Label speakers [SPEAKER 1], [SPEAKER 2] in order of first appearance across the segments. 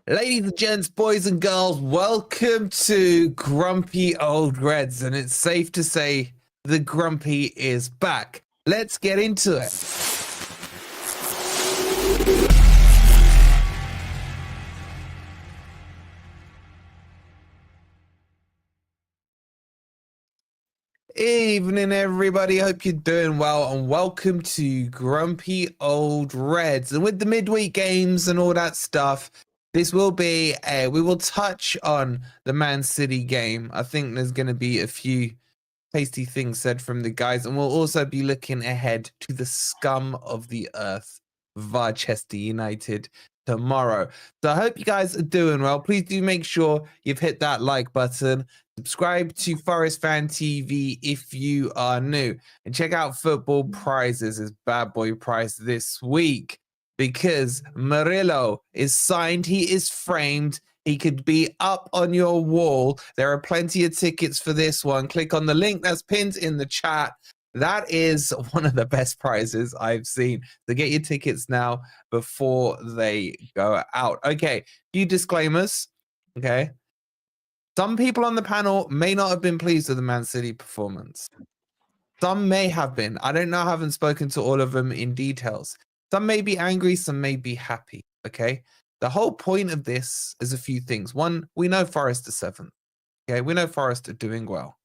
[SPEAKER 1] Ladies and gents, boys and girls, welcome to Grumpy Old Reds. And it's safe to say the Grumpy is back. Let's get into it. Evening, everybody. Hope you're doing well, and welcome to Grumpy Old Reds. And with the midweek games and all that stuff, this will be we will touch on the Man City game. I think there's going to be a few tasty things said from the guys, and we'll also be looking ahead to the scum of the earth, Manchester United, tomorrow. So I hope you guys are doing well. Please do make sure you've hit that like button. Subscribe to Forest Fan TV if you are new, and check out Football Prizes' his bad boy prize this week, because Murillo is signed, he is framed, he could be up on your wall. There are plenty of tickets for this one. Click on the link that's pinned in the chat. That is one of the best prizes I've seen. So get your tickets now before they go out. Okay, few disclaimers. Okay. Some people on the panel may not have been pleased with the Man City performance. Some may have been. I don't know. I haven't spoken to all of them in details. Some may be angry. Some may be happy. Okay. The whole point of this is a few things. One, we know Forest are 7th. Okay. We know Forest are doing well.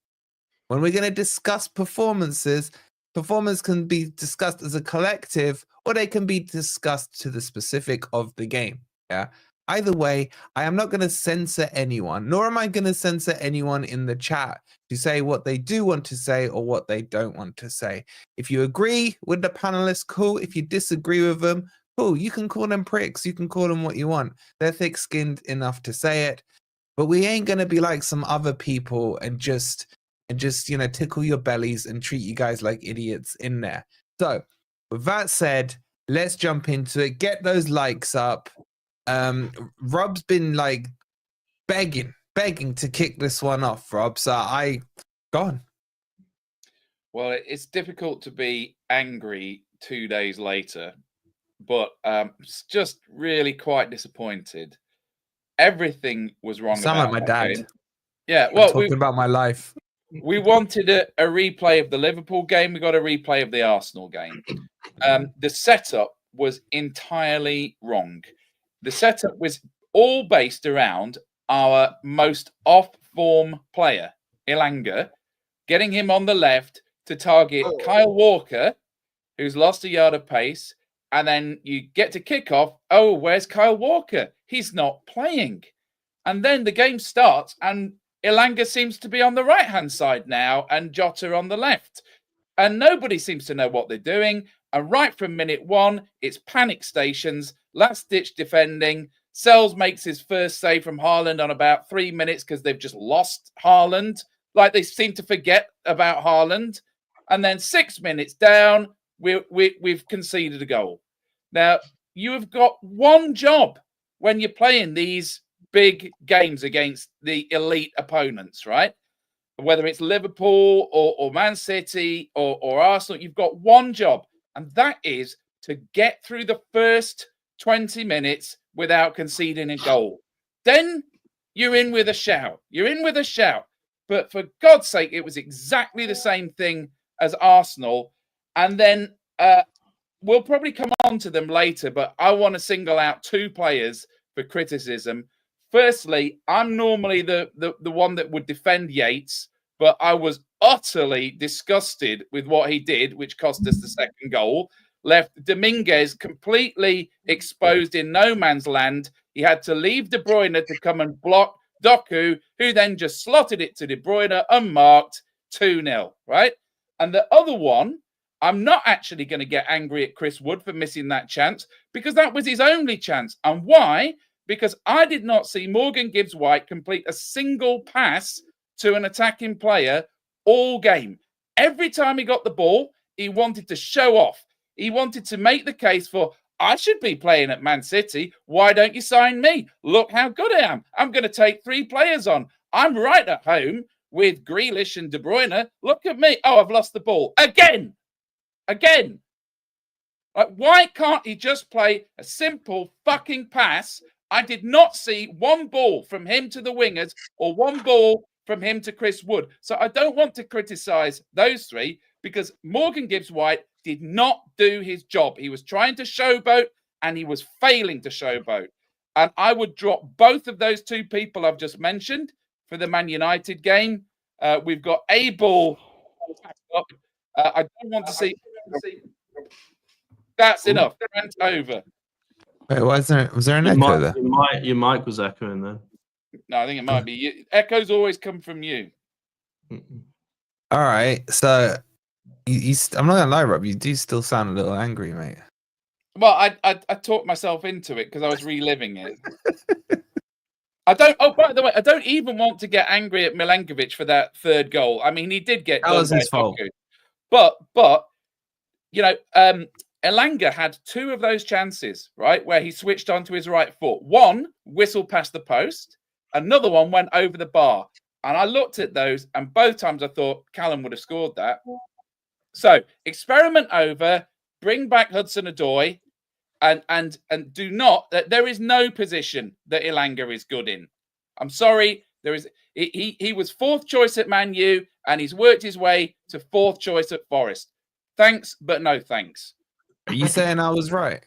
[SPEAKER 1] When we're going to discuss performances, performance can be discussed as a collective, or they can be discussed to the specific of the game. Yeah. Either way, I am not going to censor anyone, nor am I going to censor anyone in the chat to say what they do want to say or what they don't want to say. If you agree with the panelists, cool. If you disagree with them, cool. You can call them pricks. You can call them what you want. They're thick-skinned enough to say it. But we ain't going to be like some other people and just tickle your bellies and treat you guys like idiots in there. So with that said, let's jump into it. Get those likes up. Rob's been like begging to kick this one off, Rob. So go on.
[SPEAKER 2] Well, it's difficult to be angry 2 days later, but just really quite disappointed. Everything was wrong.
[SPEAKER 1] Sound like my dad.
[SPEAKER 2] Game. Yeah, well,
[SPEAKER 1] talking about my life.
[SPEAKER 2] We wanted a replay of the Liverpool game. We got a replay of the Arsenal game. The setup was entirely wrong. The setup was all based around our most off-form player, Elanga, getting him on the left to target Kyle Walker, who's lost a yard of pace, and then you get to kick off. Oh, where's Kyle Walker? He's not playing. And then the game starts, and Elanga seems to be on the right-hand side now, and Jota on the left. And nobody seems to know what they're doing. And right from minute one, it's panic stations, last-ditch defending. Sells makes his first save from Haaland on about 3 minutes because they've just lost Haaland. Like they seem to forget about Haaland. And then 6 minutes down, we've conceded a goal. Now, you have got one job when you're playing these big games against the elite opponents, right? Whether it's Liverpool or Man City or Arsenal, you've got one job, and that is to get through the first 20 minutes without conceding a goal. Then you're in with a shout. You're in with a shout. But for God's sake, it was exactly the same thing as Arsenal. And then we'll probably come on to them later, but I want to single out 2 players for criticism. Firstly, I'm normally the one that would defend Yates, but I was utterly disgusted with what he did, which cost us the second goal. Left Dominguez completely exposed in no man's land. He had to leave De Bruyne to come and block Doku, who then just slotted it to De Bruyne unmarked, 2-0, right? And the other one, I'm not actually going to get angry at Chris Wood for missing that chance, because that was his only chance. And why? Because I did not see Morgan Gibbs-White complete a single pass to an attacking player all game. Every time he got the ball, he wanted to show off. He wanted to make the case for, I should be playing at Man City. Why don't you sign me? Look how good I am. I'm going to take 3 players on. I'm right at home with Grealish and De Bruyne. Look at me. Oh, I've lost the ball. Again. Like, why can't he just play a simple fucking pass I did not see one ball from him to the wingers or one ball from him to Chris Wood. So I don't want to criticise those three because Morgan Gibbs-White did not do his job. He was trying to showboat and he was failing to showboat. And I would drop both of those two people I've just mentioned for the Man United game. We've got a ball. I don't want to see. That's enough. Rant over.
[SPEAKER 1] Wait, was there an echo there?
[SPEAKER 3] Your mic was echoing then.
[SPEAKER 2] No, I think it might be. Echoes always come from you.
[SPEAKER 1] All right, so I'm not gonna lie, Rob. You do still sound a little angry, mate.
[SPEAKER 2] Well, I talked myself into it because I was reliving it. I don't. Oh, by the way, I don't even want to get angry at Milenkovic for that third goal. I mean, he did get
[SPEAKER 1] that was his fault.
[SPEAKER 2] But you know, Elanga had two of those chances, right, where he switched onto his right foot. One whistled past the post, another one went over the bar. And I looked at those, and both times I thought Callum would have scored that. So experiment over, bring back Hudson-Odoi, and do not. There is no position that Elanga is good in. I'm sorry, there is. He was fourth choice at Man U, and he's worked his way to fourth choice at Forest. Thanks, but no thanks.
[SPEAKER 1] Are you saying I was right?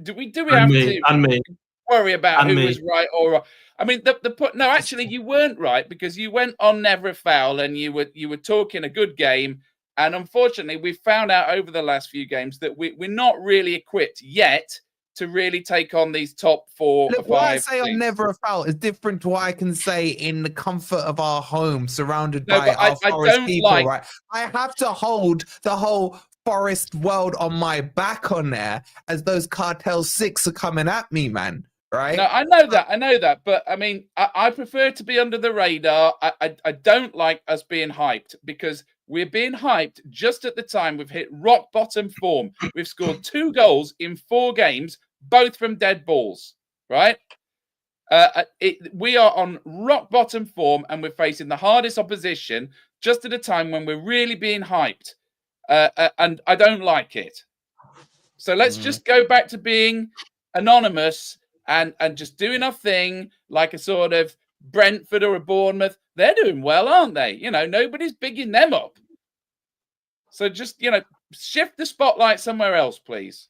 [SPEAKER 2] Do we have to worry about who was right or wrong? I mean, no, actually, you weren't right because you went on never a foul and you were talking a good game. And unfortunately, we've found out over the last few games that we're not really equipped yet to really take on these top 4 or 5.
[SPEAKER 1] What I say on never a foul is different to what I can say in the comfort of our home, surrounded by our Forest people, right? I have to hold the whole Forest world on my back on there as those Cartel 6 are coming at me, man. Right?
[SPEAKER 2] No, I know that. But I mean, I prefer to be under the radar. I don't like us being hyped because we're being hyped just at the time we've hit rock bottom form. We've scored 2 goals in 4 games, both from dead balls, right? We are on rock bottom form and we're facing the hardest opposition just at a time when we're really being hyped. And I don't like it. So let's just go back to being anonymous and just doing our thing like a sort of Brentford or a Bournemouth. They're doing well, aren't they? You know, nobody's bigging them up. So just, shift the spotlight somewhere else, please.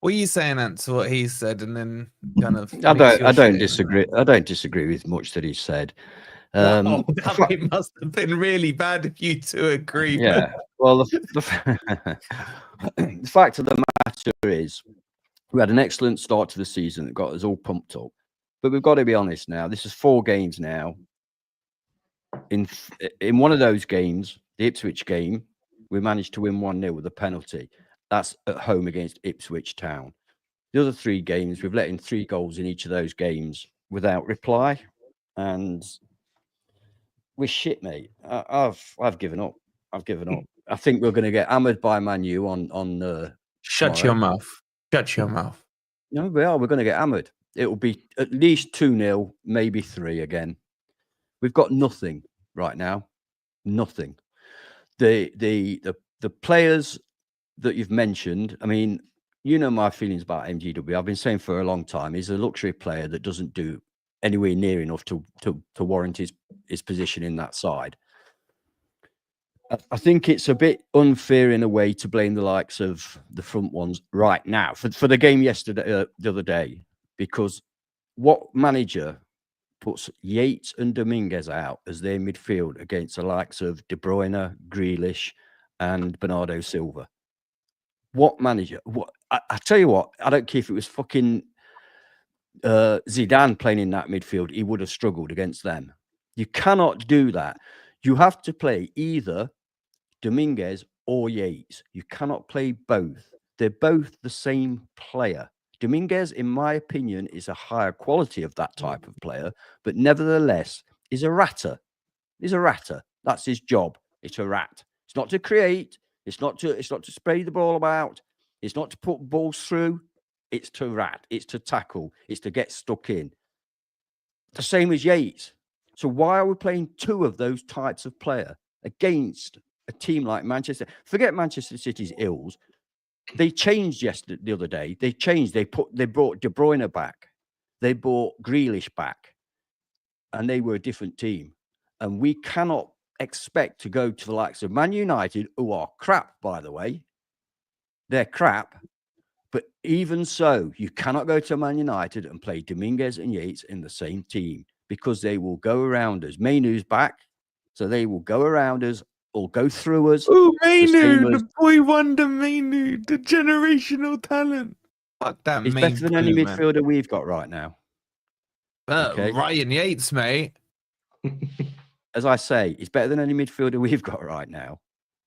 [SPEAKER 1] What are you saying, Ant, to what he said, and then kind of?
[SPEAKER 4] I don't disagree. I don't disagree with much that he said.
[SPEAKER 1] It must have been really bad if you two agree.
[SPEAKER 4] Yeah. Well, the fact of the matter is, we had an excellent start to the season that got us all pumped up. But we've got to be honest now. This is 4 games now. In one of those games, the Ipswich game, we managed to win 1-0 with a penalty. That's at home against Ipswich Town. The other 3 games, we've let in 3 goals in each of those games without reply. And we're shit, mate. I've given up. I've given up. I think we're going to get hammered by Man U on
[SPEAKER 1] Shut your mouth. Shut your mouth.
[SPEAKER 4] No, we are. We're going to get hammered. It will be at least 2-0, maybe 3 again. We've got nothing right now. Nothing. The players that you've mentioned, I mean, you know my feelings about MGW. I've been saying for a long time, he's a luxury player that doesn't do anywhere near enough to warrant his position in that side. I think it's a bit unfair in a way to blame the likes of the front ones right now for the game yesterday, the other day, because what manager puts Yates and Dominguez out as their midfield against the likes of De Bruyne, Grealish, and Bernardo Silva? What manager? What I tell you what, I don't care if it was fucking Zidane playing in that midfield, he would have struggled against them. You cannot do that. You have to play either Dominguez or Yates. You cannot play both. They're both the same player. Dominguez, in my opinion, is a higher quality of that type of player, but nevertheless is a ratter. He's a ratter. That's his job. It's a rat. It's not to create. It's not to spray the ball about. It's not to put balls through. It's to rat. It's to tackle. It's to get stuck in. The same as Yates. So why are we playing 2 of those types of player against a team like Manchester? Forget Manchester City's ills. They changed the other day. They changed. They brought De Bruyne back. They brought Grealish back, and they were a different team. And we cannot expect to go to the likes of Man United, who are crap, by the way. They're crap. But even so, you cannot go to Man United and play Dominguez and Yates in the same team because they will go around us. Mainoo's back, so they will go around us or go through us.
[SPEAKER 1] Oh, Mainu,
[SPEAKER 4] as-
[SPEAKER 1] the boy wonder Mainu, the generational talent. Fuck that
[SPEAKER 4] He's
[SPEAKER 1] main
[SPEAKER 4] better than any
[SPEAKER 1] poo, man.
[SPEAKER 4] midfielder we've got right now. Okay.
[SPEAKER 1] Ryan Yates, mate.
[SPEAKER 4] As I say, he's better than any midfielder we've got right now.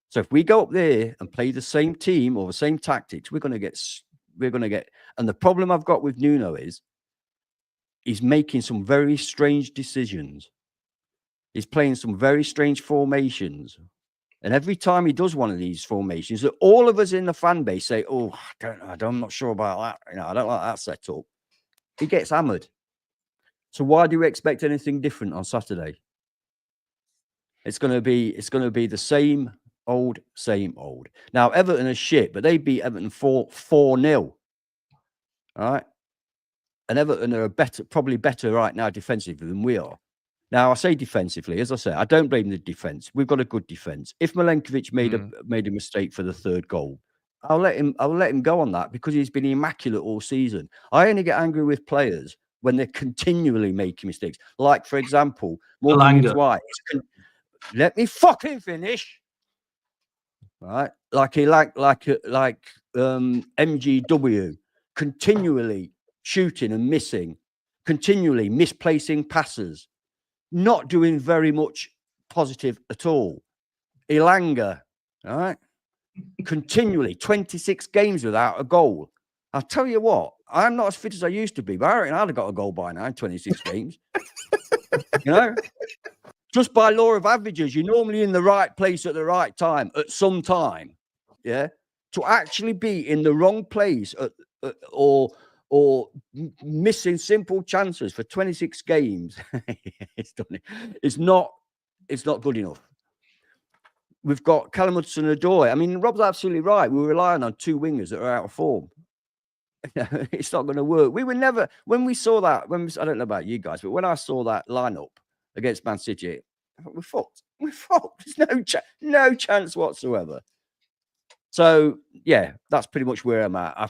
[SPEAKER 4] So if we go up there and play the same team or the same tactics, we're going to get. And the problem I've got with Nuno is he's making some very strange decisions. He's playing some very strange formations. And every time he does one of these formations, that all of us in the fan base say, "Oh, I'm not sure about that. I don't like that setup." He gets hammered. So why do we expect anything different on Saturday? It's going to be the same old. Now Everton are shit, but they beat Everton 4-0. All right, and Everton are probably better right now defensively than we are. Now I say defensively, as I say, I don't blame the defense. We've got a good defense. If Milenkovic made a mistake for the third goal, I'll let him go on that because he's been immaculate all season. I only get angry with players when they're continually making mistakes. Like, for example, Morgan Gibbs-White. Let me fucking finish. Right? Like MGW, continually shooting and missing, continually misplacing passes, not doing very much positive at all. Ilanga, all right? Continually 26 games without a goal. I'll tell you what, I'm not as fit as I used to be, but I reckon I'd have got a goal by now in 26 games. You know? Just by law of averages, you're normally in the right place at the right time at some time. Yeah. To actually be in the wrong place or missing simple chances for 26 games, it's not good enough. We've got Callum Hudson-Odoi. I mean, Rob's absolutely right. We're relying on two wingers that are out of form. It's not going to work. We were never, when we saw that, I don't know about you guys, but when I saw that lineup against Man City, I thought, we're fucked. We're fucked. There's no chance whatsoever. So, yeah, that's pretty much where I'm at. I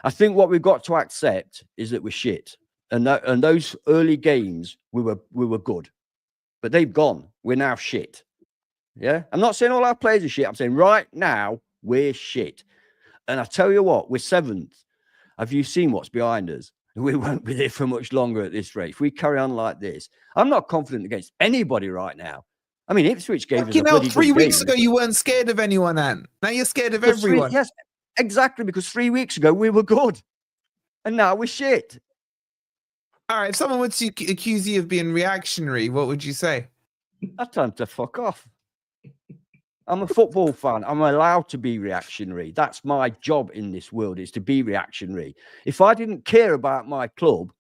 [SPEAKER 4] think what we've got to accept is that we're shit. And those early games, we were good. But they've gone. We're now shit. Yeah? I'm not saying all our players are shit. I'm saying right now, we're shit. And I tell you what, we're 7th. Have you seen what's behind us? We won't be there for much longer at this rate. If we carry on like this, I'm not confident against anybody right now. I mean, Ipswich gave us a bloody
[SPEAKER 1] 3
[SPEAKER 4] good
[SPEAKER 1] weeks
[SPEAKER 4] game.
[SPEAKER 1] ago, you weren't scared of anyone, Ant. Now you're scared of everyone.
[SPEAKER 4] Yes, exactly, because 3 weeks ago we were good. And now we're shit.
[SPEAKER 1] All right, if someone were to accuse you of being reactionary, what would you say?
[SPEAKER 4] I tell them to fuck off. I'm a football fan. I'm allowed to be reactionary. That's my job in this world, is to be reactionary. If I didn't care about my club,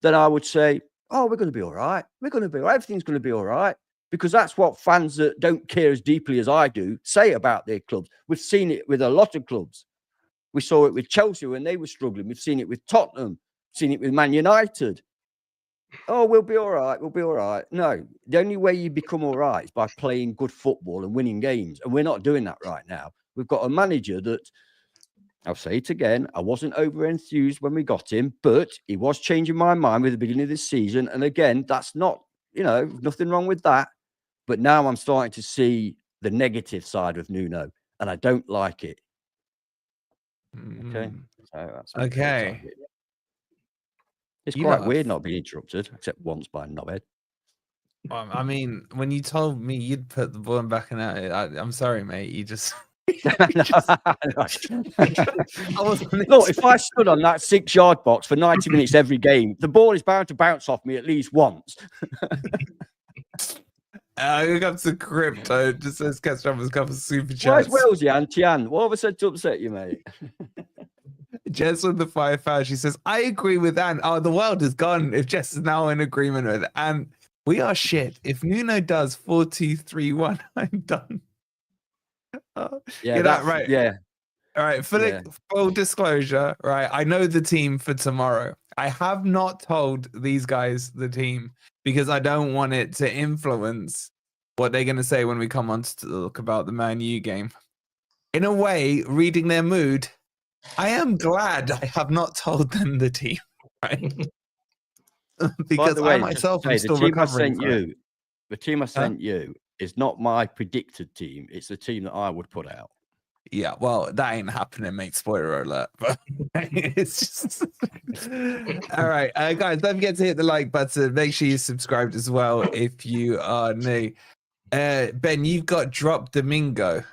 [SPEAKER 4] then I would say, oh, we're going to be all right. We're going to be all right. Everything's going to be all right. Because that's what fans that don't care as deeply as I do say about their clubs. We've seen it with a lot of clubs. We saw it with Chelsea when they were struggling. We've seen it with Tottenham. Seen it with Man United. Oh, we'll be all right. We'll be all right. No, the only way you become all right is by playing good football and winning games. And we're not doing that right now. We've got a manager that, I'll say it again, I wasn't over enthused when we got him, but he was changing my mind with the beginning of this season. And again, that's not, nothing wrong with that. But now I'm starting to see the negative side of Nuno, and I don't like it. Okay. So that's
[SPEAKER 1] okay.
[SPEAKER 4] It's quite weird not being interrupted, except once by a knobhead.
[SPEAKER 1] I mean, when you told me you'd put the ball back and out, I'm sorry, mate. You just.
[SPEAKER 4] Look, if I stood on that 6-yard box for 90 minutes every game, the ball is bound to bounce off me at least once.
[SPEAKER 1] I got to crypto. Just says catch up with a couple of super
[SPEAKER 4] Where's
[SPEAKER 1] chats.
[SPEAKER 4] Wellesley and Tian? What have I said to upset you, mate?
[SPEAKER 1] Jess with the 5,000. She says, I agree with Anne. Oh, the world is gone if Jess is now in agreement with it. And we are shit. If Nuno does 4-2-3-1, I'm done.
[SPEAKER 4] Yeah,
[SPEAKER 1] that's right.
[SPEAKER 4] Yeah.
[SPEAKER 1] All right, full disclosure, right? I know the team for tomorrow. I have not told these guys the team because I don't want it to influence what they're going to say when we come on to talk about the Man U game. In a way, reading their mood, I am glad I have not told them the team, right? Because
[SPEAKER 4] By the way,
[SPEAKER 1] I myself am still recovering from it.
[SPEAKER 4] The team I sent you is not my predicted team. It's the team that I would put out.
[SPEAKER 1] Yeah, well, that ain't happening, mate. Spoiler alert. But it's just all right, guys. Don't forget to hit the like button. Make sure you subscribed as well if you are new. Ben, you've got Drop Domingo.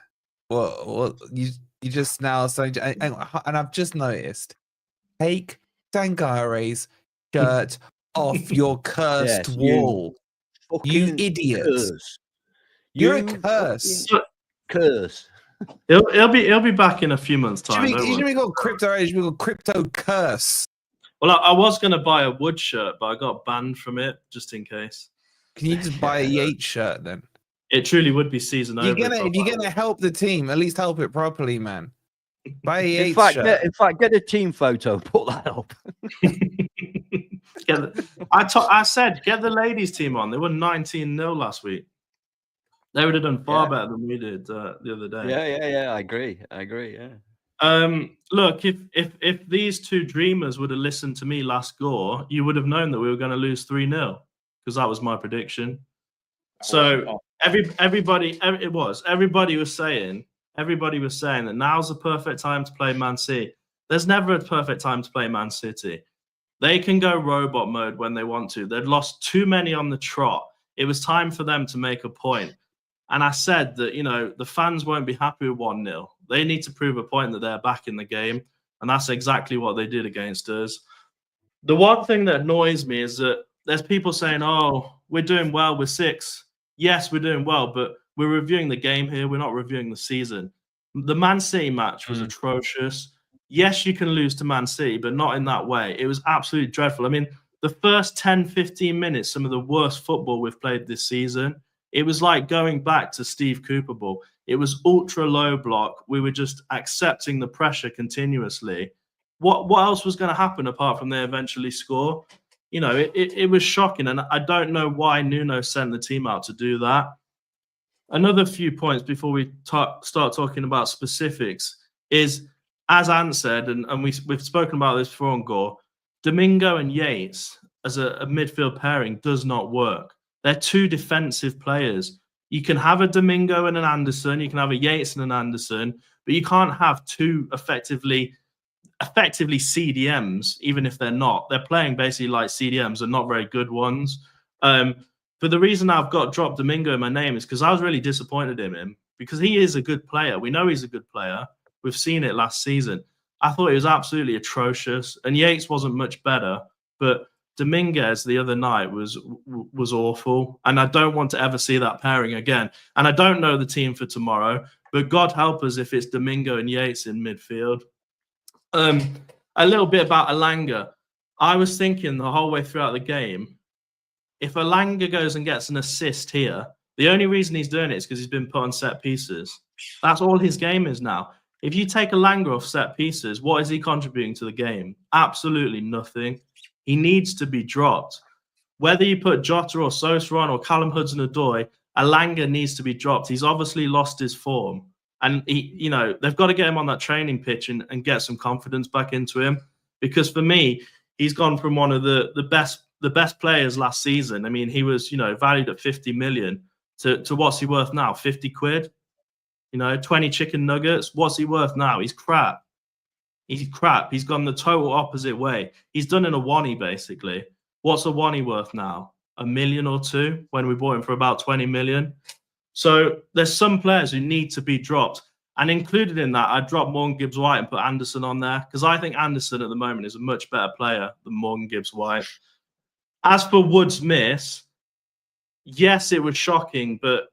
[SPEAKER 1] Well, you just now saying, and I've just noticed. Take Sangare's shirt off your cursed wall. You idiot!
[SPEAKER 4] Curse.
[SPEAKER 1] You're a curse.
[SPEAKER 4] Curse.
[SPEAKER 3] He'll be back in a few months' time.
[SPEAKER 1] You should be called Crypto Age. We got Crypto Curse.
[SPEAKER 3] Well, I was going to buy a Wood shirt, but I got banned from it just in case.
[SPEAKER 1] Can you just buy a Yates shirt then?
[SPEAKER 3] It truly would be season over.
[SPEAKER 1] If you're gonna help the team, at least help it properly, man. Buy a Yates
[SPEAKER 4] shirt.
[SPEAKER 1] In
[SPEAKER 4] fact, get a team photo. Put that up.
[SPEAKER 3] I said get the ladies team on. They won 19-0 last week. They would have done far better than we did the other day.
[SPEAKER 4] Yeah. I agree. Yeah.
[SPEAKER 3] Look, if these two dreamers would have listened to me last GOR, you would have known that we were going to lose 3-0 because that was my prediction. So everybody was saying that now's the perfect time to play Man City. There's never a perfect time to play Man City. They can go robot mode when they want to. They'd lost too many on the trot. It was time for them to make a point. And I said that, the fans won't be happy with 1-0. They need to prove a point that they're back in the game. And that's exactly what they did against us. The one thing that annoys me is that there's people saying, oh, we're doing well with 6. Yes, we're doing well, but we're reviewing the game here. We're not reviewing the season. The Man City match was atrocious. Yes, you can lose to Man City, but not in that way. It was absolutely dreadful. I mean, the first 10, 15 minutes, some of the worst football we've played this season. It was like going back to Steve Cooper ball. It was ultra low block. We were just accepting the pressure continuously. What else was going to happen apart from they eventually score? It was shocking, and I don't know why Nuno sent the team out to do that. Another few points before we start talking about specifics is, as Ant said, and we've spoken about this before on GOR, Domingo and Yates as a midfield pairing does not work. They're two defensive players. You can have a Domingo and an Anderson, you can have a Yates and an Anderson, but you can't have two effectively CDMs, even if they're not. They're playing basically like CDMs and not very good ones. But the reason I've got Drop Domingo in my name is because I was really disappointed in him because he is a good player. We know he's a good player. We've seen it last season. I thought he was absolutely atrocious, and Yates wasn't much better, but Dominguez the other night was awful, and I don't want to ever see that pairing again. And I don't know the team for tomorrow, but God help us if it's Domingo and Yates in midfield. A little bit about Elanga. I was thinking the whole way throughout the game, if Elanga goes and gets an assist here, the only reason he's doing it is because he's been put on set pieces. That's all his game is now. If you take Elanga off set pieces, what is he contributing to the game? Absolutely nothing. He needs to be dropped. Whether you put Jota or Sosa on or Callum Hudson-Odoi, Elanga needs to be dropped. He's obviously lost his form. And they've got to get him on that training pitch and get some confidence back into him. Because for me, he's gone from one of the best players last season. I mean, he was, valued at 50 million to what's he worth now? 50 quid? 20 chicken nuggets. What's he worth now? He's crap. He's crap. He's gone the total opposite way. He's done an Awoniyi, basically. What's Awoniyi worth now? 1 million or 2 million when we bought him for about 20 million. So there's some players who need to be dropped. And included in that, I'd drop Morgan Gibbs-White and put Anderson on there because I think Anderson at the moment is a much better player than Morgan Gibbs-White. As for Wood's miss, yes, it was shocking, but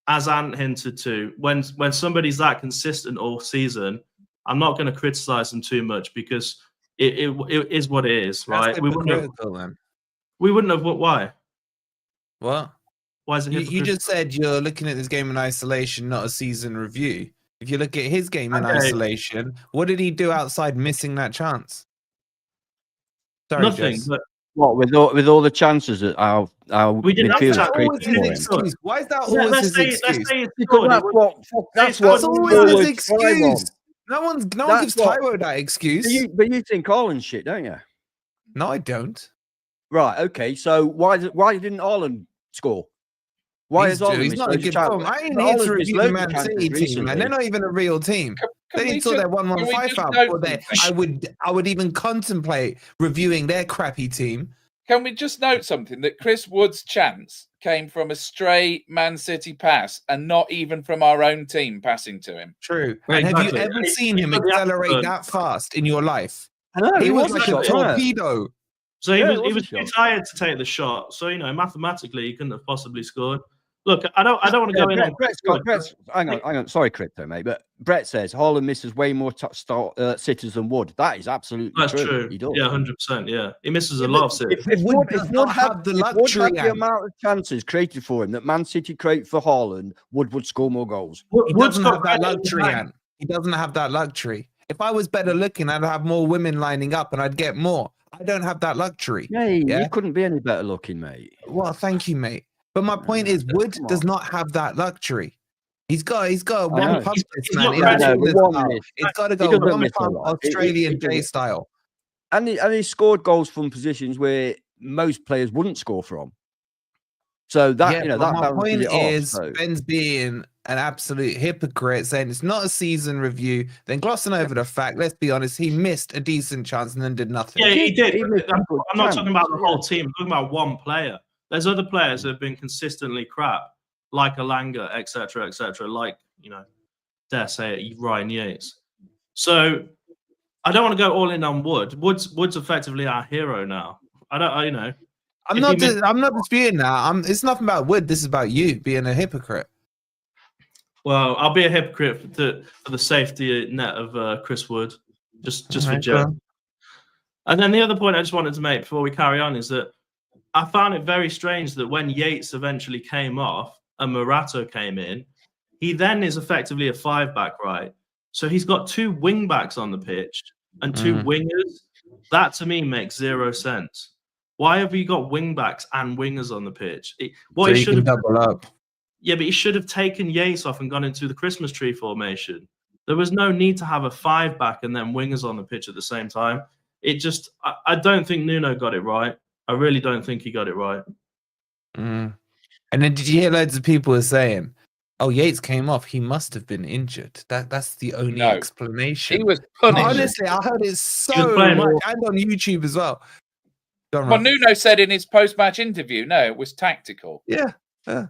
[SPEAKER 3] as Ant hinted to, when somebody's that consistent all season, I'm not going to criticize them too much because it is what it is, right?
[SPEAKER 1] That's hypocritical, then.
[SPEAKER 3] We wouldn't have. Why?
[SPEAKER 1] What?
[SPEAKER 3] Why is it hypocritical?
[SPEAKER 1] You just said you're looking at this game in isolation, not a season review. If you look at his game in
[SPEAKER 3] Okay.
[SPEAKER 1] isolation, what did he do outside missing that chance? Sorry,
[SPEAKER 3] Nothing.
[SPEAKER 1] Jess.
[SPEAKER 3] But
[SPEAKER 4] What with all the chances that our
[SPEAKER 3] We didn't have
[SPEAKER 1] Why is
[SPEAKER 4] midfielders
[SPEAKER 1] that
[SPEAKER 3] to-
[SPEAKER 1] always
[SPEAKER 4] created
[SPEAKER 1] his
[SPEAKER 4] for him?
[SPEAKER 1] excuse? Why is that
[SPEAKER 3] Let-
[SPEAKER 1] always
[SPEAKER 3] let's
[SPEAKER 1] his
[SPEAKER 3] say
[SPEAKER 1] excuse?
[SPEAKER 3] he
[SPEAKER 4] Because
[SPEAKER 3] scored,
[SPEAKER 4] that's
[SPEAKER 3] it
[SPEAKER 4] what
[SPEAKER 1] That's
[SPEAKER 4] forwards
[SPEAKER 1] always his
[SPEAKER 4] thrive on.
[SPEAKER 1] excuse. No one
[SPEAKER 4] That's
[SPEAKER 1] gives
[SPEAKER 4] what-
[SPEAKER 1] Taiwo that excuse.
[SPEAKER 4] But you think Haaland shit, don't you?
[SPEAKER 1] No, I don't.
[SPEAKER 4] Right. Okay. So why didn't Haaland score? Why
[SPEAKER 1] He's
[SPEAKER 4] is Haaland
[SPEAKER 1] he's
[SPEAKER 4] missed
[SPEAKER 1] not a
[SPEAKER 4] loads of
[SPEAKER 1] good
[SPEAKER 4] chances?
[SPEAKER 1] form. I ain't
[SPEAKER 4] But
[SPEAKER 1] here to
[SPEAKER 4] Haaland's missed
[SPEAKER 1] review the
[SPEAKER 4] loads of
[SPEAKER 1] Man
[SPEAKER 4] chances
[SPEAKER 1] City team, man. They're
[SPEAKER 4] recently.
[SPEAKER 1] not even a real team.
[SPEAKER 2] Can
[SPEAKER 1] They
[SPEAKER 2] we
[SPEAKER 1] saw
[SPEAKER 2] just-
[SPEAKER 1] their
[SPEAKER 2] can we
[SPEAKER 1] 1-1-5
[SPEAKER 2] just
[SPEAKER 1] out
[SPEAKER 2] note
[SPEAKER 1] for their.
[SPEAKER 2] something?
[SPEAKER 1] I would even contemplate reviewing their crappy team.
[SPEAKER 2] Can we just note something that Chris Wood's chance came from a stray Man City pass and not even from our own team passing to him?
[SPEAKER 1] True.
[SPEAKER 3] Right,
[SPEAKER 1] And have you
[SPEAKER 3] exactly.
[SPEAKER 1] ever seen him
[SPEAKER 3] He's got the
[SPEAKER 1] accelerate
[SPEAKER 3] effort.
[SPEAKER 1] that fast in your life?
[SPEAKER 4] I know,
[SPEAKER 1] He
[SPEAKER 4] it
[SPEAKER 1] was
[SPEAKER 4] was a
[SPEAKER 1] like
[SPEAKER 4] shot,
[SPEAKER 1] a
[SPEAKER 4] wasn't it?
[SPEAKER 1] torpedo.
[SPEAKER 3] So he
[SPEAKER 4] Yeah,
[SPEAKER 3] was
[SPEAKER 4] it was a
[SPEAKER 3] too
[SPEAKER 4] shot.
[SPEAKER 3] tired to take the shot. So mathematically he couldn't have possibly scored. Look, I don't want to go in on
[SPEAKER 4] Brett's, hang on. Sorry, Crypto, mate, but Brett says Haaland misses way more sitters than Wood. That is absolutely
[SPEAKER 3] That's true.
[SPEAKER 4] He does.
[SPEAKER 3] Yeah, 100%. Yeah, he misses
[SPEAKER 1] Yeah,
[SPEAKER 3] a lot
[SPEAKER 1] but
[SPEAKER 3] of sitters.
[SPEAKER 1] Wood does not have the luxury,
[SPEAKER 4] the
[SPEAKER 1] Ant.
[SPEAKER 4] amount of chances created for him that Man City create for Haaland, Wood would score more goals.
[SPEAKER 1] He doesn't have that luxury, Ant. He doesn't have that luxury. If I was better looking, I'd have more women lining up and I'd get more. I don't have that luxury.
[SPEAKER 4] Yeah,
[SPEAKER 1] Yeah?
[SPEAKER 4] you couldn't be any better looking, mate.
[SPEAKER 1] Well, thank you, mate. But my point is, Wood
[SPEAKER 4] come
[SPEAKER 1] does
[SPEAKER 4] on.
[SPEAKER 1] not have that luxury. He's got a one
[SPEAKER 4] know.
[SPEAKER 1] pump
[SPEAKER 3] He's
[SPEAKER 1] man.
[SPEAKER 3] not
[SPEAKER 1] In
[SPEAKER 3] ready.
[SPEAKER 1] Australian
[SPEAKER 4] The one
[SPEAKER 1] style.
[SPEAKER 4] miss.
[SPEAKER 1] It's got to
[SPEAKER 4] He
[SPEAKER 1] go
[SPEAKER 4] doesn't
[SPEAKER 1] one
[SPEAKER 4] miss a
[SPEAKER 1] pump
[SPEAKER 4] lot.
[SPEAKER 1] Australian
[SPEAKER 4] He
[SPEAKER 1] J
[SPEAKER 4] doesn't.
[SPEAKER 1] style.
[SPEAKER 4] And he scored goals from positions where most players wouldn't score from. So that
[SPEAKER 1] But
[SPEAKER 4] that
[SPEAKER 1] my
[SPEAKER 4] balances
[SPEAKER 1] point
[SPEAKER 4] it off.
[SPEAKER 1] is,
[SPEAKER 4] So.
[SPEAKER 1] Ben's being an absolute hypocrite, saying it's not a season review, then glossing over the fact. Let's be honest, he missed a decent chance and then did nothing.
[SPEAKER 3] Yeah, he did.
[SPEAKER 4] He missed a
[SPEAKER 3] I'm
[SPEAKER 4] good
[SPEAKER 3] not
[SPEAKER 4] chance,
[SPEAKER 3] talking about the
[SPEAKER 4] yeah.
[SPEAKER 3] whole team. I'm talking about one player. There's other players that have been consistently crap, like Alanga, etc., like, dare say it, Ryan Yates. So I don't want to go all in on Wood. Wood's effectively our hero now. I'm
[SPEAKER 1] not disputing that. It's nothing about Wood. This is about you being a hypocrite.
[SPEAKER 3] Well, I'll be a hypocrite for the safety net of Chris Wood, just for
[SPEAKER 1] Alright,
[SPEAKER 3] Joe.
[SPEAKER 1] go on.
[SPEAKER 3] And then the other point I just wanted to make before we carry on is that I found it very strange that when Yates eventually came off and Murato came in, he then is effectively a 5-back, right? So he's got 2 wing-backs on the pitch and 2 wingers. That to me makes 0 sense. Why have you got wing-backs and wingers on the pitch?
[SPEAKER 1] So you can double up.
[SPEAKER 3] Yeah, but he should have taken Yates off and gone into the Christmas tree formation. There was no need to have a 5-back and then wingers on the pitch at the same time. I don't think Nuno got it right. I really don't think he got it right.
[SPEAKER 1] And then did you hear loads of people were saying, "Oh, Yates came off. He must have been injured." That's the only explanation.
[SPEAKER 2] He was punished.
[SPEAKER 1] Honestly, I heard it so
[SPEAKER 3] playing
[SPEAKER 1] much,
[SPEAKER 3] all-
[SPEAKER 1] and on YouTube as well.
[SPEAKER 2] Well, Nuno said in his post-match interview, no, it was tactical.
[SPEAKER 1] Yeah.
[SPEAKER 2] No,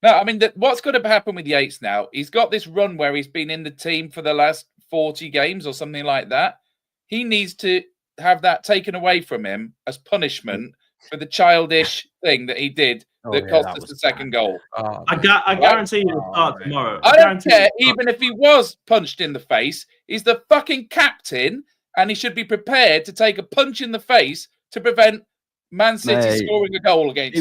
[SPEAKER 2] I mean, what's going to happen with Yates now? He's got this run where he's been in the team for the last 40 games or something like that. He needs to have that taken away from him as punishment for the childish thing that he did that cost us the second goal.
[SPEAKER 3] I guarantee he'll start tomorrow.
[SPEAKER 2] I don't care, even if he was punched in the face. He's the fucking captain, and he should be prepared to take a punch in the face to prevent Man City scoring a goal against us.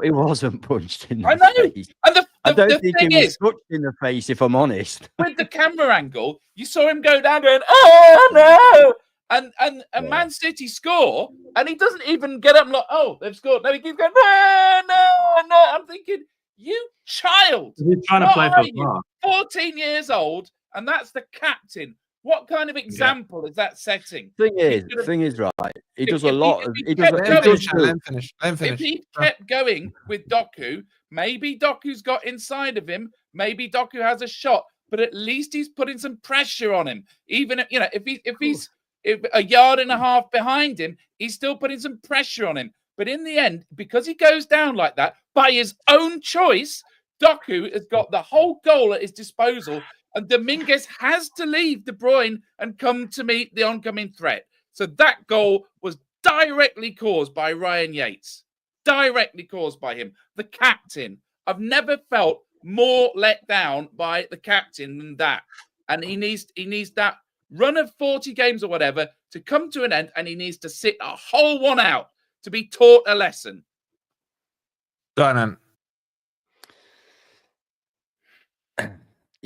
[SPEAKER 4] He wasn't punched in the
[SPEAKER 2] I know.
[SPEAKER 4] face.
[SPEAKER 2] And
[SPEAKER 4] I don't
[SPEAKER 2] the
[SPEAKER 4] think
[SPEAKER 2] thing
[SPEAKER 4] he was
[SPEAKER 2] is,
[SPEAKER 4] touched in the face, if I'm honest.
[SPEAKER 2] with the camera angle, you saw him go down going, "Oh no!" And Man City score, and he doesn't even get up and like, "Oh, they've scored." No, he keeps going, "No, no, no." I'm thinking, you child,
[SPEAKER 3] he's trying to play for VAR.
[SPEAKER 2] 14 years old, and that's the captain. What kind of example is that setting?
[SPEAKER 4] Thing is, right? He does a lot of.
[SPEAKER 2] If he kept going with Doku, maybe Doku's got inside of him. Maybe Doku has a shot, but at least he's putting some pressure on him. Even if he's a yard and a half behind him, he's still putting some pressure on him. But in the end, because he goes down like that by his own choice, Doku has got the whole goal at his disposal. And Dominguez has to leave De Bruyne and come to meet the oncoming threat. So that goal was directly caused by Ryan Yates. Directly caused by him. The captain. I've never felt more let down by the captain than that. And he needs that run of 40 games or whatever to come to an end, and he needs to sit a whole one out to be taught a lesson.
[SPEAKER 1] Go on.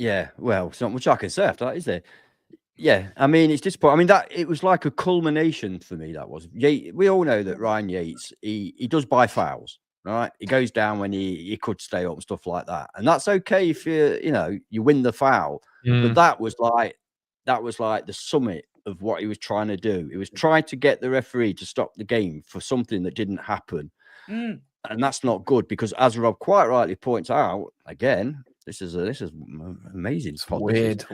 [SPEAKER 4] Yeah, well, it's not much I can say after that, is there? Yeah, I mean, it's disappointing. I mean, that it was like a culmination for me. That was. We all know that Ryan Yates, he does buy fouls, right? He goes down when he could stay up and stuff like that, and that's okay if you win the foul. But that was like the summit of what he was trying to do. He was trying to get the referee to stop the game for something that didn't happen, and that's not good because, as Rob quite rightly points out, again, this is amazing.
[SPEAKER 1] It's weird.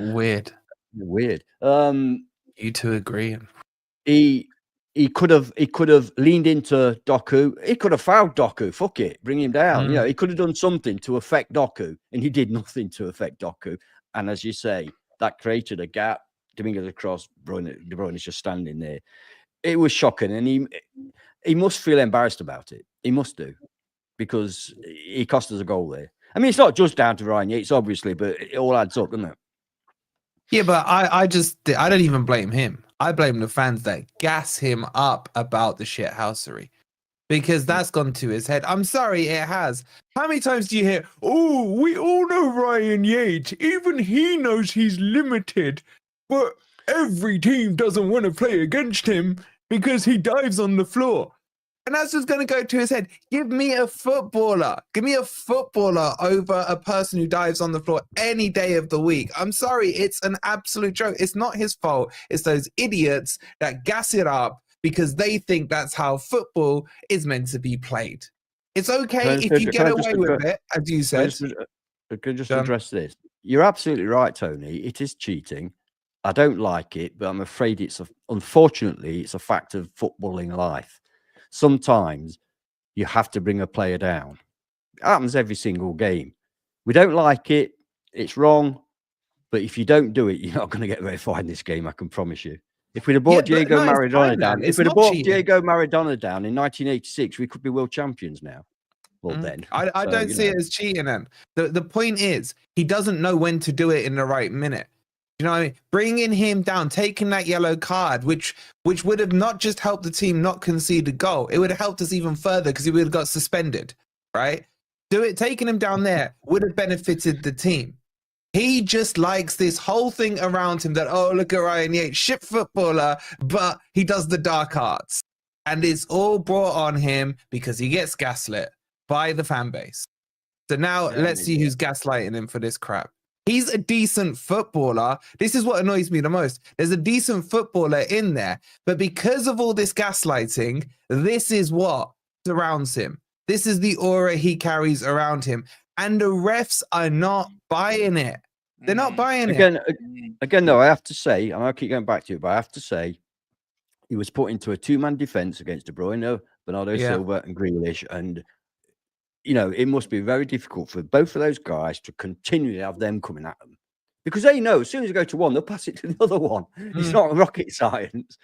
[SPEAKER 4] Weird.
[SPEAKER 1] You two agree?
[SPEAKER 4] He could have leaned into Doku. He could have fouled Doku. Fuck it, bring him down. He could have done something to affect Doku, and he did nothing to affect Doku. And as you say, that created a gap. Dominguez across, De Bruyne is just standing there. It was shocking, and he must feel embarrassed about it. He must do, because he cost us a goal there. I mean, it's not just down to Ryan Yates, obviously, but it all adds up, doesn't it?
[SPEAKER 1] Yeah, but I don't even blame him. I blame the fans that gas him up about the shithousery, because that's gone to his head. I'm sorry, it has. How many times do you hear, oh, we all know Ryan Yates, even he knows he's limited, but every team doesn't want to play against him because he dives on the floor. And that's just going to go to his head. Give me a footballer. Give me a footballer over a person who dives on the floor any day of the week. I'm sorry, it's an absolute joke. It's not his fault. It's those idiots that gas it up because they think that's how football is meant to be played. It's okay if you get away with it, as you said.
[SPEAKER 4] I can just address this. You're absolutely right, Tony. It is cheating. I don't like it, but I'm afraid unfortunately, it's a fact of footballing life. Sometimes you have to bring a player down. It happens every single game. We don't like it. It's wrong. But if you don't do it, you're not going to get very far in this game, I can promise you. If we'd have brought Diego Maradona down, Diego Maradona down in 1986, we could be world champions now. Well, then.
[SPEAKER 1] I don't see it as cheating then. The point is, he doesn't know when to do it in the right minute. You know what I mean? Bringing him down, taking that yellow card, which would have not just helped the team not concede a goal, it would have helped us even further because he would have got suspended, right? Taking him down there would have benefited the team. He just likes this whole thing around him that, oh, look at Ryan Yates, shit footballer, but he does the dark arts. And it's all brought on him because he gets gaslit by the fan base. So now let's see who's gaslighting him for this crap. He's a decent footballer. This is what annoys me the most. There's a decent footballer in there, but because of all this gaslighting, this is what surrounds him. This is the aura he carries around him. And the refs are not buying it. They're not buying it.
[SPEAKER 4] Again, though, I have to say, and I'll keep going back to it, but I have to say, he was put into a two-man defense against De Bruyne, Bernardo Silva, and Grealish, and it must be very difficult for both of those guys to continually have them coming at them, because they know as soon as they go to one, they'll pass it to the other one. It's not rocket science,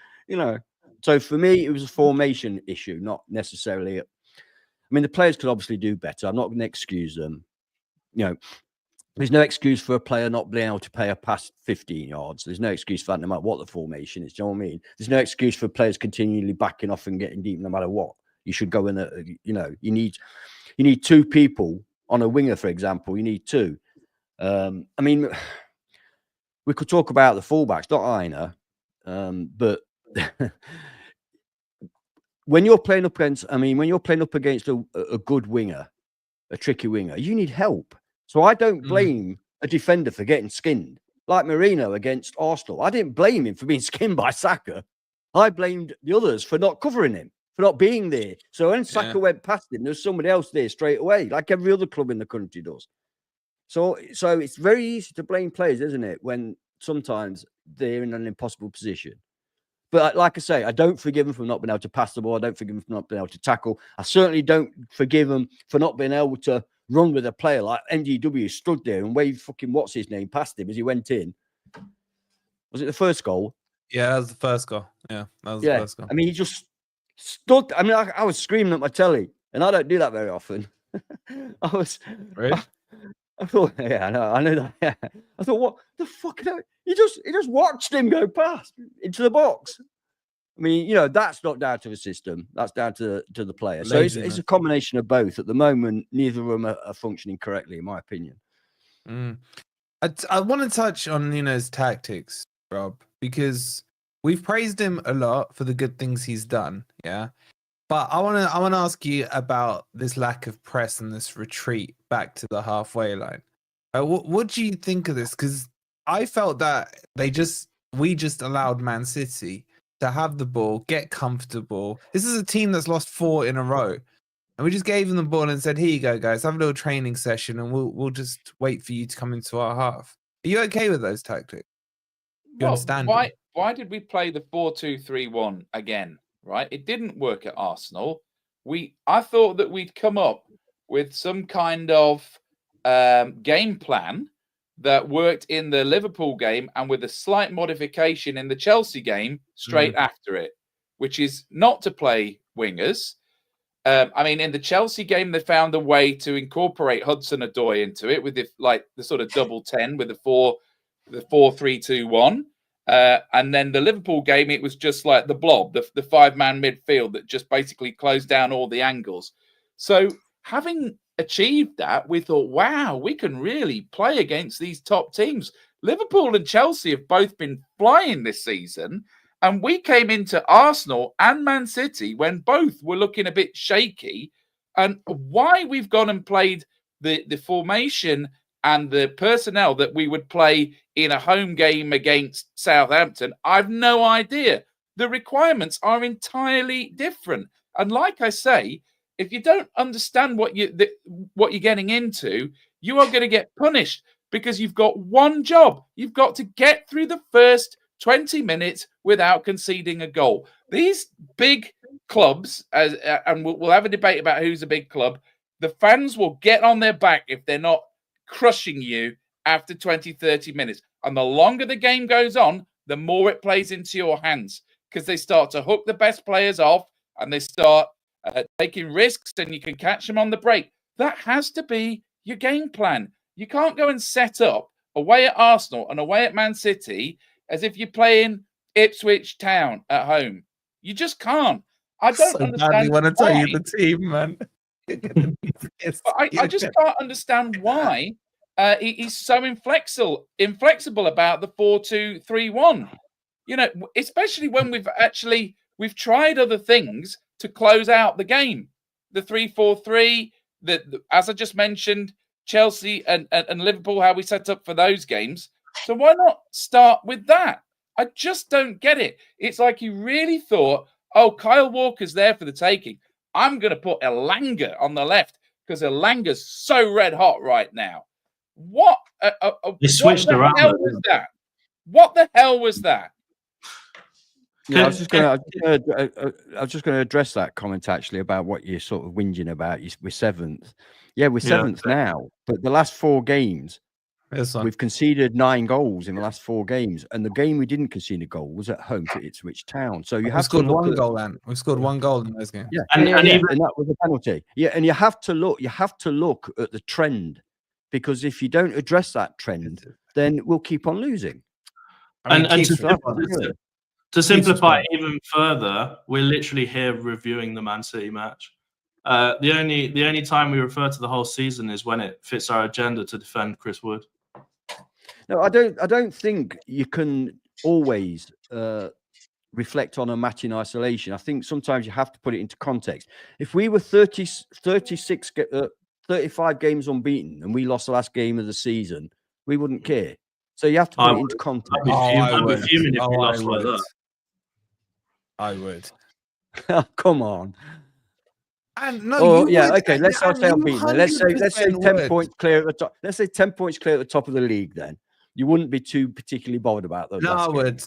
[SPEAKER 4] So for me, it was a formation issue, not necessarily. I mean, the players could obviously do better. I'm not going to excuse them. There's no excuse for a player not being able to play a pass 15 yards. There's no excuse for that, no matter what the formation is. Do you know what I mean? There's no excuse for players continually backing off and getting deep, no matter what. You should go in. You need two people on a winger, for example. You need two. I mean, we could talk about the fullbacks, not Aina, but when you're playing up against, a good winger, a tricky winger, you need help. So I don't blame a defender for getting skinned, like Marino against Arsenal. I didn't blame him for being skinned by Saka. I blamed the others for not covering him, for not being there. So when Saka went past him, there's somebody else there straight away, like every other club in the country does. So it's very easy to blame players, isn't it, when sometimes they're in an impossible position. But like I say, I don't forgive them for not being able to pass the ball. I don't forgive them for not being able to tackle. I certainly don't forgive them for not being able to run with a player like MGW stood there and waved fucking what's his name past him as he went in. Was it the first goal?
[SPEAKER 1] Yeah, that was the first goal. Yeah, that was the first goal.
[SPEAKER 4] I mean, he just stood. I mean, I was screaming at my telly, and I don't do that very often.
[SPEAKER 1] Really?
[SPEAKER 4] I thought, I know that. Yeah. I thought, what the fuck? He just watched him go past into the box. I mean, that's not down to the system. That's down to the player. So it's a combination of both. At the moment, neither of them are functioning correctly, in my opinion.
[SPEAKER 1] I want to touch on Nuno's tactics, Rob, because we've praised him a lot for the good things he's done. Yeah. But I want to ask you about this lack of press and this retreat back to the halfway line. What do you think of this? Because I felt that we just allowed Man City to have the ball, get comfortable. This is a team that's lost 4 in a row, and we just gave them the ball and said, "Here you go, guys. Have a little training session, and we'll just wait for you to come into our half." Are you okay with those tactics? You understand?
[SPEAKER 2] Why did we play the 4-2-3-1 again? Right, it didn't work at Arsenal. I thought that we'd come up with some kind of game plan that worked in the Liverpool game and with a slight modification in the Chelsea game straight after it, which is not to play wingers. I mean, in the Chelsea game, they found a way to incorporate Hudson-Odoi into it with the sort of double 10 with the 4-3-2-1. And then the Liverpool game, it was just like the blob, the 5-man midfield that just basically closed down all the angles. So having achieved that, we thought, wow, we can really play against these top teams. Liverpool and Chelsea have both been flying this season. And we came into Arsenal and Man City when both were looking a bit shaky. And why we've gone and played the formation and the personnel that we would play in a home game against Southampton, I've no idea. The requirements are entirely different. And like I say, if you don't understand what you're getting into, you are going to get punished because you've got one job. You've got to get through the first 20 minutes without conceding a goal. These big clubs, and we'll have a debate about who's a big club, the fans will get on their back if they're not crushing you after 20, 30 minutes. And the longer the game goes on, the more it plays into your hands because they start to hook the best players off and they start taking risks and you can catch them on the break. That has to be your game plan. You can't go and set up away at Arsenal and away at Man City as if you're playing Ipswich Town at home. You just can't. I don't understand.
[SPEAKER 1] I want to tell you the team, man.
[SPEAKER 2] I just can't understand why he's so inflexible about the 4-2-3-1. You know, especially when we've tried other things to close out the game. The 3-4-3, as I just mentioned, Chelsea and Liverpool, how we set up for those games. So why not start with that? I just don't get it. It's like you really thought, oh, Kyle Walker's there for the taking. I'm going to put Elanga on the left because Elanga's so red hot right now. What?
[SPEAKER 3] They switched around.
[SPEAKER 2] What the hell was that?
[SPEAKER 4] Yeah, I was just going to address that comment actually about what you're sort of whinging about. We're 7th. Yeah, we're 7th now, but the last 4 games, we've conceded 9 goals in the last 4 games, and the game we didn't concede a goal was at home to Ipswich Town. So you have
[SPEAKER 1] scored 1 goal, then we've scored 1 goal in those games.
[SPEAKER 4] Yeah, and that was a penalty. Yeah, and you have to look at the trend, because if you don't address that trend, then we'll keep on losing.
[SPEAKER 3] To simplify it even further, we're literally here reviewing the Man City match. The only time we refer to the whole season is when it fits our agenda to defend Chris Wood.
[SPEAKER 4] No, I don't think you can always reflect on a match in isolation. I think sometimes you have to put it into context. If we were 35 games unbeaten and we lost the last game of the season, we wouldn't care. So you have to put it into context.
[SPEAKER 3] I'd be fuming if we lost like that.
[SPEAKER 1] I would.
[SPEAKER 4] Come on.
[SPEAKER 1] And no,
[SPEAKER 4] okay. Let's say unbeaten. Let's say 10 points clear at the top. Let's say 10 points clear at the top of the league. Then you wouldn't be too particularly bothered about those.
[SPEAKER 1] No, I would,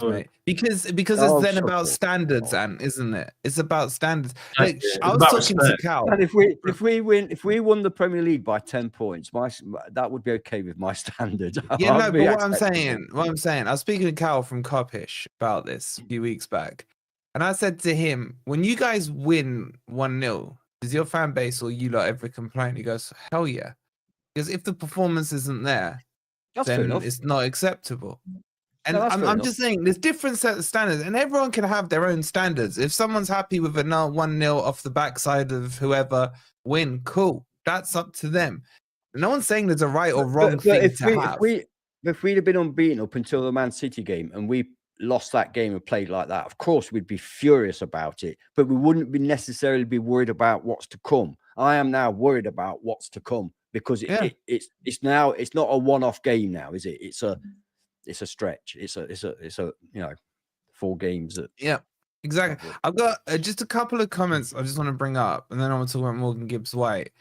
[SPEAKER 1] mate. Because it's then about standards, and isn't it? It's about standards. Like, I was talking to Cal.
[SPEAKER 4] And if we won the Premier League by 10 points, that would be okay with my standards.
[SPEAKER 1] Yeah, no, but what I'm saying, I was speaking to Cal from Cupish about this a few weeks back. And I said to him, when you guys win 1-0, does your fan base or you lot ever complain? He goes, hell yeah. Because if the performance isn't there, then it's not acceptable. And I'm just saying, there's different set of standards, and everyone can have their own standards. If someone's happy with a 1-0 off the backside of whoever win, cool. That's up to them. No one's saying there's a right or wrong
[SPEAKER 4] But
[SPEAKER 1] thing
[SPEAKER 4] if
[SPEAKER 1] to have.
[SPEAKER 4] if we'd have been unbeaten up until the Man City game and we lost that game and played like that, of course we'd be furious about it, but we wouldn't be necessarily be worried about what's to come. I am now worried about what's to come because it's not a one-off game now, is it? It's a stretch. It's a 4 games.
[SPEAKER 1] Yeah, exactly. I've got just a couple of comments I just want to bring up, and then I want to talk about Morgan Gibbs-White.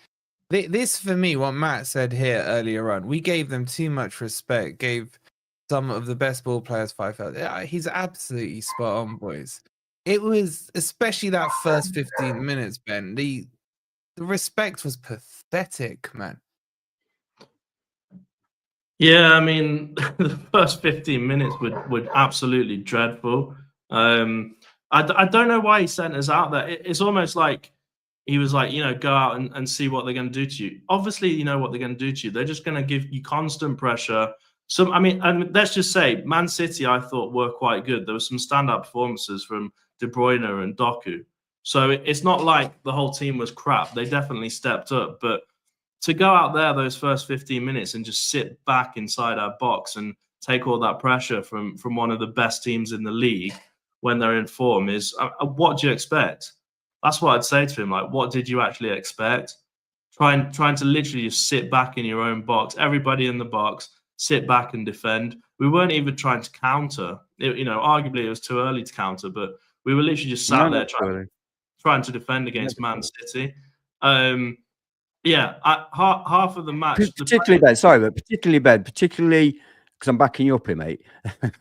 [SPEAKER 1] This, for me, what Matt said here earlier on, we gave them too much respect, gave some of the best ball players 5,000. Yeah, he's absolutely spot on, boys. It was, especially that first 15 minutes, Ben, the respect was pathetic, man.
[SPEAKER 3] Yeah, I mean, the first 15 minutes were absolutely dreadful. I don't know why he sent us out there. It's almost like he was like, go out and see what they're going to do to you. Obviously, you know what they're going to do to you. They're just going to give you constant pressure. And let's just say, Man City, I thought, were quite good. There were some standout performances from De Bruyne and Doku. So it's not like the whole team was crap. They definitely stepped up. But to go out there those first 15 minutes and just sit back inside our box and take all that pressure from one of the best teams in the league when they're in form is what do you expect? That's what I'd say to him. Like, what did you actually expect? Trying to literally just sit back in your own box, everybody in the box, sit back and defend. We weren't even trying to counter. Arguably it was too early to counter, but we were literally just sat there trying to defend against Man City. Half of the match,
[SPEAKER 4] particularly because I'm backing you up here, mate.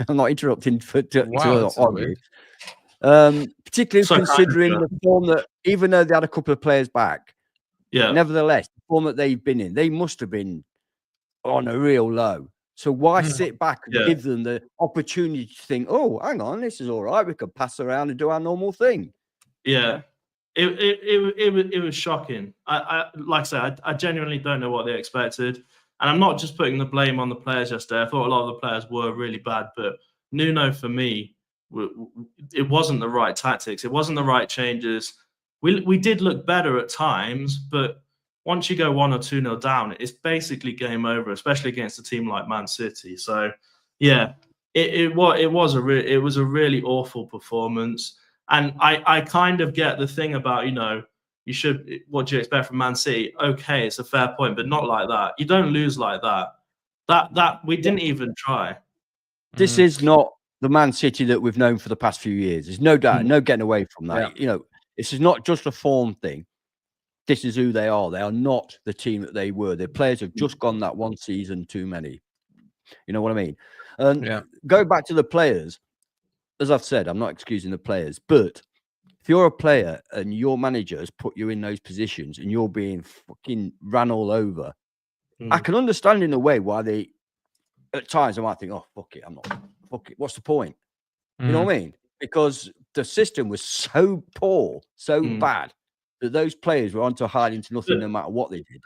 [SPEAKER 4] I'm not interrupting to argue. Particularly considering the form that, even though they had a couple of players back, nevertheless, the form that they've been in, they must have been on a real low. So why sit back and give them the opportunity to think, oh, hang on, this is all right. We could pass around and do our normal thing.
[SPEAKER 3] Yeah. It was shocking. Like I said, I genuinely don't know what they expected. And I'm not just putting the blame on the players yesterday. I thought a lot of the players were really bad, but Nuno, for me, it wasn't the right tactics. It wasn't the right changes. We did look better at times, but once you go 1 or 2-0 down, it's basically game over, especially against a team like Man City. So, yeah, it was a really awful performance. And I kind of get the thing about, what do you expect from Man City? Okay, it's a fair point, but not like that. You don't lose like that. That we didn't even try.
[SPEAKER 4] This is not the Man City that we've known for the past few years. There's no doubt, no getting away from that.
[SPEAKER 1] Yeah.
[SPEAKER 4] This is not just a form thing. This is who they are. They are not the team that they were. Their players have just gone that one season too many. You know what I mean? And go back to the players. As I've said, I'm not excusing the players, but if you're a player and your manager has put you in those positions and you're being fucking ran all over, I can understand in a way why they, at times, I might think, oh, fuck it, what's the point? You know what I mean? Because the system was so poor, so bad, that those players were onto hiding to nothing no matter what they did.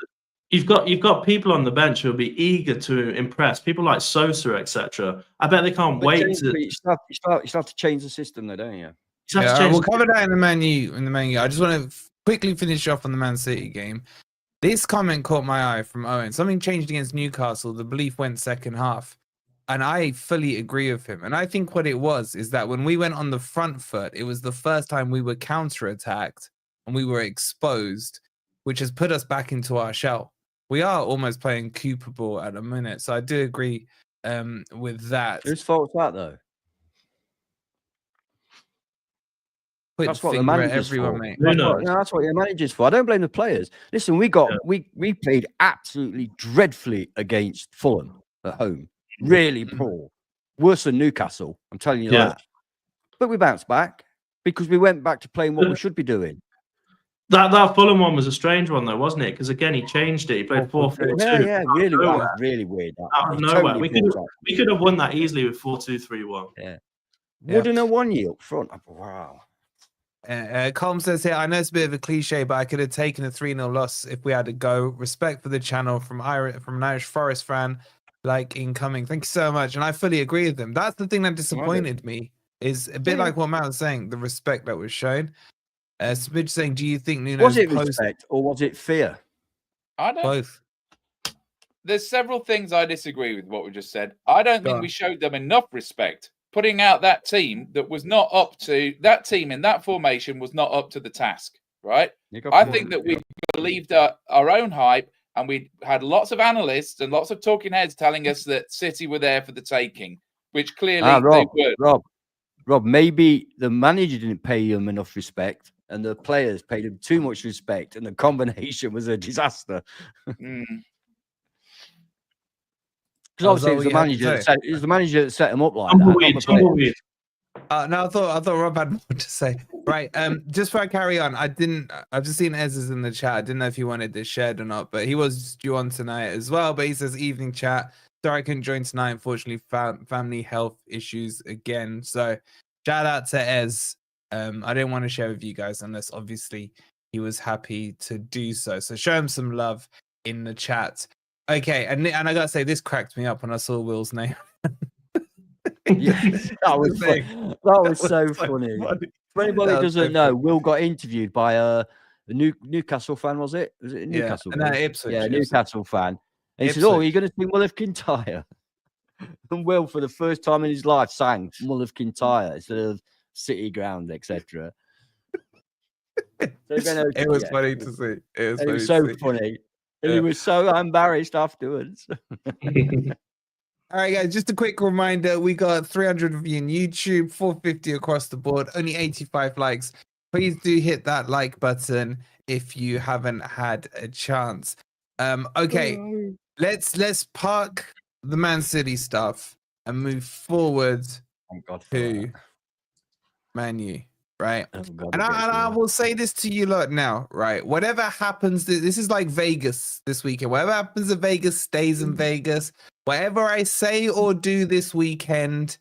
[SPEAKER 3] You've got people on the bench who'll be eager to impress. People like Sosa, etc. I bet they can't wait to.
[SPEAKER 4] You still have to change the system, though, don't you?
[SPEAKER 1] We'll cover that in the menu. I just want to quickly finish off on the Man City game. This comment caught my eye from Owen. Something changed against Newcastle. The belief went second half, and I fully agree with him. And I think what it was is that when we went on the front foot, it was the first time we were counter-attacked and we were exposed, which has put us back into our shell. We are almost playing Cooper ball at a minute, so I do agree with that.
[SPEAKER 4] Whose fault is that, though?
[SPEAKER 1] That's what the manager's for. Mate.
[SPEAKER 4] That's what your manager's for. I don't blame the players. Listen, we played absolutely dreadfully against Fulham at home. Really poor. Worse than Newcastle. I'm telling you that. But we bounced back because we went back to playing what we should be doing.
[SPEAKER 3] That Fulham one was a strange one, though, wasn't it? Because again, he changed it. He played 4-4-2.
[SPEAKER 4] Yeah, really weird.
[SPEAKER 3] Out of nowhere. We could have won that easily with 4-2-3-1.
[SPEAKER 4] Yeah. Wouldn't have won you up front. Wow.
[SPEAKER 1] Colm says here, I know it's a bit of a cliche, but I could have taken a 3-0 loss if we had to go. Respect for the channel from an Irish Forest fan, like incoming. Thank you so much. And I fully agree with them. That's the thing that disappointed me, is a bit like what Matt was saying, the respect that was shown. Smidge saying, do you think Nuno's
[SPEAKER 4] was it respect or was it fear?
[SPEAKER 2] I don't.
[SPEAKER 1] Both.
[SPEAKER 2] there's several things I disagree with what we just said. I don't
[SPEAKER 1] Go
[SPEAKER 2] think
[SPEAKER 1] on.
[SPEAKER 2] we showed them enough respect. Putting out that team that was not up to that team in that formation was not up to the task, right? I think that we believed our own hype, and we had lots of analysts and lots of talking heads telling us that City were there for the taking, which clearly they were.
[SPEAKER 4] Rob, maybe the manager didn't pay them enough respect, and the players paid him too much respect, and the combination was a disaster. Because obviously it was the manager that set him up like that. Not the players.
[SPEAKER 1] No, I thought Rob had more to say. Right. Just before I carry on, I've just seen Ez's in the chat. I didn't know if he wanted this shared or not, but he was due on tonight as well. But he says evening chat. Sorry I couldn't join tonight. Unfortunately, family health issues again. So shout out to Ez. I didn't want to share with you guys unless obviously he was happy to do so. So show him some love in the chat. Okay, and I gotta say, this cracked me up when I saw Will's name.
[SPEAKER 4] Yeah, that was so funny. For anybody who doesn't know, Will got interviewed by a Newcastle fan, was it? Was it a Newcastle?
[SPEAKER 1] Yeah, Ipswich.
[SPEAKER 4] Yeah, Newcastle fan. And he says, "Oh, you're going to sing Mull of Kintyre?" And Will, for the first time in his life, sang Mull of Kintyre instead of City Ground, etc.
[SPEAKER 1] It was funny to see.
[SPEAKER 4] It was so funny. And he was so embarrassed afterwards.
[SPEAKER 1] All right, guys, just a quick reminder. We got 300 of you on YouTube, 450 across the board, only 85 likes. Please do hit that like button if you haven't had a chance. Okay, let's park the Man City stuff and move forward to Man U. Right. And I will say this to you lot now, right? Whatever happens, this is like Vegas this weekend. Whatever happens in Vegas stays in Vegas. Whatever I say or do this weekend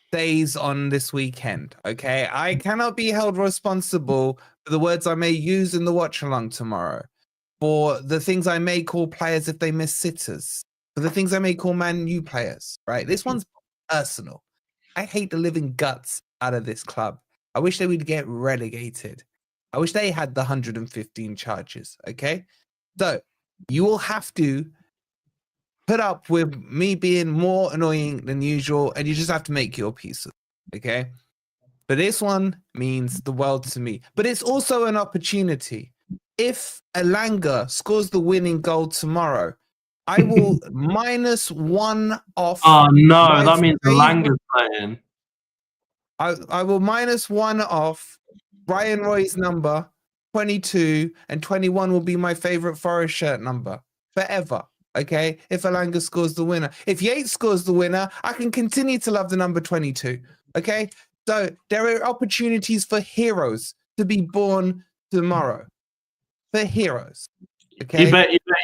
[SPEAKER 1] stays on this weekend. Okay. I cannot be held responsible for the words I may use in the watch along tomorrow, for the things I may call players if they miss sitters, for the things I may call Man U players, right? This one's personal. I hate the living guts out of this club. I wish they would get relegated. I wish they had the 115 charges, okay? So you will have to put up with me being more annoying than usual, and you just have to make your peace, okay? But this one means the world to me. But it's also an opportunity. If Elanga scores the winning goal tomorrow, I will -1 off.
[SPEAKER 3] Oh, no, that means Elanga's playing.
[SPEAKER 1] I will -1 off Brian Roy's number 22, and 21 will be my favorite Forest shirt number forever. Okay, if Elanga scores the winner, if Yates scores the winner, I can continue to love the number 22. Okay, so there are opportunities for heroes to be born tomorrow. For heroes. Okay,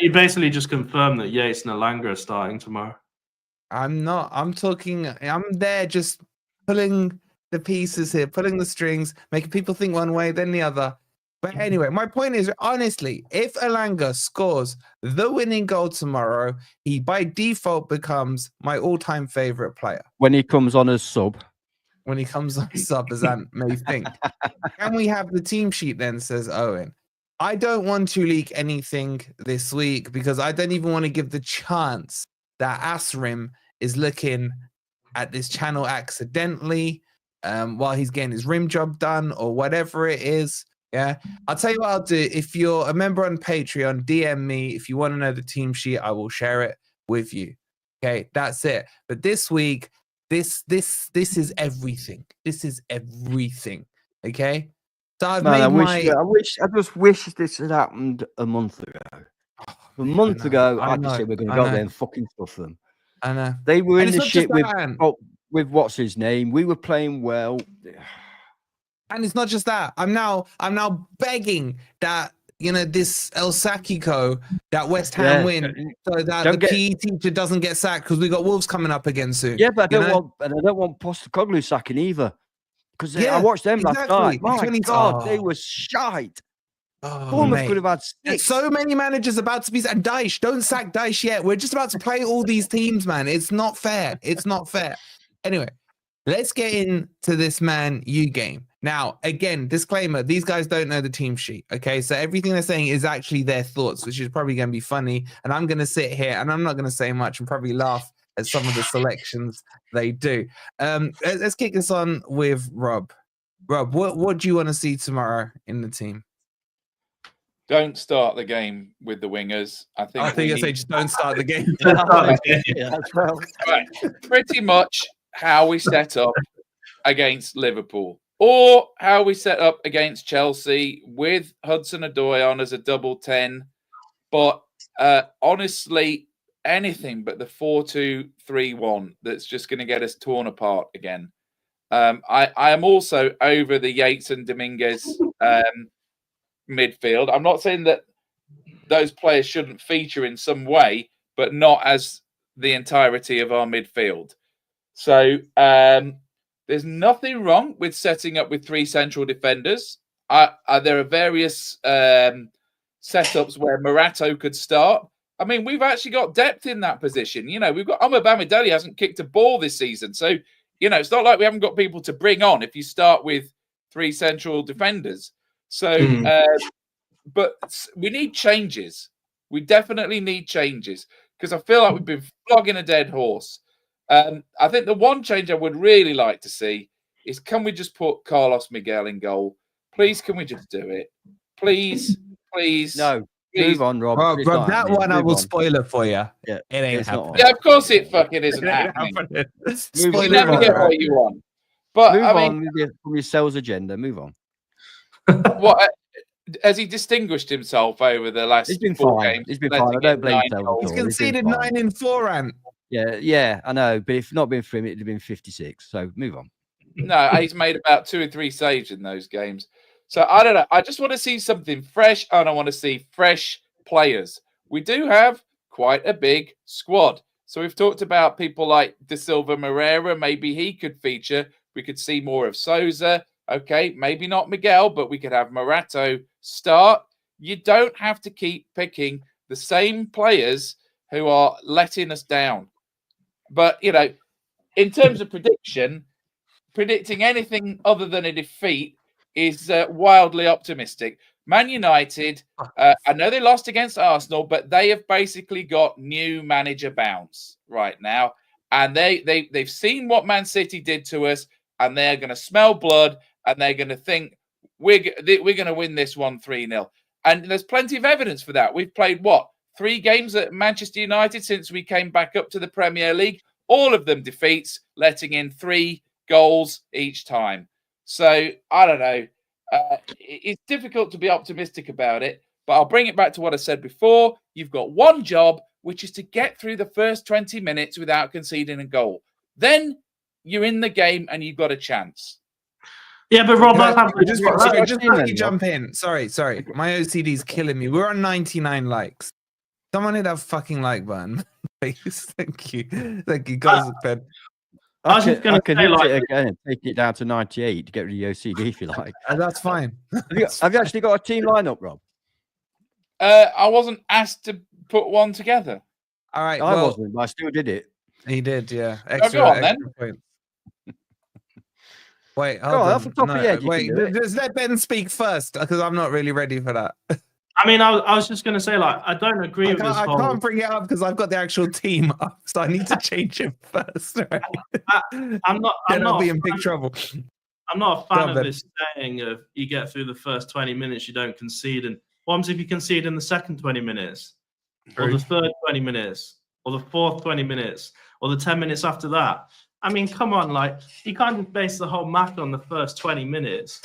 [SPEAKER 3] you basically just confirmed that Yates and Elanga are starting tomorrow.
[SPEAKER 1] I'm not. I'm talking. I'm there just pulling the pieces here, pulling the strings, making people think one way, then the other. But anyway, my point is, honestly, if Elanga scores the winning goal tomorrow, he by default becomes my all-time favorite player.
[SPEAKER 4] When he comes on as sub.
[SPEAKER 1] When he comes on sub, as Ant may think. Can we have the team sheet then, says Owen. I don't want to leak anything this week because I don't even want to give the chance that Asrim is looking at this channel accidentally while he's getting his rim job done or whatever it is. Yeah, I'll tell you what I'll do. If you're a member on Patreon, DM me. If you want to know the team sheet, I will share it with you. Okay, that's it. But this week, this is everything. This is everything. Okay. So
[SPEAKER 4] I just wish this had happened a month ago. A month ago, I just said we're going to go there and fucking stuff them.
[SPEAKER 1] I know.
[SPEAKER 4] They were in the shit with what's his name. We were playing well.
[SPEAKER 1] And it's not just that. I'm now begging that, you know, this El Sakiko, that West Ham win, so that the PE teacher doesn't get sacked because we got Wolves coming up again soon.
[SPEAKER 4] Yeah, but I don't want Postecoglou sacking either. Because I watched them last night. My God, they were shite. Bournemouth could have had 6.
[SPEAKER 1] There's so many managers about to be sacked. And Dyche, don't sack Dyche yet. We're just about to play all these teams, man. It's not fair. It's not fair. Anyway, let's get into this Man U game. Now, again, disclaimer, these guys don't know the team sheet, okay? So everything they're saying is actually their thoughts, which is probably going to be funny. And I'm going to sit here and I'm not going to say much and probably laugh at some of the selections they do. Let's kick this on with Rob. Rob, what do you want to see tomorrow in the team?
[SPEAKER 2] Don't start the game with the wingers. I think
[SPEAKER 1] you say just don't start the game.
[SPEAKER 2] Right. Pretty much how we set up against Liverpool, or how we set up against Chelsea with Hudson-Odoi on as a double 10. But honestly, anything but the 4-2-3-1 that's just going to get us torn apart again. I am also over the Yates and Dominguez midfield. I'm not saying that those players shouldn't feature in some way, but not as the entirety of our midfield. So there's nothing wrong with setting up with 3 central defenders. There are various setups where Morato could start. I mean, we've actually got depth in that position. You know, we've got Bamidele hasn't kicked a ball this season. So, you know, it's not like we haven't got people to bring on if you start with 3 central defenders. So, but we need changes. We definitely need changes because I feel like we've been flogging a dead horse. I think the one change I would really like to see is, can we just put Carlos Miguel in goal? Please, can we just do it? Please.
[SPEAKER 4] No,
[SPEAKER 2] please.
[SPEAKER 4] move on, Rob.
[SPEAKER 1] Rob, that one I will spoil it for you.
[SPEAKER 4] Yeah,
[SPEAKER 1] it ain't happening.
[SPEAKER 2] Yeah, of course it fucking isn't happening. You never get what you want. But
[SPEAKER 4] move
[SPEAKER 2] I mean,
[SPEAKER 4] on with from your sales agenda. Move on.
[SPEAKER 2] What has he distinguished himself over the last 4 games?
[SPEAKER 4] He's been fine. I don't blame him.
[SPEAKER 1] He's conceded 9 in 4, Ant.
[SPEAKER 4] Yeah, I know. But if not been for him, it'd have been 56. So move on.
[SPEAKER 2] No, he's made about 2 or 3 saves in those games. So I don't know. I just want to see something fresh, and I want to see fresh players. We do have quite a big squad. So we've talked about people like De Silva Moreira. Maybe he could feature. We could see more of Souza. Okay, maybe not Miguel, but we could have Morato start. You don't have to keep picking the same players who are letting us down. But, you know, in terms of predicting anything other than a defeat is wildly optimistic. Man United, I know they lost against Arsenal, but they have basically got new manager bounce right now. And they've seen what Man City did to us, and they're going to smell blood, and they're going to think, we're going to win this 1-3-0. And there's plenty of evidence for that. We've played, 3 games at Manchester United since we came back up to the Premier League. All of them defeats, letting in 3 goals each time. So, I don't know. It's difficult to be optimistic about it, but I'll bring it back to what I said before. You've got one job, which is to get through the first 20 minutes without conceding a goal. Then you're in the game and you've got a chance.
[SPEAKER 3] Yeah, but Rob,
[SPEAKER 1] just let me jump in. Sorry. My OCD is killing me. We're on 99 likes. Someone hit that fucking like button. Please. Thank you, guys.
[SPEAKER 4] I can hit it again and take it down to 98 to get rid of the OCD if you like.
[SPEAKER 1] That's fine.
[SPEAKER 4] Have you actually got a team lineup, Rob?
[SPEAKER 2] I wasn't asked to put one together.
[SPEAKER 1] All right.
[SPEAKER 4] I wasn't, but I still did it.
[SPEAKER 1] He did, yeah.
[SPEAKER 2] Extra
[SPEAKER 1] point. Wait, hold
[SPEAKER 4] on.
[SPEAKER 1] on.
[SPEAKER 4] Off the top of your head,
[SPEAKER 1] wait, just let Ben speak first, because I'm not really ready for that.
[SPEAKER 3] I mean, I was just going to say, like, I don't agree with this whole...
[SPEAKER 1] I can't bring it up because I've got the actual team up, so I need to change it first. Right?
[SPEAKER 3] I'll
[SPEAKER 1] be in big trouble.
[SPEAKER 3] I'm not a fan of this saying of you get through the first 20 minutes, you don't concede. And what happens if you concede in the second 20 minutes? Or the third 20 minutes? Or the fourth 20 minutes? Or the 10 minutes after that? I mean, come on, like, you can't just base the whole match on the first 20 minutes.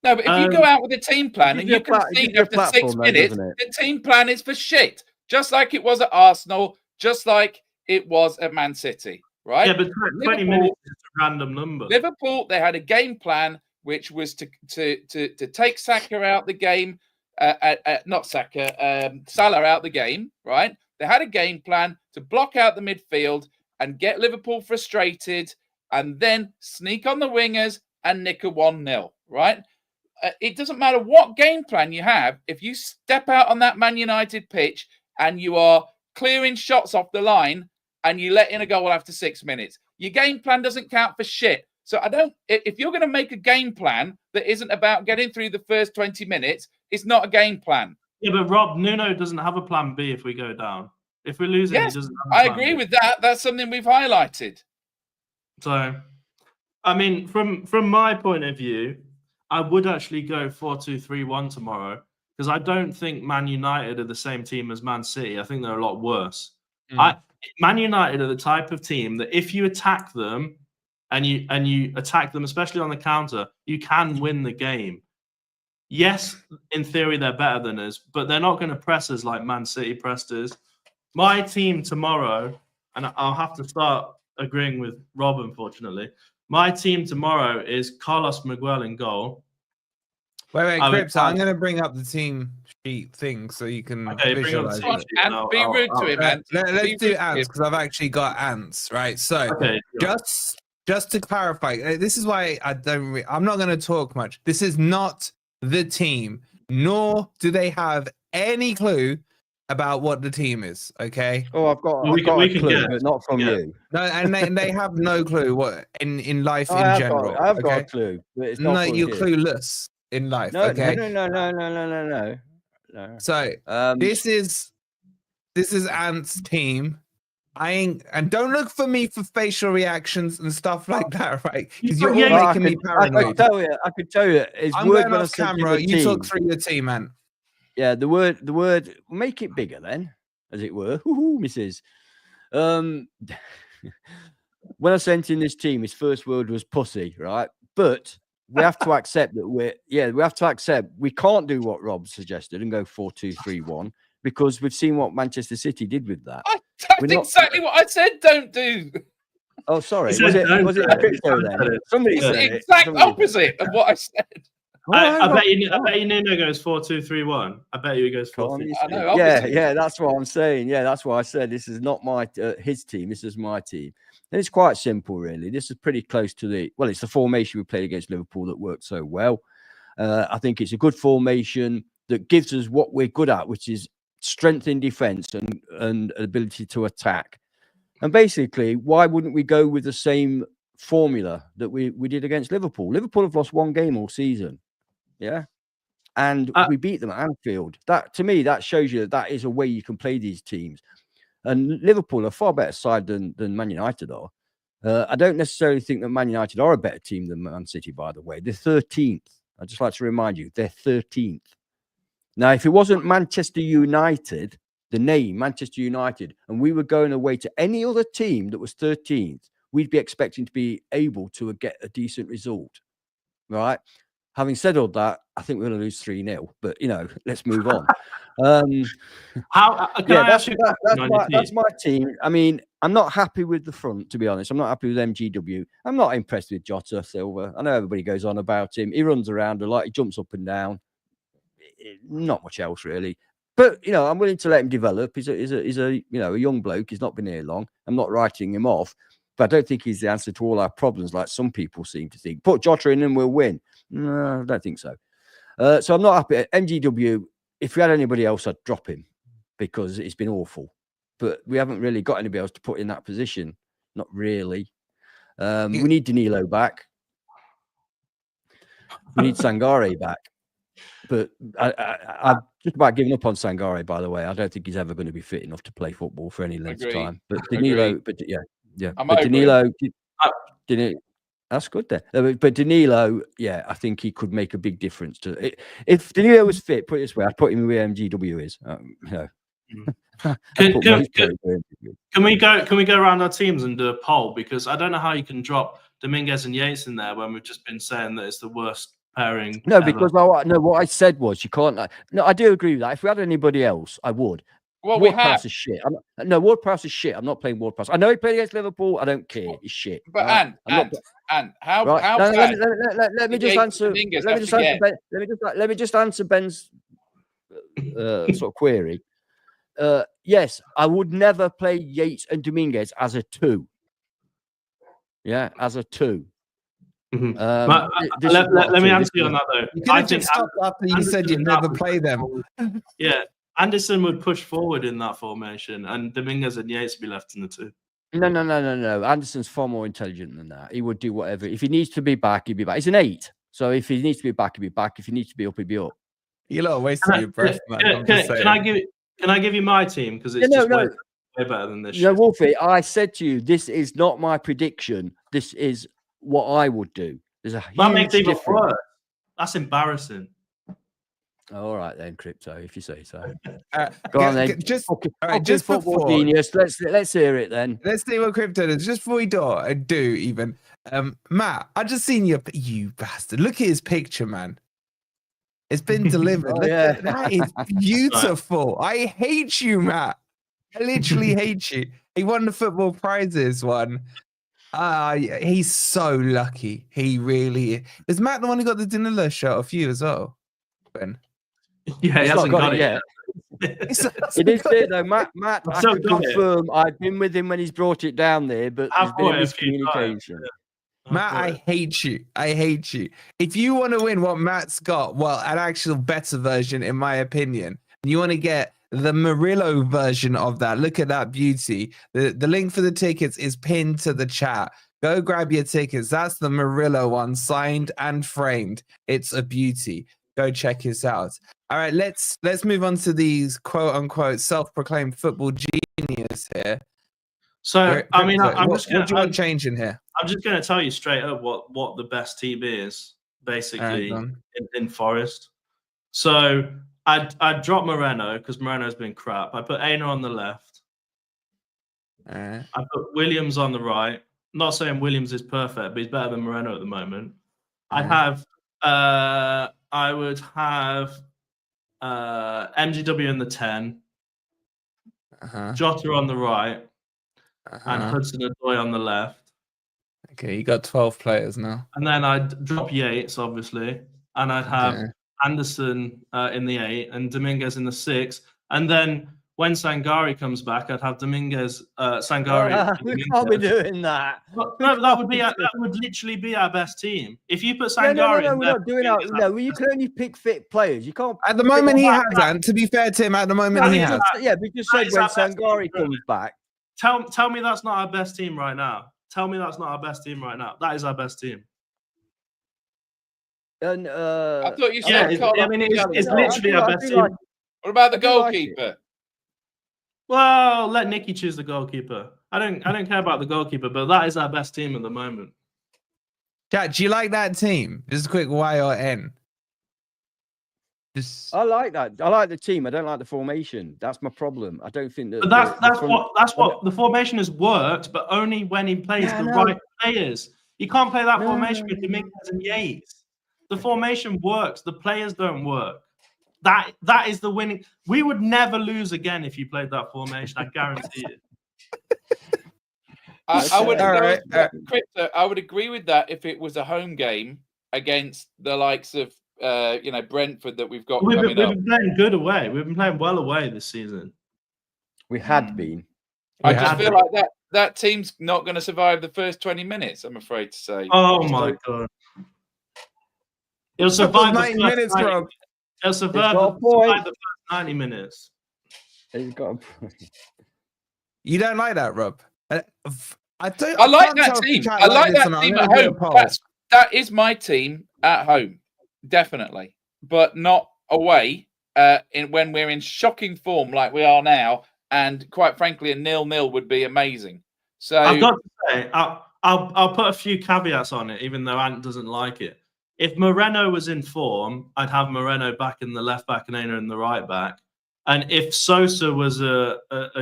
[SPEAKER 2] No, but if you go out with a team plan and you concede after 6 minutes, the team plan is for shit. Just like it was at Arsenal, just like it was at Man City, right?
[SPEAKER 3] Yeah, but 20 minutes is a random number.
[SPEAKER 2] Liverpool, they had a game plan which was to take Saka out the game, Salah out the game, right? They had a game plan to block out the midfield and get Liverpool frustrated and then sneak on the wingers and nick a 1-0, right? It doesn't matter what game plan you have. If you step out on that Man United pitch and you are clearing shots off the line and you let in a goal after 6 minutes, your game plan doesn't count for shit. So I don't. If you're going to make a game plan that isn't about getting through the first 20 minutes, it's not a game plan.
[SPEAKER 3] Yeah, but Rob, Nuno doesn't have a plan B if we go down. If we're losing,
[SPEAKER 2] Yes,
[SPEAKER 3] he doesn't have a
[SPEAKER 2] I
[SPEAKER 3] plan
[SPEAKER 2] agree
[SPEAKER 3] B.
[SPEAKER 2] with that. That's something we've highlighted.
[SPEAKER 3] So, I mean, from my point of view, I would actually go 4-2-3-1 tomorrow because I don't think Man United are the same team as Man City. I think they're a lot worse. Man United are the type of team that if you attack them and you attack them, especially on the counter, you can win the game. Yes, in theory they're better than us, but they're not going to press us like Man City pressed us. My team tomorrow, and I'll have to start agreeing with Rob, unfortunately. My team tomorrow is Carlos Miguel in goal.
[SPEAKER 1] Wait, Crips, I'm going to bring up the team sheet thing so you can visualize it.
[SPEAKER 2] And be rude to him, man.
[SPEAKER 1] Let's do ants because I've actually got ants, right? So just to clarify, this is why I'm not going to talk much. This is not the team, nor do they have any clue about what the team is. Okay.
[SPEAKER 4] Oh, I've got a clue, but not from you.
[SPEAKER 1] No, and they have no clue what in life in general.
[SPEAKER 4] I've got a clue, but it's not.
[SPEAKER 1] No, you're clueless in life.
[SPEAKER 4] No,
[SPEAKER 1] okay.
[SPEAKER 4] No.
[SPEAKER 1] So this is Ant's team. And don't look for me for facial reactions and stuff like that, right? Because you're all making me paranoid.
[SPEAKER 4] I could tell you.
[SPEAKER 1] I'm going off camera. You talk through your team, man.
[SPEAKER 4] Yeah, the word, make it bigger then, as it were. Mrs. When I sent in this team, his first word was pussy, right? But we have to accept that we can't do what Rob suggested and go 4-2-3-1 because we've seen what Manchester City did with that.
[SPEAKER 2] That's exactly what I said. Don't do.
[SPEAKER 4] Oh, sorry. Was it crypto then? Somebody said
[SPEAKER 2] the exact opposite of what I said.
[SPEAKER 3] I bet you Nuno goes 4-2-3-1. I bet you he goes 4-2-3-1.
[SPEAKER 4] Yeah, that's what I'm saying. Yeah, that's why I said this is not my his team. This is my team. And it's quite simple, really. This is pretty close to it's the formation we played against Liverpool that worked so well. I think it's a good formation that gives us what we're good at, which is strength in defence and ability to attack. And basically, why wouldn't we go with the same formula that we did against Liverpool? Liverpool have lost one game all season. Yeah. And we beat them at Anfield. That, to me, that shows you that is a way you can play these teams. And Liverpool are a far better side than Man United are. I don't necessarily think that Man United are a better team than Man City, by the way. They're 13th. I'd just like to remind you, they're 13th. Now, if it wasn't Manchester United, the name Manchester United, and we were going away to any other team that was 13th, we'd be expecting to be able to get a decent result. Right? Having said all that, I think we're going to lose 3-0, but let's move on. That's my team. I mean, I'm not happy with the front, to be honest. I'm not happy with MGW. I'm not impressed with Jota Silva. I know everybody goes on about him. He runs around a lot. He jumps up and down. Not much else, really. But I'm willing to let him develop. He's a young bloke. He's not been here long. I'm not writing him off, but I don't think he's the answer to all our problems, like some people seem to think. Put Jota in and we'll win. No, I don't think so. So I'm not happy. MGW, if we had anybody else, I'd drop him because it's been awful. But we haven't really got anybody else to put in that position. Not really. We need Danilo back. We need Sangare back. But I've just about given up on Sangare, by the way. I don't think he's ever going to be fit enough to play football for any length of time. But Danilo, but Danilo, that's good then. But Danilo, I think he could make a big difference to it. If Danilo was fit, put it this way, I'd put him where MGW is.
[SPEAKER 3] Can we go around our teams and do a poll? Because I don't know how you can drop Dominguez and Yates in there when we've just been saying that it's the worst pairing.
[SPEAKER 4] No, because what I said was you can't. No, I do agree with that. If we had anybody else, I would.
[SPEAKER 2] Well,
[SPEAKER 4] Ward-Prowse is shit. Ward-Prowse is shit. I'm not playing Ward-Prowse. I know he played against Liverpool. I don't care. He's shit.
[SPEAKER 2] But how
[SPEAKER 4] bad? Let me just answer. Let me just answer Ben's sort of query. Yes, I would never play Yates and Dominguez as a 2. Yeah, as a 2.
[SPEAKER 3] Mm-hmm. Let me answer you on that though.
[SPEAKER 1] You could have just stopped after you said you'd never play them.
[SPEAKER 3] Yeah, Anderson would push forward in that formation, and Dominguez and Yates would be left in the 2.
[SPEAKER 4] No. Anderson's far more intelligent than that. He would do whatever. If he needs to be back, he'd be back. He's an 8. So if he needs to be back, he'd be back. If he needs to be up, he'd be up.
[SPEAKER 1] You lot are wasting your breath, man.
[SPEAKER 3] Can I give you my team? Because it's way better than this shit.
[SPEAKER 4] Wolfie, I said to you, this is not my prediction. This is what I would do. There's a huge
[SPEAKER 3] that makes it even
[SPEAKER 4] difference.
[SPEAKER 3] worse. That's embarrassing.
[SPEAKER 4] All right then, Crypto, if you say so.
[SPEAKER 1] Go on then. Just
[SPEAKER 4] football
[SPEAKER 1] before,
[SPEAKER 4] genius. Let's hear it then.
[SPEAKER 1] Let's see what Crypto does. Just before we do even. Matt, I just seen you bastard. Look at his picture, man. It's been delivered. That is beautiful. I hate you, Matt. I literally hate you. He won the football prizes one. He's so lucky. He really is. Is Matt the one who got the Danilo shirt off you as well, Ben?
[SPEAKER 3] Yeah, he hasn't got it yet.
[SPEAKER 4] It is there though, Matt. I can confirm. I've been with him when he's brought it down there, but there's been a miscommunication.
[SPEAKER 1] Matt, I hate you. I hate you. If you want to win what Matt's got, well, an actual better version, in my opinion, and you want to get the Murillo version of that, look at that beauty. The link for the tickets is pinned to the chat. Go grab your tickets. That's the Murillo one, signed and framed. It's a beauty. Go check this out. All right, let's move on to these quote unquote self-proclaimed football genius here.
[SPEAKER 3] So I mean,
[SPEAKER 1] what do you want changing here?
[SPEAKER 3] I'm just going to tell you straight up what the best team is basically in Forest. So I'd drop Moreno because Moreno's been crap. I put Aina on the left. I put Williams on the right. Not saying Williams is perfect, but he's better than Moreno at the moment. I would have MGW in the 10, Jota on the right, and Hudson-Odoi on the left.
[SPEAKER 1] Okay, you got 12 players now.
[SPEAKER 3] And then I'd drop Yates, obviously, and I'd have Anderson in the 8 and Dominguez in the 6. And then when Sangare comes back, I'd have Sangare.
[SPEAKER 4] We can't be doing that.
[SPEAKER 3] No, that would literally be our best team. If you put Sangare,
[SPEAKER 4] no, we're not doing that. No, you can only pick fit players. You can't.
[SPEAKER 1] At the moment, he hasn't. To be fair to him, at the moment he has.
[SPEAKER 4] Yeah, we just said when Sangare comes back.
[SPEAKER 3] Tell me that's not our best team right now. Tell me that's not our best team right now. That is our best team.
[SPEAKER 2] And I thought you said,
[SPEAKER 3] it's literally our best team.
[SPEAKER 2] What about the goalkeeper?
[SPEAKER 3] Well, let Nicky choose the goalkeeper. I don't care about the goalkeeper, but that is our best team at the moment.
[SPEAKER 1] Chat, do you like that team? Just a quick Y or N.
[SPEAKER 4] I like that. I like the team. I don't like the formation. That's my problem. I don't think that.
[SPEAKER 3] But that's what the formation has worked, but only when he plays right players. You can't play that formation with Dominguez and Yates. The formation works. The players don't work. That is the winning. We would never lose again if you played that formation. I guarantee it.
[SPEAKER 2] I would agree with that if it was a home game against the likes of Brentford that we've got.
[SPEAKER 3] We've been playing good away. We've been playing well away this season.
[SPEAKER 4] We had been.
[SPEAKER 2] I just feel like that team's not going to survive the first 20 minutes. I'm afraid to say.
[SPEAKER 3] Oh my god! It'll survive
[SPEAKER 1] 90 minutes, Rob.
[SPEAKER 3] It'll survive the first 90 minutes.
[SPEAKER 4] He's got a point.
[SPEAKER 1] You don't like that, Rob? I
[SPEAKER 2] like that team. I like that team at home. That is my team at home, definitely, but not away. When we're in shocking form like we are now, and quite frankly, a 0-0 would be amazing. So
[SPEAKER 3] I've got to say, I'll put a few caveats on it, even though Ant doesn't like it. If Moreno was in form, I'd have Moreno back in the left back and Aina in the right back. And if Sosa was a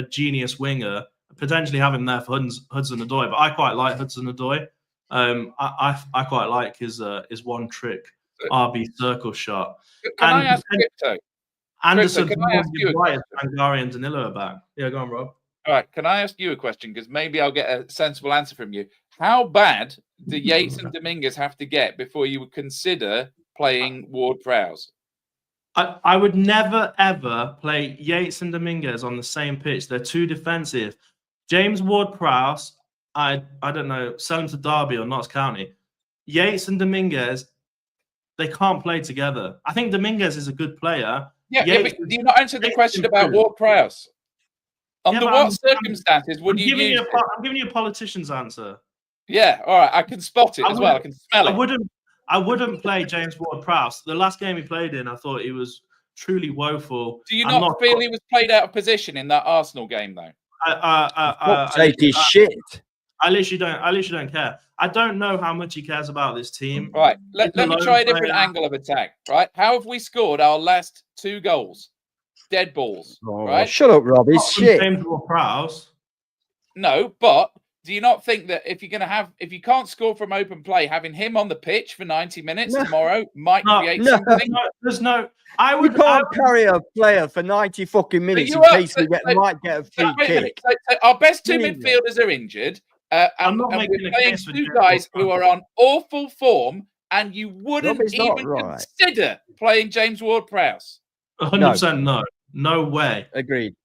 [SPEAKER 3] genius winger, potentially have him there for Hudson-Odoi. But I quite like Hudson-Odoi. I quite like his one trick RB circle shot.
[SPEAKER 2] Can I ask Crypto?
[SPEAKER 3] Anderson, Sangare and Danilo are back. Yeah, go on, Rob.
[SPEAKER 2] All right, can I ask you a question? Because maybe I'll get a sensible answer from you. How bad do Yates and Dominguez have to get before you would consider playing Ward-Prowse?
[SPEAKER 3] I would never, ever play Yates and Dominguez on the same pitch. They're too defensive. James Ward-Prowse, I don't know, sell him to Derby or Notts County. Yates and Dominguez, they can't play together. I think Dominguez is a good player.
[SPEAKER 2] Yeah, but do you not answer the question about Ward-Prowse? Under what circumstances would you use it?
[SPEAKER 3] I'm giving you a politician's answer.
[SPEAKER 2] Yeah, all right. I can spot it as well. I can smell it.
[SPEAKER 3] I wouldn't play James Ward-Prowse. The last game he played in, I thought he was truly woeful.
[SPEAKER 2] Do you not feel he was played out of position in that Arsenal game, though?
[SPEAKER 4] He's shit.
[SPEAKER 3] I literally don't care. I don't know how much he cares about this team.
[SPEAKER 2] Right. Let me try a different angle of attack. Right. How have we scored our last 2 goals? Dead balls. Right.
[SPEAKER 4] Shut up, Rob. He's shit.
[SPEAKER 3] James Ward-Prowse.
[SPEAKER 2] No, but do you not think that if you can't score from open play, having him on the pitch for 90 minutes tomorrow might create something?
[SPEAKER 4] You can't carry a player for 90 fucking minutes in case we might get a free kick.
[SPEAKER 2] Our best 2 midfielders are injured. And we're playing 2 guys who are on awful form, and you wouldn't even consider playing James Ward-Prowse.
[SPEAKER 3] 100% no way.
[SPEAKER 4] Agreed.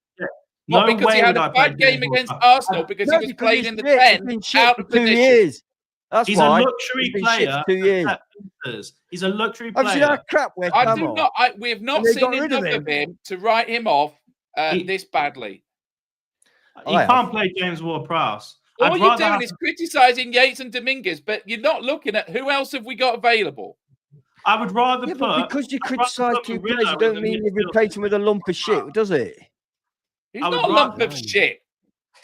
[SPEAKER 2] Not because he had a bad game against Arsenal, because he was playing in the 10 out of position.
[SPEAKER 4] 2 years. That's
[SPEAKER 3] He's
[SPEAKER 4] why.
[SPEAKER 3] a luxury player.
[SPEAKER 4] 2 years.
[SPEAKER 3] He's a luxury player.
[SPEAKER 4] I've seen that crap West Ham on.
[SPEAKER 2] We have not seen enough of him to write him off this badly.
[SPEAKER 3] He can't play James Ward-Prowse.
[SPEAKER 2] All you're doing is criticising Yates and Dominguez, but you're not looking at who else have we got available.
[SPEAKER 3] I would rather
[SPEAKER 4] because you criticise 2 players, it don't mean you replace him with a lump of shit, does it?
[SPEAKER 2] He's not a lump of shit.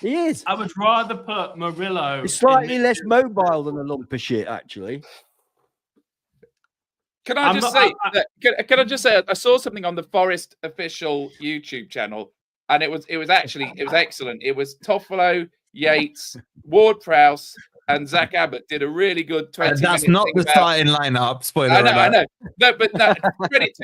[SPEAKER 4] He is.
[SPEAKER 3] I would rather put Murillo.
[SPEAKER 4] He's slightly less mobile than a lump of shit, actually.
[SPEAKER 2] Can I just say I saw something on the Forest official YouTube channel, and it was excellent. It was Toffolo, Yates, Ward-Prowse, and Zach Abbott did a really good 20
[SPEAKER 1] That's not the starting lineup. Spoiler alert.
[SPEAKER 2] I know. But credit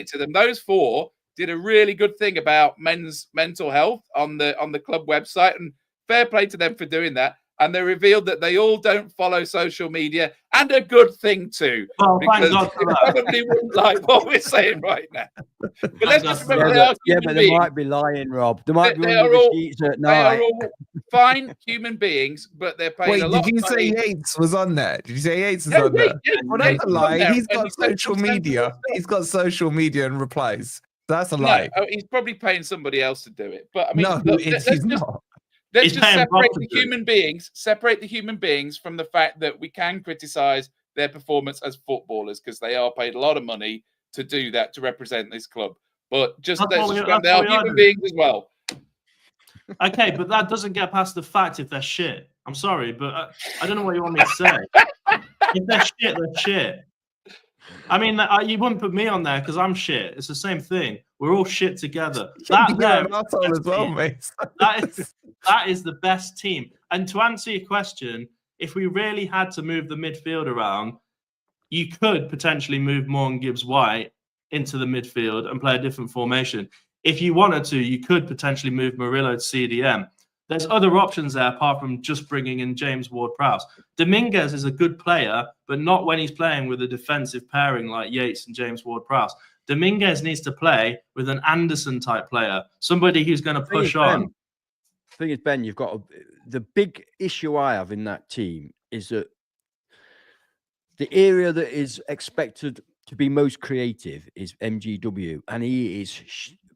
[SPEAKER 2] to them. Those 4 did a really good thing about men's mental health on the club website, and fair play to them for doing that. And they revealed that they all don't follow social media, and a good thing too.
[SPEAKER 3] Well,
[SPEAKER 2] because
[SPEAKER 3] thank God for that.
[SPEAKER 2] they probably wouldn't like what we're saying right now. But let's just remember
[SPEAKER 4] but they might be lying, Rob. They might be under the sheets at night.
[SPEAKER 2] They are all fine human beings, but they're paying a lot of money.
[SPEAKER 1] Did you say Yates was on there? Did you say Yates is on there? Well, that's a lie. He's got social media. He's got social media and replies. That's a lie.
[SPEAKER 2] No, he's probably paying somebody else to do it. But I mean,
[SPEAKER 1] he's not.
[SPEAKER 2] Let's just separate the human beings from the fact that we can criticize their performance as footballers, because they are paid a lot of money to do that, to represent this club. But they are human beings as well.
[SPEAKER 3] Okay, but that doesn't get past the fact if they're shit. I'm sorry, but I don't know what you want me to say. If they're shit, they're shit. I mean, you wouldn't put me on there because I'm shit. It's the same thing. We're all shit together. That is the best team. And to answer your question, if we really had to move the midfield around, you could potentially move Morgan Gibbs-White into the midfield and play a different formation. If you wanted to, you could potentially move Murillo to CDM. There's other options there apart from just bringing in James Ward-Prowse. Dominguez is a good player, but not when he's playing with a defensive pairing like Yates and James Ward-Prowse. Dominguez needs to play with an Anderson-type player, somebody who's going to push on.
[SPEAKER 4] The thing is, Ben, you've got the big issue I have in that team is that the area that is expected to be most creative is MGW, and he is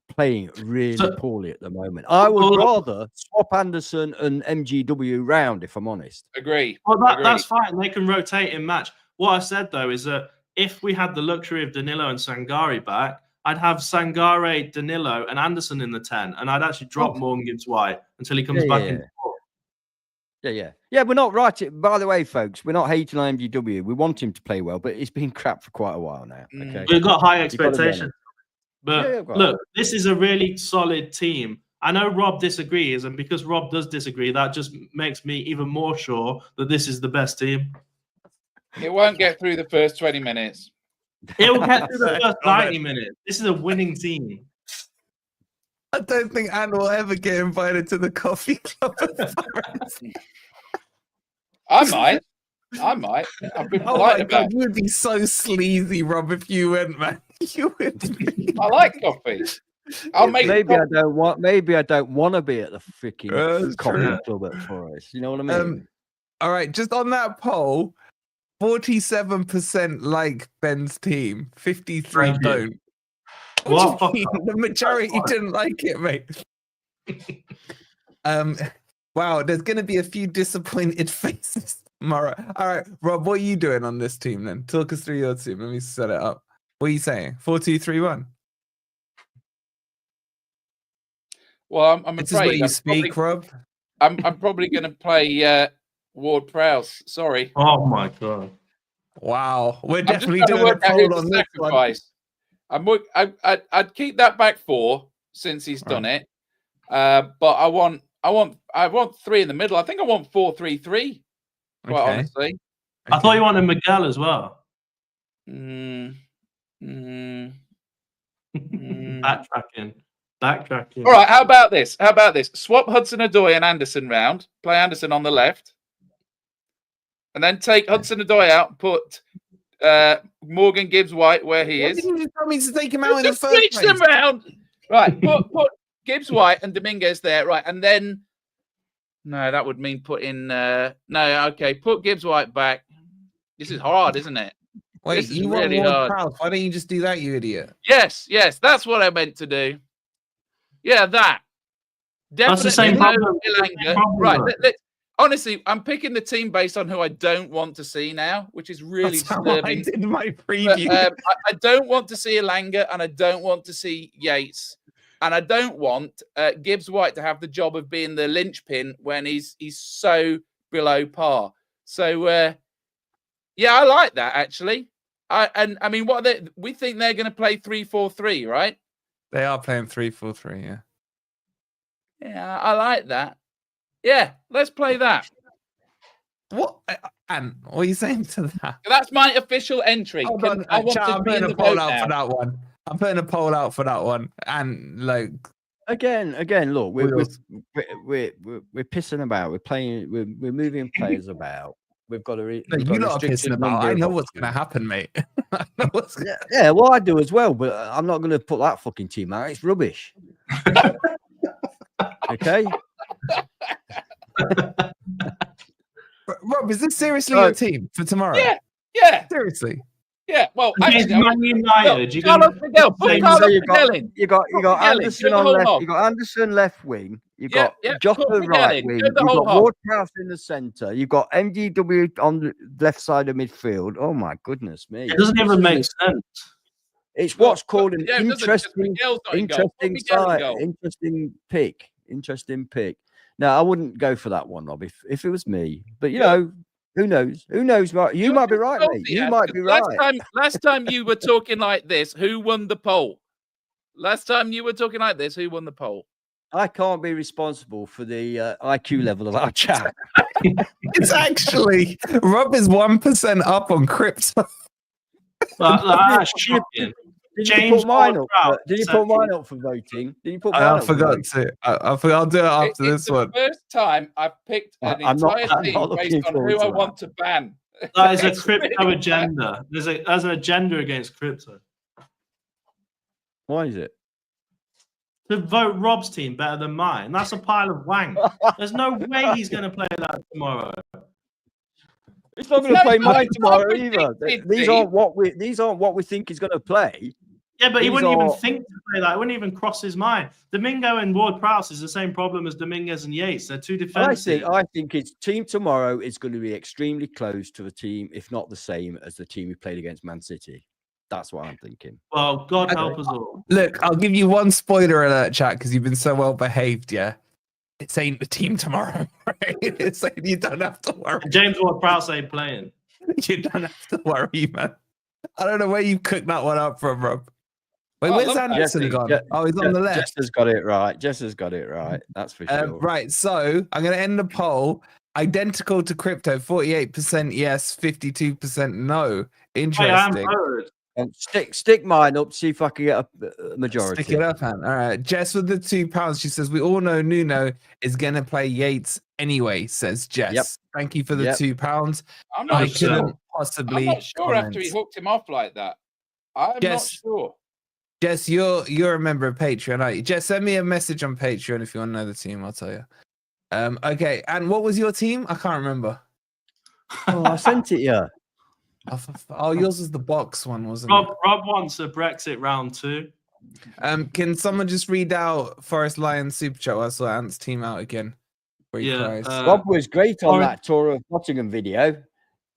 [SPEAKER 4] playing really poorly at the moment. I would rather swap Anderson and MGW round, if I'm honest.
[SPEAKER 2] Agree.
[SPEAKER 3] Well, that's fine. They can rotate in match. What I said, though, is that if we had the luxury of Danilo and Sangare back, I'd have Sangare, Danilo, and Anderson in the 10, and I'd actually drop Morgan Gibbs-White until he comes back in.
[SPEAKER 4] Yeah, we're not right. By the way, folks, we're not hating on MGW. We want him to play well, but it's been crap for quite a while now. Okay,
[SPEAKER 3] we've got high expectations. But look, this is a really solid team. I know Rob disagrees, and because Rob does disagree, that just makes me even more sure that this is the best team.
[SPEAKER 2] It won't get through the first 20 minutes.
[SPEAKER 3] It will get through the first 90 minutes. This is a winning team.
[SPEAKER 1] I don't think Anne will ever get invited to the coffee club.
[SPEAKER 2] I might. I've been polite about it.
[SPEAKER 4] You would be so sleazy, Rob, if you went, man. You would be.
[SPEAKER 2] I like coffee.
[SPEAKER 4] Maybe I don't want to be at the freaking coffee club at Forest. You know what I mean?
[SPEAKER 1] All right, just on that poll, 47% like Ben's team, 53 don't. What do you mean? The majority didn't like it, mate. Wow, there's going to be a few disappointed faces tomorrow. All right, Rob, what are you doing on this team then? Talk us through your team. Let me set it up. What are you saying? 4-2-3-1.
[SPEAKER 2] Well, I'm
[SPEAKER 1] This is where
[SPEAKER 2] afraid
[SPEAKER 1] you speak, Rob.
[SPEAKER 2] I'm probably going to play Ward-Prowse. Sorry.
[SPEAKER 3] Oh my god!
[SPEAKER 1] Wow, we're
[SPEAKER 2] I'm just
[SPEAKER 1] definitely
[SPEAKER 2] trying to
[SPEAKER 1] doing a
[SPEAKER 2] work out who
[SPEAKER 1] poll
[SPEAKER 2] to
[SPEAKER 1] on this one.
[SPEAKER 2] sacrifice. I'd keep that back 4 since he's done it. But I want 3 in the middle. I think I want 4-3-3. Quite honestly.
[SPEAKER 3] I thought you wanted Miguel as well. Backtracking.
[SPEAKER 2] All right. How about this? Swap Hudson-Odoi and Anderson round. Play Anderson on the left, and then take Hudson-Odoi out. And put Morgan Gibbs-White where he is.
[SPEAKER 1] Didn't you tell me to take him out in the first
[SPEAKER 2] Switch
[SPEAKER 1] place?
[SPEAKER 2] them round. Right. Put Gibbs-White and Dominguez there. Right, and then no, that would mean put in. No, okay. Put Gibbs-White back. This is hard, isn't it?
[SPEAKER 1] Wait,
[SPEAKER 2] this is
[SPEAKER 1] you
[SPEAKER 2] really
[SPEAKER 1] want
[SPEAKER 2] hard.
[SPEAKER 1] Ward-Prowse? Why don't you just do that, you idiot?
[SPEAKER 2] Yes, that's what I meant to do. Yeah, that. Definitely
[SPEAKER 3] That's the same problem.
[SPEAKER 2] Right. Honestly, I'm picking the team based on who I don't want to see now, which is really
[SPEAKER 1] That's how
[SPEAKER 2] disturbing.
[SPEAKER 1] I did my preview.
[SPEAKER 2] But, I don't want to see Elanga, and I don't want to see Yates, and I don't want Gibbs-White to have the job of being the linchpin when he's so below par. So yeah, I like that actually. I mean, we think they're going to play 3-4-3, right?
[SPEAKER 1] They are playing 3-4-3, yeah.
[SPEAKER 2] Yeah, I like that. Yeah, let's play that.
[SPEAKER 1] What? And what are you saying to that?
[SPEAKER 2] That's my official entry.
[SPEAKER 1] Hold on,
[SPEAKER 2] I want
[SPEAKER 1] I'm
[SPEAKER 2] to be in
[SPEAKER 1] putting
[SPEAKER 2] the
[SPEAKER 1] a poll
[SPEAKER 2] vote
[SPEAKER 1] out
[SPEAKER 2] now.
[SPEAKER 1] for that one. I'm putting a poll out for that one. And like
[SPEAKER 4] again, look, we're pissing about. We're playing. We're moving players about. We've got to.
[SPEAKER 1] you lot are pissing about. I know what's going to happen, mate.
[SPEAKER 4] Yeah, well, I do as well, but I'm not going to put that fucking team out. It's rubbish. Okay.
[SPEAKER 1] Rob, is this seriously your team for tomorrow?
[SPEAKER 2] Yeah.
[SPEAKER 1] Seriously.
[SPEAKER 2] Yeah. Well,
[SPEAKER 3] against Man United,
[SPEAKER 2] you got
[SPEAKER 4] Anderson on left. You got Anderson left wing. You got Jota right wing. You got Ward-Prowse in the centre. You got MDW on the left side of midfield. Oh my goodness me!
[SPEAKER 3] It doesn't even make sense.
[SPEAKER 4] It's what's called an interesting pick. Interesting pick. No, I wouldn't go for that one, Rob. If it was me, but you know, who knows? Who knows? You might be right, mate. You might be right.
[SPEAKER 2] Last time you were talking like this, who won the poll? Last time you were talking like this, who won the poll?
[SPEAKER 4] I can't be responsible for the IQ level of our chat.
[SPEAKER 1] It's actually Rob is 1% up on crypto.
[SPEAKER 3] That's shocking.
[SPEAKER 4] Did you put mine up for voting? Did you put mine up?
[SPEAKER 1] I forgot to. I'll do it after this one.
[SPEAKER 2] It's the first time I've picked an entire team based on who I want to ban.
[SPEAKER 3] That is a crypto agenda. There's an agenda against crypto.
[SPEAKER 4] Why is it?
[SPEAKER 3] To vote Rob's team better than mine. That's a pile of wank. There's no way he's going to play that tomorrow.
[SPEAKER 4] He's not going to play mine tomorrow either. These aren't what we think he's going to play.
[SPEAKER 3] Yeah, but he wouldn't even think to play that. It wouldn't even cross his mind. Domingo and Ward-Prowse is the same problem as Dominguez and Yates. They're two defensive.
[SPEAKER 4] I think its team tomorrow is going to be extremely close to the team, if not the same as the team we played against Man City. That's what I'm thinking.
[SPEAKER 3] Well, God help us all.
[SPEAKER 1] Look, I'll give you one spoiler alert, chat, because you've been so well behaved. Yeah, it ain't the team tomorrow. Right? You don't have to worry.
[SPEAKER 3] James Ward-Prowse ain't playing.
[SPEAKER 1] You don't have to worry, man. I don't know where you cooked that one up from, Rob. Wait, where's Anderson gone? He's on the left.
[SPEAKER 4] Jess has got it right. That's for sure.
[SPEAKER 1] Right, so I'm going to end the poll. Identical to crypto, 48% yes, 52% no. Interesting.
[SPEAKER 4] And stick mine up, see if I can get a majority.
[SPEAKER 1] Stick it up, man. All right. Jess with the £2. She says, we all know Nuno is going to play Yates anyway, says Jess. Yep. Thank you for the £2.
[SPEAKER 2] I'm not sure.
[SPEAKER 1] Couldn't possibly
[SPEAKER 2] I'm not sure after he hooked him off like that. I'm not sure.
[SPEAKER 1] Jess, you're a member of Patreon, aren't you? Jess, send me a message on Patreon if you want to know the team. I'll tell you. Okay. And what was your team? I can't remember.
[SPEAKER 4] Oh, I sent it, yeah.
[SPEAKER 1] Oh, yours was the box one, wasn't
[SPEAKER 3] it? Rob wants a Brexit round 2.
[SPEAKER 1] Can someone just read out Forest Lions super chat? I saw Ant's team out again. Where he
[SPEAKER 3] Yeah,
[SPEAKER 1] cries.
[SPEAKER 4] Rob was great on
[SPEAKER 3] Forest-
[SPEAKER 4] that tour of Nottingham video.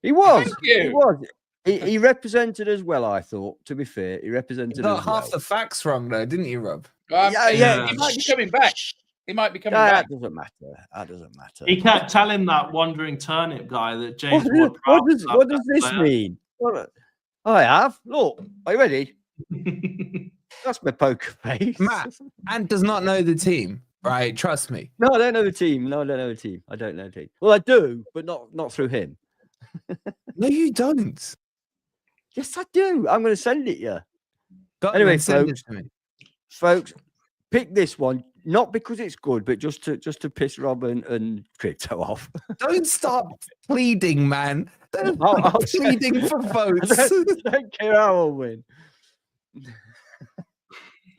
[SPEAKER 4] He was.
[SPEAKER 2] Thank you.
[SPEAKER 4] He was. He represented as well, I thought. To be fair, he represented
[SPEAKER 1] You got
[SPEAKER 4] as
[SPEAKER 1] half
[SPEAKER 4] well.
[SPEAKER 1] the facts wrong, though, didn't you, Rob?
[SPEAKER 4] Yeah.
[SPEAKER 2] He might be coming back. He might be coming
[SPEAKER 4] That
[SPEAKER 2] back.
[SPEAKER 4] doesn't matter. That doesn't matter.
[SPEAKER 3] He kept telling that wandering turnip guy that James
[SPEAKER 4] What
[SPEAKER 3] Ward.
[SPEAKER 4] does this mean? I have. Look, are you ready?
[SPEAKER 3] mean?
[SPEAKER 4] That's my poker face.
[SPEAKER 1] Matt, Ant does not know the team, right? Trust me.
[SPEAKER 4] No, I don't know the team. No, I don't know the team. I don't know the team. Well, I do, but not through him.
[SPEAKER 1] No, you don't.
[SPEAKER 4] Yes, I do. I'm going to send it you.
[SPEAKER 1] Anyway,
[SPEAKER 4] Anyway,
[SPEAKER 1] send
[SPEAKER 4] folks.
[SPEAKER 1] it to me.
[SPEAKER 4] Folks, pick this one, not because it's good, but just to piss Rob and Crypto off.
[SPEAKER 1] Don't start pleading, man. Don't
[SPEAKER 4] I'll
[SPEAKER 1] pleading for
[SPEAKER 4] I
[SPEAKER 1] votes.
[SPEAKER 4] don't care how I'll win.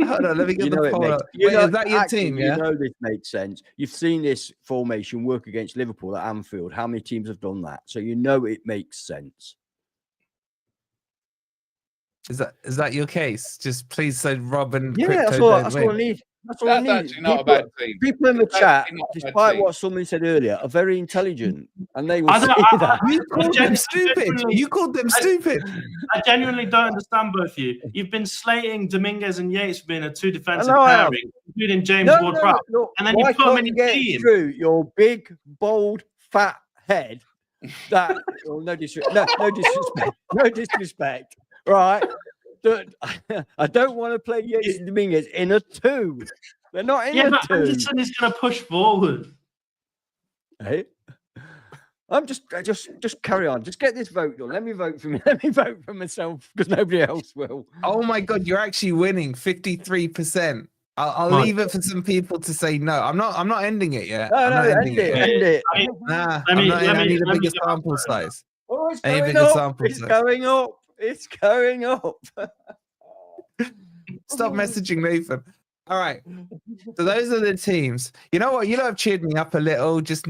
[SPEAKER 1] Hold on, let me get the
[SPEAKER 4] it
[SPEAKER 1] poll
[SPEAKER 4] makes,
[SPEAKER 1] up. Wait, is that your
[SPEAKER 4] actually,
[SPEAKER 1] team, yeah?
[SPEAKER 4] You know this makes sense. You've seen this formation work against Liverpool at Anfield. How many teams have done that? So you know it makes sense.
[SPEAKER 1] Is that your case? Just please say Rob and
[SPEAKER 4] Yeah,
[SPEAKER 1] Crypto
[SPEAKER 4] that's
[SPEAKER 1] don't
[SPEAKER 4] all I
[SPEAKER 1] win.
[SPEAKER 4] need. That's all I
[SPEAKER 2] That's
[SPEAKER 4] need.
[SPEAKER 2] actually not a bad team.
[SPEAKER 4] People in the
[SPEAKER 2] That's
[SPEAKER 4] chat,
[SPEAKER 2] actually not a bad
[SPEAKER 4] despite
[SPEAKER 2] team.
[SPEAKER 4] what someone said earlier, are very intelligent, and they will
[SPEAKER 3] I
[SPEAKER 4] see
[SPEAKER 3] don't-
[SPEAKER 4] that.
[SPEAKER 1] You called them stupid.
[SPEAKER 3] genuinely-
[SPEAKER 1] You called them stupid.
[SPEAKER 3] I genuinely don't understand both of you. You've been slating Dominguez and Yates for being a two defensive
[SPEAKER 4] know I have.
[SPEAKER 3] pairing, including James
[SPEAKER 4] No,
[SPEAKER 3] Ward-Prowse.
[SPEAKER 4] no.
[SPEAKER 3] And then you
[SPEAKER 4] Why
[SPEAKER 3] put 'em
[SPEAKER 4] can't
[SPEAKER 3] in
[SPEAKER 4] you
[SPEAKER 3] your
[SPEAKER 4] get
[SPEAKER 3] team?
[SPEAKER 4] through your big, bold, fat head? That no disrespect, no disrespect, right? I don't want to play Yates and Dominguez in a two. They're not in
[SPEAKER 3] Yeah,
[SPEAKER 4] a
[SPEAKER 3] but
[SPEAKER 4] two.
[SPEAKER 3] Anderson is going to push forward.
[SPEAKER 4] Hey? I'm just carry on. Just get this vote done. Let me vote for me. Let me vote for myself because nobody else will.
[SPEAKER 1] Oh my god, you're actually winning 53%. I'll
[SPEAKER 3] Mike.
[SPEAKER 1] leave it for some people to say no. I'm not ending it yet.
[SPEAKER 4] No,
[SPEAKER 1] I'm not ending
[SPEAKER 4] end it.
[SPEAKER 1] Nah,
[SPEAKER 3] Let me-
[SPEAKER 1] I need a
[SPEAKER 3] let me
[SPEAKER 1] bigger
[SPEAKER 3] get
[SPEAKER 1] sample
[SPEAKER 3] my phone.
[SPEAKER 1] size.
[SPEAKER 4] Oh, it's
[SPEAKER 1] I need a
[SPEAKER 4] going
[SPEAKER 1] bigger
[SPEAKER 4] up.
[SPEAKER 1] sample
[SPEAKER 4] It's
[SPEAKER 1] size.
[SPEAKER 4] going up. It's going up.
[SPEAKER 1] Stop messaging Nathan. All right. So those are the teams. You know what? You know, have cheered me up a little. Just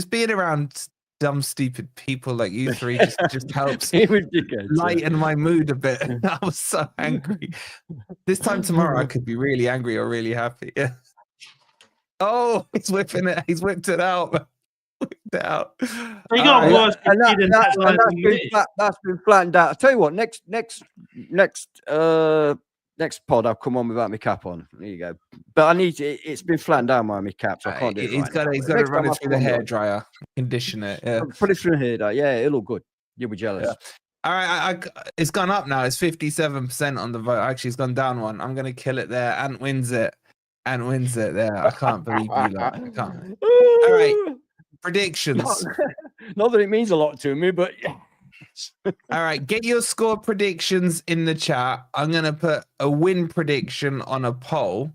[SPEAKER 1] being around dumb, stupid people like you three just helps
[SPEAKER 4] It was ridiculous.
[SPEAKER 1] lighten my mood a bit. I was so angry. This time tomorrow, I could be really angry or really happy. Yeah. Oh, he's whipping it. He's whipped it out. Whipped it out.
[SPEAKER 3] They got
[SPEAKER 1] All right.
[SPEAKER 3] worse
[SPEAKER 4] And
[SPEAKER 3] conceding headlines than me.
[SPEAKER 4] that's been flattened out. I tell you what, next pod I'll come on without my cap on. There you go. But I need it's been flattened down by my cap, so I can't do it.
[SPEAKER 1] He's got to
[SPEAKER 4] Next
[SPEAKER 1] run
[SPEAKER 4] time
[SPEAKER 1] it
[SPEAKER 4] I'll
[SPEAKER 1] through the
[SPEAKER 4] come on.
[SPEAKER 1] hairdryer, condition it. Yeah.
[SPEAKER 4] Put it through here, yeah, it'll look good. You'll be jealous.
[SPEAKER 1] Yeah. All right, it's gone up now. It's 57% on the vote. Actually, it's gone down one. I'm gonna kill it there. Ant wins it. Ant wins it there. I can't believe you lot. I can't. All right, predictions.
[SPEAKER 4] Not that it means a lot to me, but
[SPEAKER 1] All right, get your score predictions in the chat. I'm gonna put a win prediction on a poll.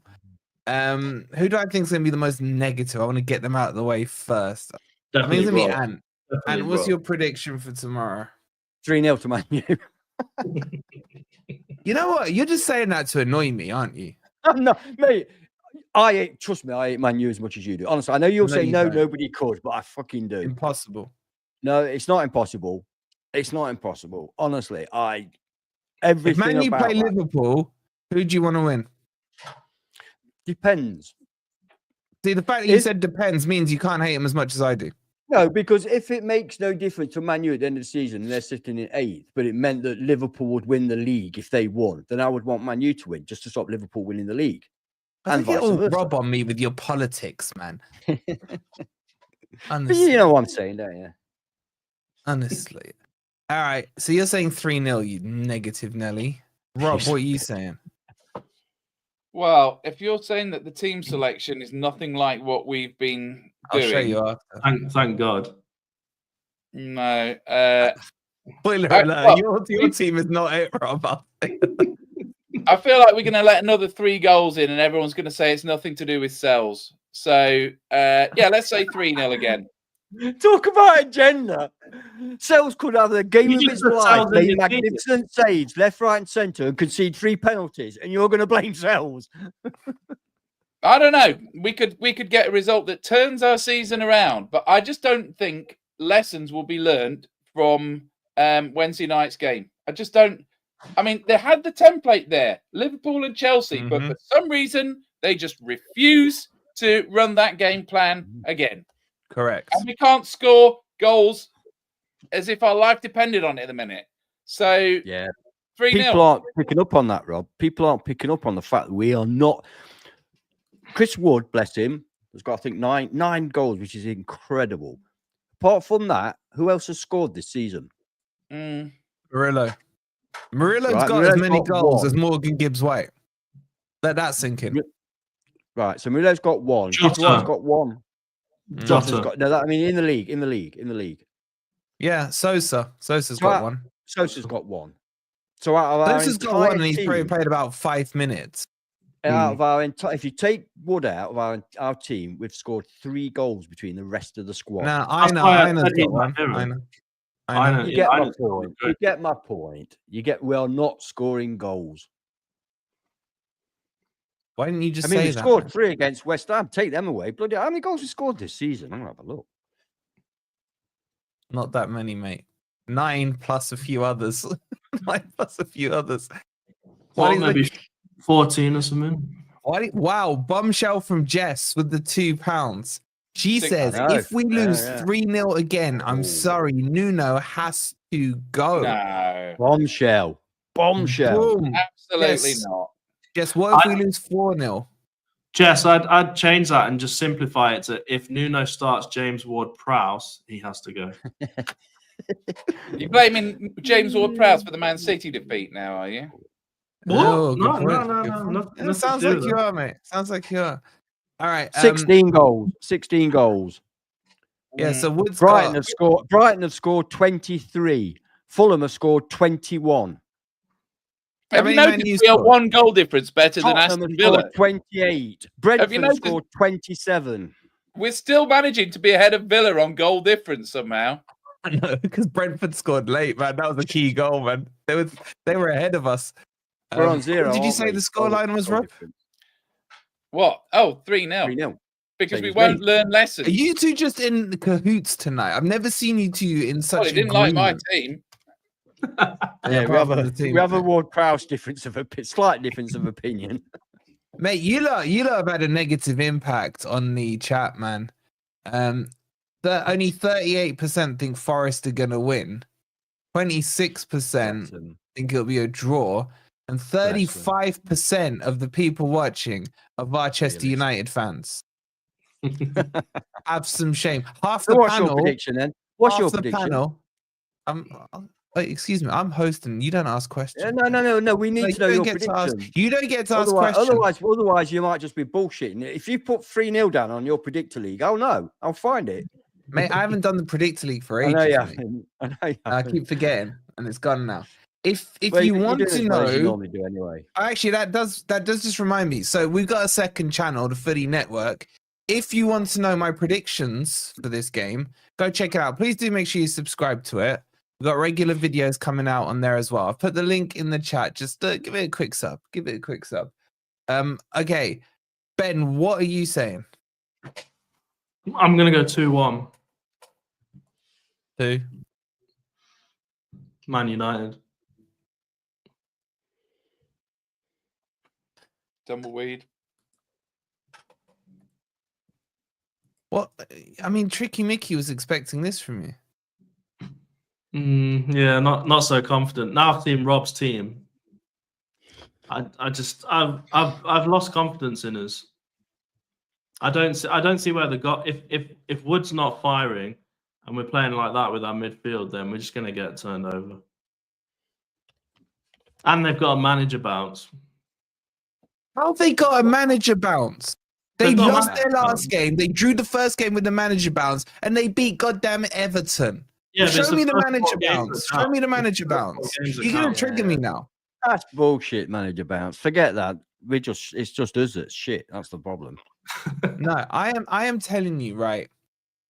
[SPEAKER 1] Who do I think is gonna be the most negative? I want to get them out of the way first. I think it's gonna be Ant. Ant, what's your prediction for tomorrow?
[SPEAKER 4] 3-0 to Man U.
[SPEAKER 1] You know what? You're just saying that to annoy me, aren't you?
[SPEAKER 4] No, mate. Trust me, I hate Man U as much as you do. Honestly, I know you'll
[SPEAKER 1] No,
[SPEAKER 4] say
[SPEAKER 1] you
[SPEAKER 4] no,
[SPEAKER 1] don't.
[SPEAKER 4] nobody could, but I fucking do.
[SPEAKER 1] Impossible.
[SPEAKER 4] No, it's not impossible. It's not impossible. Honestly, everything
[SPEAKER 1] If Man U
[SPEAKER 4] about
[SPEAKER 1] play
[SPEAKER 4] that
[SPEAKER 1] Liverpool, who do you want to win?
[SPEAKER 4] depends.
[SPEAKER 1] See, the fact that you said depends means you can't hate him as much as I do.
[SPEAKER 4] No, because if it makes no difference to Man U at the end of the season, and they're sitting in 8th, but it meant that Liverpool would win the league if they won, then I would want Man U to win just to stop Liverpool winning the league.
[SPEAKER 1] And
[SPEAKER 4] And
[SPEAKER 1] get
[SPEAKER 4] vice
[SPEAKER 1] all
[SPEAKER 4] versa.
[SPEAKER 1] Rob on me with your politics, man.
[SPEAKER 4] But
[SPEAKER 1] Honestly.
[SPEAKER 4] you know what I'm saying, don't you?
[SPEAKER 1] Honestly. All right. So you're saying 3-0, you negative Nelly. Rob, what are you saying?
[SPEAKER 2] Well, if you're saying that the team selection is nothing like what we've been
[SPEAKER 1] I'll
[SPEAKER 2] doing,
[SPEAKER 1] show you after.
[SPEAKER 3] Thank God.
[SPEAKER 2] no.
[SPEAKER 1] Spoiler
[SPEAKER 2] Well,
[SPEAKER 1] alert. Your team is not it, Rob.
[SPEAKER 2] I feel like we're going to let another 3 goals in, and everyone's going to say it's nothing to do with cells. So, yeah, let's say 3-0 again.
[SPEAKER 4] Talk about agenda. Sales could have the game
[SPEAKER 3] You
[SPEAKER 4] of
[SPEAKER 3] just
[SPEAKER 4] his
[SPEAKER 3] put
[SPEAKER 4] life,
[SPEAKER 3] Sales in
[SPEAKER 4] make
[SPEAKER 3] your
[SPEAKER 4] magnificent saves, left, right, and centre, and concede 3 penalties, and you're going to blame Sales.
[SPEAKER 2] I don't know. We could get a result that turns our season around, but I just don't think lessons will be learned from Wednesday night's game. I just don't. I mean, they had the template there, Liverpool and Chelsea, but
[SPEAKER 1] Mhm.
[SPEAKER 2] for some reason, they just refuse to run that game plan again.
[SPEAKER 1] Correct.
[SPEAKER 2] And we can't score goals as if our life depended on it at the minute. So,
[SPEAKER 4] Yeah.
[SPEAKER 2] 3-0.
[SPEAKER 4] People aren't picking up on that, Rob. People aren't picking up on the fact that we are not. Chris Wood, bless him, has got, I think, nine goals, which is incredible. Apart from that, who else has scored this season?
[SPEAKER 1] Murillo's
[SPEAKER 4] Right,
[SPEAKER 1] got as
[SPEAKER 4] Murillo's
[SPEAKER 1] many
[SPEAKER 4] got
[SPEAKER 1] goals
[SPEAKER 4] one.
[SPEAKER 1] as Morgan Gibbs White. Let that sink in.
[SPEAKER 4] Right, so Murillo's got one.
[SPEAKER 3] Jota.
[SPEAKER 4] Jota's got one. Jota's
[SPEAKER 3] Jota.
[SPEAKER 4] got no. I mean, in the league.
[SPEAKER 1] Yeah, Sosa's got one.
[SPEAKER 4] Sosa's got one. So out of our
[SPEAKER 1] Sosa's got
[SPEAKER 4] entire
[SPEAKER 1] one, and he's probably
[SPEAKER 4] team,
[SPEAKER 1] played about 5 minutes.
[SPEAKER 4] out of our entire, if you take Wood out of our team, we've scored 3 goals between the rest of the squad.
[SPEAKER 1] Now,
[SPEAKER 3] That's why I
[SPEAKER 1] Ina's
[SPEAKER 3] said he's
[SPEAKER 1] got one.
[SPEAKER 3] my hero.
[SPEAKER 1] I know.
[SPEAKER 3] know.
[SPEAKER 4] You
[SPEAKER 3] Yeah,
[SPEAKER 4] get
[SPEAKER 3] I
[SPEAKER 4] my
[SPEAKER 3] know.
[SPEAKER 4] point. You get my point. We are not scoring goals.
[SPEAKER 1] Why didn't you just
[SPEAKER 4] I mean,
[SPEAKER 1] say
[SPEAKER 4] we
[SPEAKER 1] that?
[SPEAKER 4] scored 3 against West Ham. Take them away. Bloody, how many goals we scored this season? I'm gonna have a look.
[SPEAKER 1] Not that many, mate. 9 plus a few others. 9 plus a few others.
[SPEAKER 3] What, maybe 14 or something?
[SPEAKER 1] Wow, bombshell from Jess with the £2. She
[SPEAKER 2] Six,
[SPEAKER 1] says,
[SPEAKER 4] I know.
[SPEAKER 1] if we lose
[SPEAKER 4] Yeah.
[SPEAKER 1] 3-0 again, I'm
[SPEAKER 4] Oh.
[SPEAKER 1] sorry, Nuno has to go.
[SPEAKER 2] No,
[SPEAKER 4] Bombshell.
[SPEAKER 1] Boom.
[SPEAKER 2] absolutely
[SPEAKER 1] Yes.
[SPEAKER 2] not.
[SPEAKER 1] Jess, what if we lose 4-0?
[SPEAKER 3] Jess, I'd change that and just simplify it to if Nuno starts James Ward-Prowse, he has to go.
[SPEAKER 2] You're blaming James Ward-Prowse for the Man City defeat now, are you?
[SPEAKER 3] What?
[SPEAKER 1] Oh,
[SPEAKER 3] No,
[SPEAKER 1] good point,
[SPEAKER 3] no.
[SPEAKER 1] good point.
[SPEAKER 3] Nothing
[SPEAKER 1] Yeah,
[SPEAKER 3] to
[SPEAKER 1] sounds
[SPEAKER 3] do
[SPEAKER 1] like
[SPEAKER 3] with
[SPEAKER 1] you
[SPEAKER 3] that.
[SPEAKER 1] are, mate. Sounds like you are. All right.
[SPEAKER 4] 16 goals. 16 goals.
[SPEAKER 1] Yeah, so Wood's
[SPEAKER 4] Brighton
[SPEAKER 1] got...
[SPEAKER 4] have scored 23. Fulham have scored 21.
[SPEAKER 1] How
[SPEAKER 2] Have you
[SPEAKER 1] many Man
[SPEAKER 2] noticed
[SPEAKER 1] U's
[SPEAKER 2] we are
[SPEAKER 1] scored?
[SPEAKER 2] 1 goal difference better than
[SPEAKER 4] Tottenham
[SPEAKER 2] Aston
[SPEAKER 4] have
[SPEAKER 2] Villa?
[SPEAKER 4] scored 28. Brentford have
[SPEAKER 2] noticed-
[SPEAKER 4] scored 27.
[SPEAKER 2] We're still managing to be ahead of Villa on goal difference somehow.
[SPEAKER 1] No, because Brentford scored late, man. That was a key goal, man. They were ahead of us.
[SPEAKER 4] We're on 0.
[SPEAKER 1] What did you
[SPEAKER 4] aren't
[SPEAKER 1] say
[SPEAKER 4] we?
[SPEAKER 1] the scoreline was,
[SPEAKER 4] Goal
[SPEAKER 1] Rob?
[SPEAKER 4] difference.
[SPEAKER 2] What? Oh, 3-0.
[SPEAKER 4] 3-0.
[SPEAKER 2] Because
[SPEAKER 4] Same
[SPEAKER 2] we
[SPEAKER 4] as
[SPEAKER 2] won't
[SPEAKER 4] me.
[SPEAKER 2] learn lessons.
[SPEAKER 1] Are you two just in cahoots tonight? I've never seen you two in
[SPEAKER 2] Well,
[SPEAKER 1] such
[SPEAKER 2] he didn't like my
[SPEAKER 1] agreement.
[SPEAKER 2] team.
[SPEAKER 4] Yeah, we
[SPEAKER 1] apart
[SPEAKER 4] have
[SPEAKER 1] from the team.
[SPEAKER 4] a Ward-Prowse slight difference of opinion.
[SPEAKER 1] Mate, you lot have had a negative impact on the chat, man. Only 38% think Forest are gonna win. 26% think it'll be a draw, and 35% of the people watching are Manchester United fans. Have some shame. Half
[SPEAKER 4] So
[SPEAKER 1] the
[SPEAKER 4] what's
[SPEAKER 1] panel.
[SPEAKER 4] your prediction then? What's
[SPEAKER 1] half
[SPEAKER 4] your
[SPEAKER 1] the
[SPEAKER 4] prediction?
[SPEAKER 1] panel. Wait, excuse me. I'm hosting. You don't ask questions.
[SPEAKER 4] No. We need to know your prediction.
[SPEAKER 1] You don't get to ask questions.
[SPEAKER 4] Otherwise, you might just be bullshitting. If you put 3-0 down on your predictor league, I'll know. I'll find it.
[SPEAKER 1] Mate, I haven't done the predictor league for
[SPEAKER 4] I
[SPEAKER 1] ages.
[SPEAKER 4] know you
[SPEAKER 1] mate.
[SPEAKER 4] haven't. I know you
[SPEAKER 1] I
[SPEAKER 4] haven't.
[SPEAKER 1] keep forgetting, and it's gone now. If
[SPEAKER 4] Well,
[SPEAKER 1] you
[SPEAKER 4] you're
[SPEAKER 1] want
[SPEAKER 4] doing
[SPEAKER 1] to
[SPEAKER 4] as well as you
[SPEAKER 1] know,
[SPEAKER 4] normally do anyway.
[SPEAKER 1] actually, that does just remind me. So we've got a second channel, the Footy Network. If you want to know my predictions for this game, go check it out. Please do make sure you subscribe to it. We've got regular videos coming out on there as well. I've put the link in the chat. Just give it a quick sub. Give it a quick sub. Okay, Ben, what are you saying?
[SPEAKER 3] I'm going to go 2-1.
[SPEAKER 1] Who?
[SPEAKER 3] Man United.
[SPEAKER 2] Tumbleweed.
[SPEAKER 1] What? I mean, Tricky Mickey was expecting this from you.
[SPEAKER 3] Yeah, not so confident. Now I've seen Rob's team. I've lost confidence in us. I don't see where if Wood's not firing and we're playing like that with our midfield, then we're just going to get turned over. And they've got a manager bounce.
[SPEAKER 1] How have they got a manager bounce? They
[SPEAKER 3] They've got a
[SPEAKER 1] lost
[SPEAKER 3] manager
[SPEAKER 1] their last
[SPEAKER 3] bounce.
[SPEAKER 1] game. They drew the first game with the manager bounce, and they beat goddamn Everton.
[SPEAKER 3] Yeah,
[SPEAKER 1] Show me the manager
[SPEAKER 3] bounce.
[SPEAKER 1] bounce. Show me the manager bounce. You're gonna trigger me now.
[SPEAKER 4] That's bullshit, manager bounce. Forget that. It's just us that's shit. That's the problem.
[SPEAKER 1] No, I am telling you, right?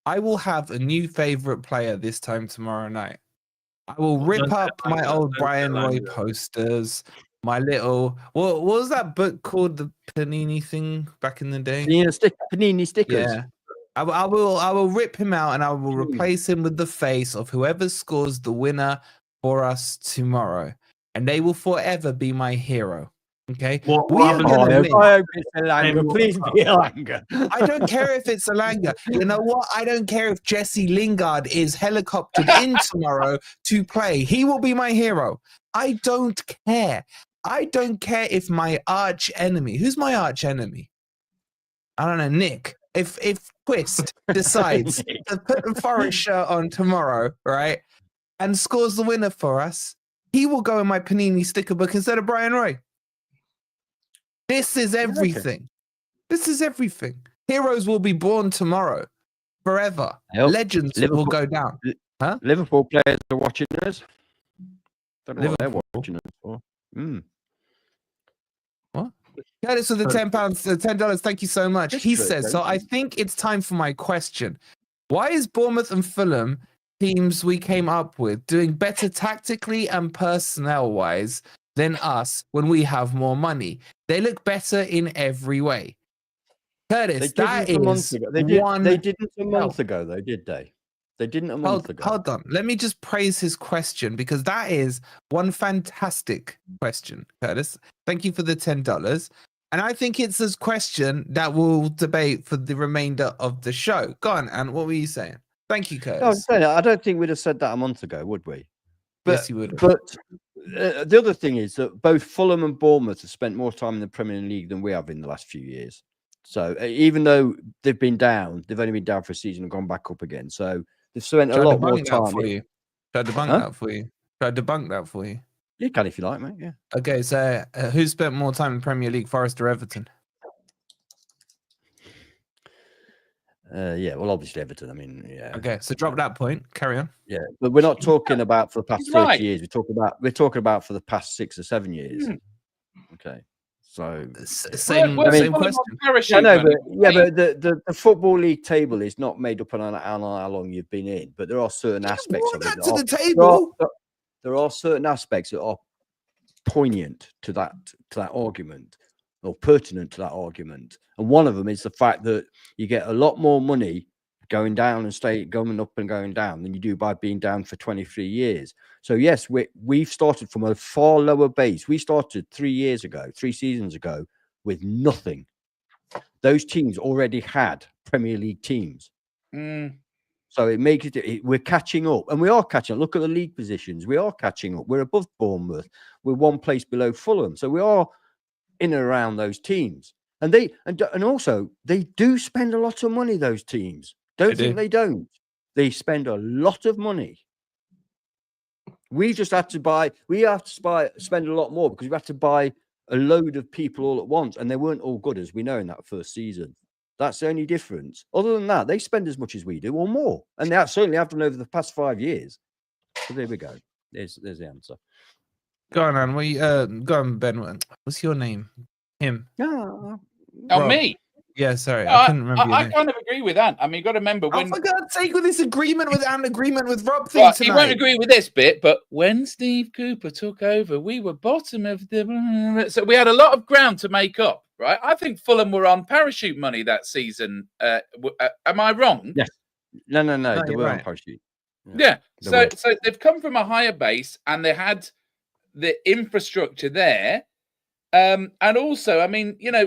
[SPEAKER 1] I will have a new favorite player this time tomorrow night. I will rip up my old Brian Roy posters. My little what was that book called? The Panini thing back in the day.
[SPEAKER 4] Panini stickers.
[SPEAKER 1] Yeah. I will rip him out and I will replace him with the face of whoever scores the winner for us tomorrow. and they will forever be my hero. Okay,
[SPEAKER 3] What
[SPEAKER 1] we are
[SPEAKER 3] happened?
[SPEAKER 1] going to
[SPEAKER 4] I
[SPEAKER 1] win.
[SPEAKER 4] hope it's Elanga. Please be Elanga.
[SPEAKER 1] I don't care if it's Elanga. You know what? I don't care if Jesse Lingard is helicoptered in tomorrow to play. He will be my hero. I don't care. I don't care if my arch enemy, who's my arch enemy? I don't know, Nick. If Twist decides to put the Forest shirt on tomorrow, right, and scores the winner for us, he will go in my Panini sticker book instead of Brian Roy. This is everything. This is everything. Heroes will be born tomorrow, forever.
[SPEAKER 4] Yep.
[SPEAKER 1] Legends will go down. Huh?
[SPEAKER 4] Liverpool players are watching us. Don't know what
[SPEAKER 1] Liverpool?
[SPEAKER 4] they're watching us for.
[SPEAKER 1] What? Curtis with the £10, $10. Thank you so much. He says, so I think it's time for my question. Why is Bournemouth and Fulham, teams we came up with, doing better tactically and personnel-wise than us when we have more money? They look better in every way. Curtis, that is
[SPEAKER 4] They didn't a month ago, though, did they? They didn't a month ago.
[SPEAKER 1] Hold on. Let me just praise his question, because that is one fantastic question, Curtis. Thank you for the $10. And I think it's a question that we'll debate for the remainder of the show. Go on, Ant. What were you saying? Thank you, Curtis.
[SPEAKER 4] No, I'm saying, I don't think we'd have said that a month ago, would we? But,
[SPEAKER 1] yes, you would have.
[SPEAKER 4] But the other thing is that both Fulham and Bournemouth have spent more time in the Premier League than we have in the last few years. So even though they've been down, they've only been down for a season and gone back up again. So they've spent a lot more time.
[SPEAKER 1] Try to debunk that for you. Try to debunk that for you.
[SPEAKER 4] You can if you like, mate. Yeah.
[SPEAKER 1] Okay, so who spent more time in Premier League, Forest or Everton?
[SPEAKER 4] Yeah, well, obviously Everton. I mean, yeah.
[SPEAKER 1] Okay, so drop that point. Carry on.
[SPEAKER 4] Yeah, but we're not talking about for the past 30 years. We're talking about for the past 6 or 7 years. Okay, so
[SPEAKER 1] same question.
[SPEAKER 4] I know, but the football league table is not made up on how long you've been in, but there are certain aspects of it.
[SPEAKER 1] To the table.
[SPEAKER 4] There are certain aspects that are poignant to that argument, or pertinent to that argument, and one of them is the fact that you get a lot more money going down and going up and going down than you do by being down for 23 years. So yes, we've started from a far lower base. We started 3 seasons ago with nothing. Those teams already had Premier League teams. So it makes it, we're catching up, and we are catching up. Look at the league positions. We are catching up. We're above Bournemouth. We're one place below Fulham. So we are in and around those teams. And also they do spend a lot of money, those teams. They don't. They spend a lot of money. We just have to spend a lot more because we have to buy a load of people all at once, and they weren't all good, as we know, in that first season. That's the only difference. Other than that, they spend as much as we do or more, and they certainly have done over the past 5 years. So there we go. There's the answer.
[SPEAKER 1] Go on, Anne. Go on, Ben. What's your name? Him.
[SPEAKER 4] No.
[SPEAKER 2] Oh, me.
[SPEAKER 1] Yeah, sorry, I couldn't remember.
[SPEAKER 2] I kind of agree with Ant. I mean, you got to remember when.
[SPEAKER 1] For God's sake, with this agreement with Ant, agreement with Rob thing tonight.
[SPEAKER 2] He won't agree with this bit, but when Steve Cooper took over, we were bottom of the. So we had a lot of ground to make up, right? I think Fulham were on parachute money that season. Am I wrong?
[SPEAKER 4] Yes. No. They were on parachute.
[SPEAKER 2] Yeah. So they've come from a higher base, and they had the infrastructure there, and also, I mean, you know,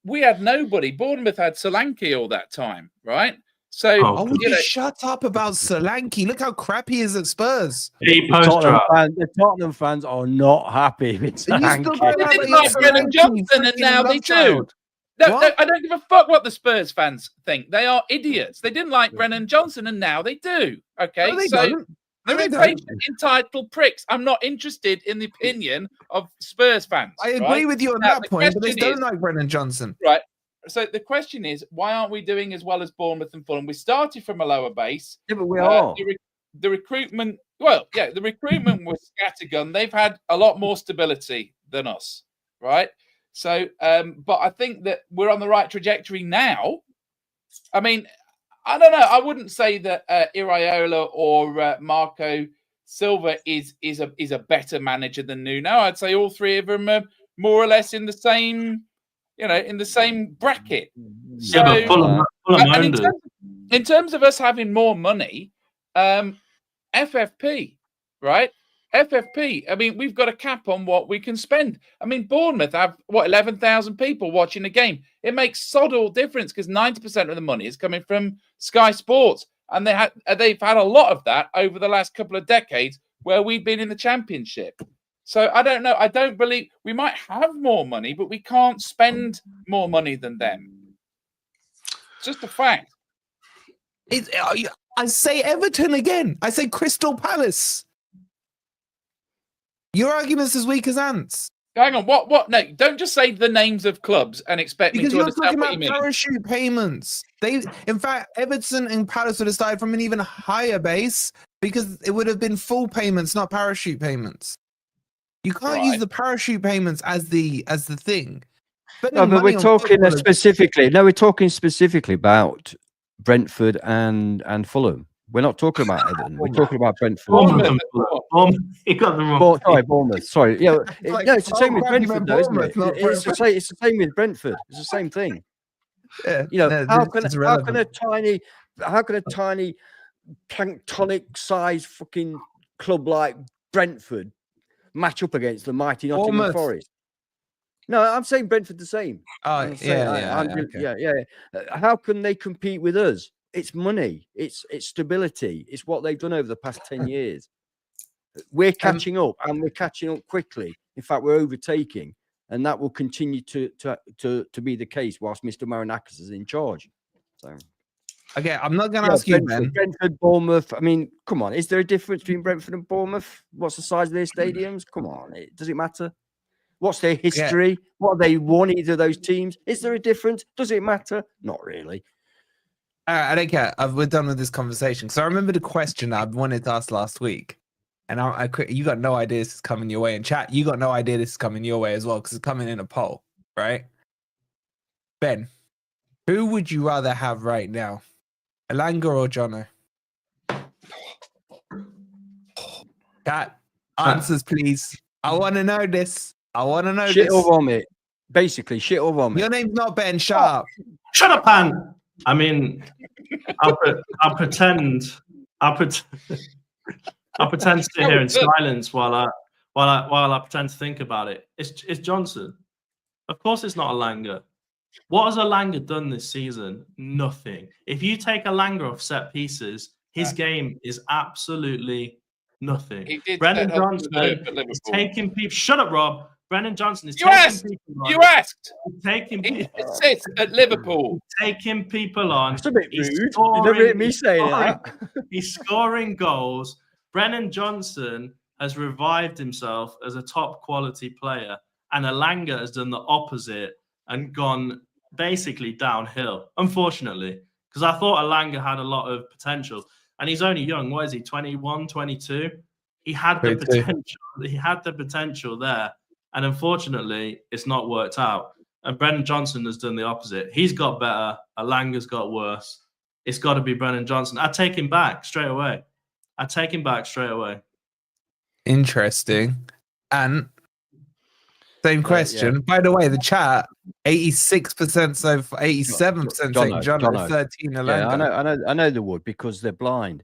[SPEAKER 2] we had nobody. Bournemouth had Solanke all that time, right? So,
[SPEAKER 1] would you shut up about Solanke? Look how crap he is at Spurs.
[SPEAKER 4] The Tottenham fans are not happy with Solanke.
[SPEAKER 2] They didn't like Brennan Johnson, and now they do. I don't give a fuck what the Spurs fans think. They are idiots. They didn't like Brennan Johnson, and now they do. Okay, they're impatient, entitled pricks. I'm not interested in the opinion of Spurs fans.
[SPEAKER 1] I agree with you on that point, but they don't like Brennan Johnson.
[SPEAKER 2] Right. So the question is, why aren't we doing as well as Bournemouth and Fulham? We started from a lower base.
[SPEAKER 4] Yeah, but we are.
[SPEAKER 2] The recruitment, the recruitment was scattergun. They've had a lot more stability than us, right? So, but I think that we're on the right trajectory now. I mean, I don't know. I wouldn't say that Iraola or Marco Silva is a better manager than Nuno. I'd say all three of them are more or less in the same, in the same bracket. So, in terms of us having more money, FFP, right? FFP, I mean, we've got a cap on what we can spend. I mean, Bournemouth have, 11,000 people watching a game. It makes sod all difference because 90% of the money is coming from Sky Sports. And they've had a lot of that over the last couple of decades where we've been in the Championship. So I don't know. I don't believe we might have more money, but we can't spend more money than them. It's just a fact.
[SPEAKER 1] I say Everton again. I say Crystal Palace. Your argument's as weak as ants.
[SPEAKER 2] Hang on. What? No, don't just say the names of clubs and expect me to understand what you mean.
[SPEAKER 1] Parachute payments. In fact, Everton and Palace would have started from an even higher base because it would have been full payments, not parachute payments. You can't use the parachute payments as the thing.
[SPEAKER 4] No, but we're talking specifically. No, we're talking specifically about Brentford and Fulham. We're not talking about Everton. We're talking about Brentford.
[SPEAKER 3] Bournemouth. He got the wrong.
[SPEAKER 4] Sorry, Bournemouth. Sorry. Yeah, no, it's the same with Brentford, though, isn't it? It's the same with Brentford. It's the same thing.
[SPEAKER 1] Yeah.
[SPEAKER 4] You know, how can a tiny planktonic size fucking club like Brentford match up against the mighty Nottingham Forest? No, I'm saying Brentford the same. Yeah. How can they compete with us? It's money. It's stability. It's what they've done over the past 10 years. We're catching up, and we're catching up quickly. In fact, we're overtaking, and that will continue to be the case whilst Mr. Marinakis is in charge. So,
[SPEAKER 1] okay, I'm not going to ask you, Ben.
[SPEAKER 4] Brentford, Bournemouth. I mean, come on. Is there a difference between Brentford and Bournemouth? What's the size of their stadiums? Come on. Does it matter? What's their history? Yeah. What have they won, either of those teams? Is there a difference? Does it matter? Not really.
[SPEAKER 1] I don't care. We're done with this conversation. So I remember the question I wanted to ask last week. And you got no idea this is coming your way. In chat, you got no idea this is coming your way as well because it's coming in a poll, right? Ben, who would you rather have right now? Elanga or Jono? Chat, answers, please. I want to know this. I want to know
[SPEAKER 4] shit
[SPEAKER 1] this.
[SPEAKER 4] Or vomit. Basically, shit or vomit.
[SPEAKER 1] Your name's not Ben. Shut up.
[SPEAKER 3] Shut up, Pan. I mean, I'll pretend to sit here in silence while I pretend to think about it. It's Johnson. Of course, it's not Elanga. What has Elanga done this season? Nothing. If you take Elanga off set pieces, his game is absolutely nothing. Brennan Johnson is taking people. Shut up, Rob. Brennan Johnson is taking people on.
[SPEAKER 2] You asked.
[SPEAKER 3] Taking people.
[SPEAKER 2] It sits at Liverpool.
[SPEAKER 3] Taking people on.
[SPEAKER 4] It's a bit rude. You never heard me saying that.
[SPEAKER 3] He's scoring goals. Brennan Johnson has revived himself as a top quality player, and Elanga has done the opposite and gone basically downhill, unfortunately, because I thought Elanga had a lot of potential, and he's only young. What is he, 21, 22? He had the potential. He had the potential there, and unfortunately, it's not worked out. And Brennan Johnson has done the opposite. He's got better. Elanga's got worse. It's got to be Brennan Johnson. I'd take him back straight away.
[SPEAKER 1] Interesting. And same question. Yeah. By the way, the chat, 86% so far, 87% saying Jono, 13 Elanga.
[SPEAKER 4] Yeah, I know they would because they're blind.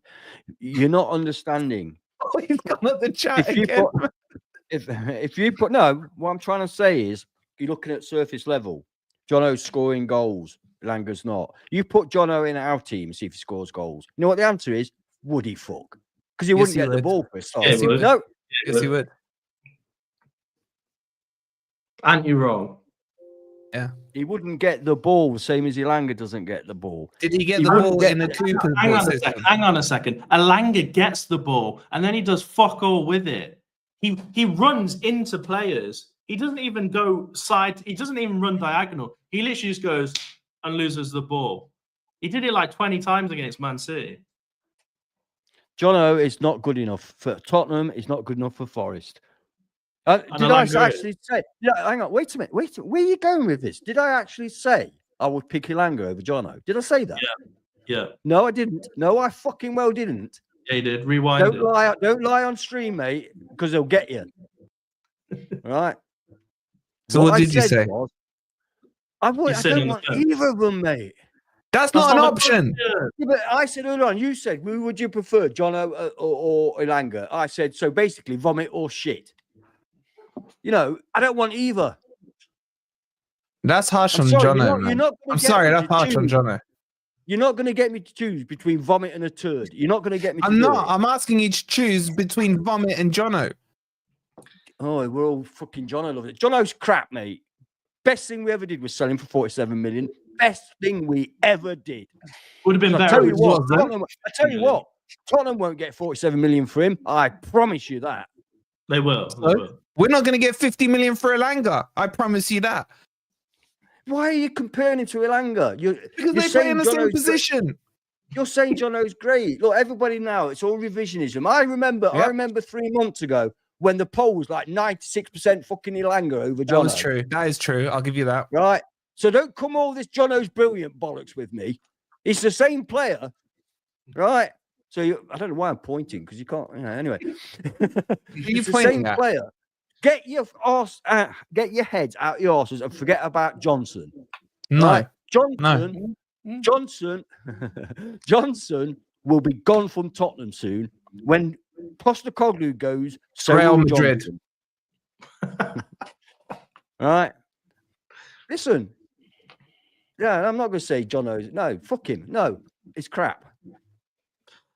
[SPEAKER 4] You're not understanding.
[SPEAKER 1] Oh, he's come at the chat again.
[SPEAKER 4] If you put no, what I'm trying to say is you're looking at surface level. Jono's scoring goals. Elanga's not. You put Jono in our team, see if he scores goals. You know what the answer is? Would he fuck? Because he wouldn't get the ball for a start.
[SPEAKER 1] Yes, he would.
[SPEAKER 4] No.
[SPEAKER 1] Yes, he would.
[SPEAKER 3] Aren't you wrong?
[SPEAKER 1] Yeah.
[SPEAKER 4] He wouldn't get the ball the same as Elanga doesn't get the ball.
[SPEAKER 1] Did he get the ball in the Cooper?
[SPEAKER 3] Hang on a second. Elanga gets the ball and then he does fuck all with it. He runs into players. He doesn't even go side. He doesn't even run diagonal. He literally just goes and loses the ball. He did it like 20 times against Man City.
[SPEAKER 4] Jono is not good enough for Tottenham. He's not good enough for Forest. Did I actually say? Yeah, hang on. Wait a minute. Where are you going with this? Did I actually say I would pick Elanga over Jono? Did I say that?
[SPEAKER 3] Yeah.
[SPEAKER 4] No, I didn't. No, I fucking well didn't.
[SPEAKER 3] Yeah, you did. Rewind.
[SPEAKER 4] Don't lie on stream, mate, because they'll get you. All right.
[SPEAKER 1] So what did you say?
[SPEAKER 4] I don't want either of them, mate.
[SPEAKER 1] That's not an option.
[SPEAKER 4] Yeah, but I said earlier on, you said, who would you prefer, John or Elanga? I said, so basically, vomit or shit. You know, I don't want either.
[SPEAKER 1] That's harsh
[SPEAKER 4] I'm
[SPEAKER 1] on
[SPEAKER 4] sorry,
[SPEAKER 1] Jono, man.
[SPEAKER 4] you're not gonna
[SPEAKER 1] I'm
[SPEAKER 4] get
[SPEAKER 1] sorry,
[SPEAKER 4] me
[SPEAKER 1] that's
[SPEAKER 4] to
[SPEAKER 1] harsh on
[SPEAKER 4] choose.
[SPEAKER 1] Jono.
[SPEAKER 4] You're not going to get me to choose between vomit and a turd. You're not going to get me to
[SPEAKER 1] I'm
[SPEAKER 4] do
[SPEAKER 1] not.
[SPEAKER 4] it.
[SPEAKER 1] I'm asking you to choose between vomit and Jono.
[SPEAKER 4] Oh, we're all fucking Jono. I love it. Jono's crap, mate. Best thing we ever did was sell him for 47 million. Best thing we ever did.
[SPEAKER 3] Would have been
[SPEAKER 4] I
[SPEAKER 3] better.
[SPEAKER 4] tell you
[SPEAKER 3] if
[SPEAKER 4] what,
[SPEAKER 3] it wasn't.
[SPEAKER 4] I tell you what, Tottenham won't get 47 million for him. I promise you that.
[SPEAKER 3] They will.
[SPEAKER 1] So,
[SPEAKER 3] They will.
[SPEAKER 1] we're not going to get 50 million for Elanga. I promise you that.
[SPEAKER 4] Why are you comparing him to Elanga?
[SPEAKER 1] Because they play in the same position.
[SPEAKER 4] You're saying Jono's great. Look, everybody now, it's all revisionism. I remember 3 months ago when the poll was like 96% fucking Elanga over Jono.
[SPEAKER 1] That was true. That is true. I'll give you that.
[SPEAKER 4] Right. So don't come all this Jono's brilliant bollocks with me. It's the same player. Right. So I don't know why I'm pointing because you can't, anyway. It's the same player. Get your heads out your arses and forget about Johnson.
[SPEAKER 1] No.
[SPEAKER 4] Right?
[SPEAKER 1] No.
[SPEAKER 4] Johnson will be gone from Tottenham soon. When Postecoglou goes, so
[SPEAKER 1] Real
[SPEAKER 4] will
[SPEAKER 1] Madrid.
[SPEAKER 4] Johnson. Right? Listen. Yeah, I'm not going to say Jono's. No, fuck him. No, it's crap.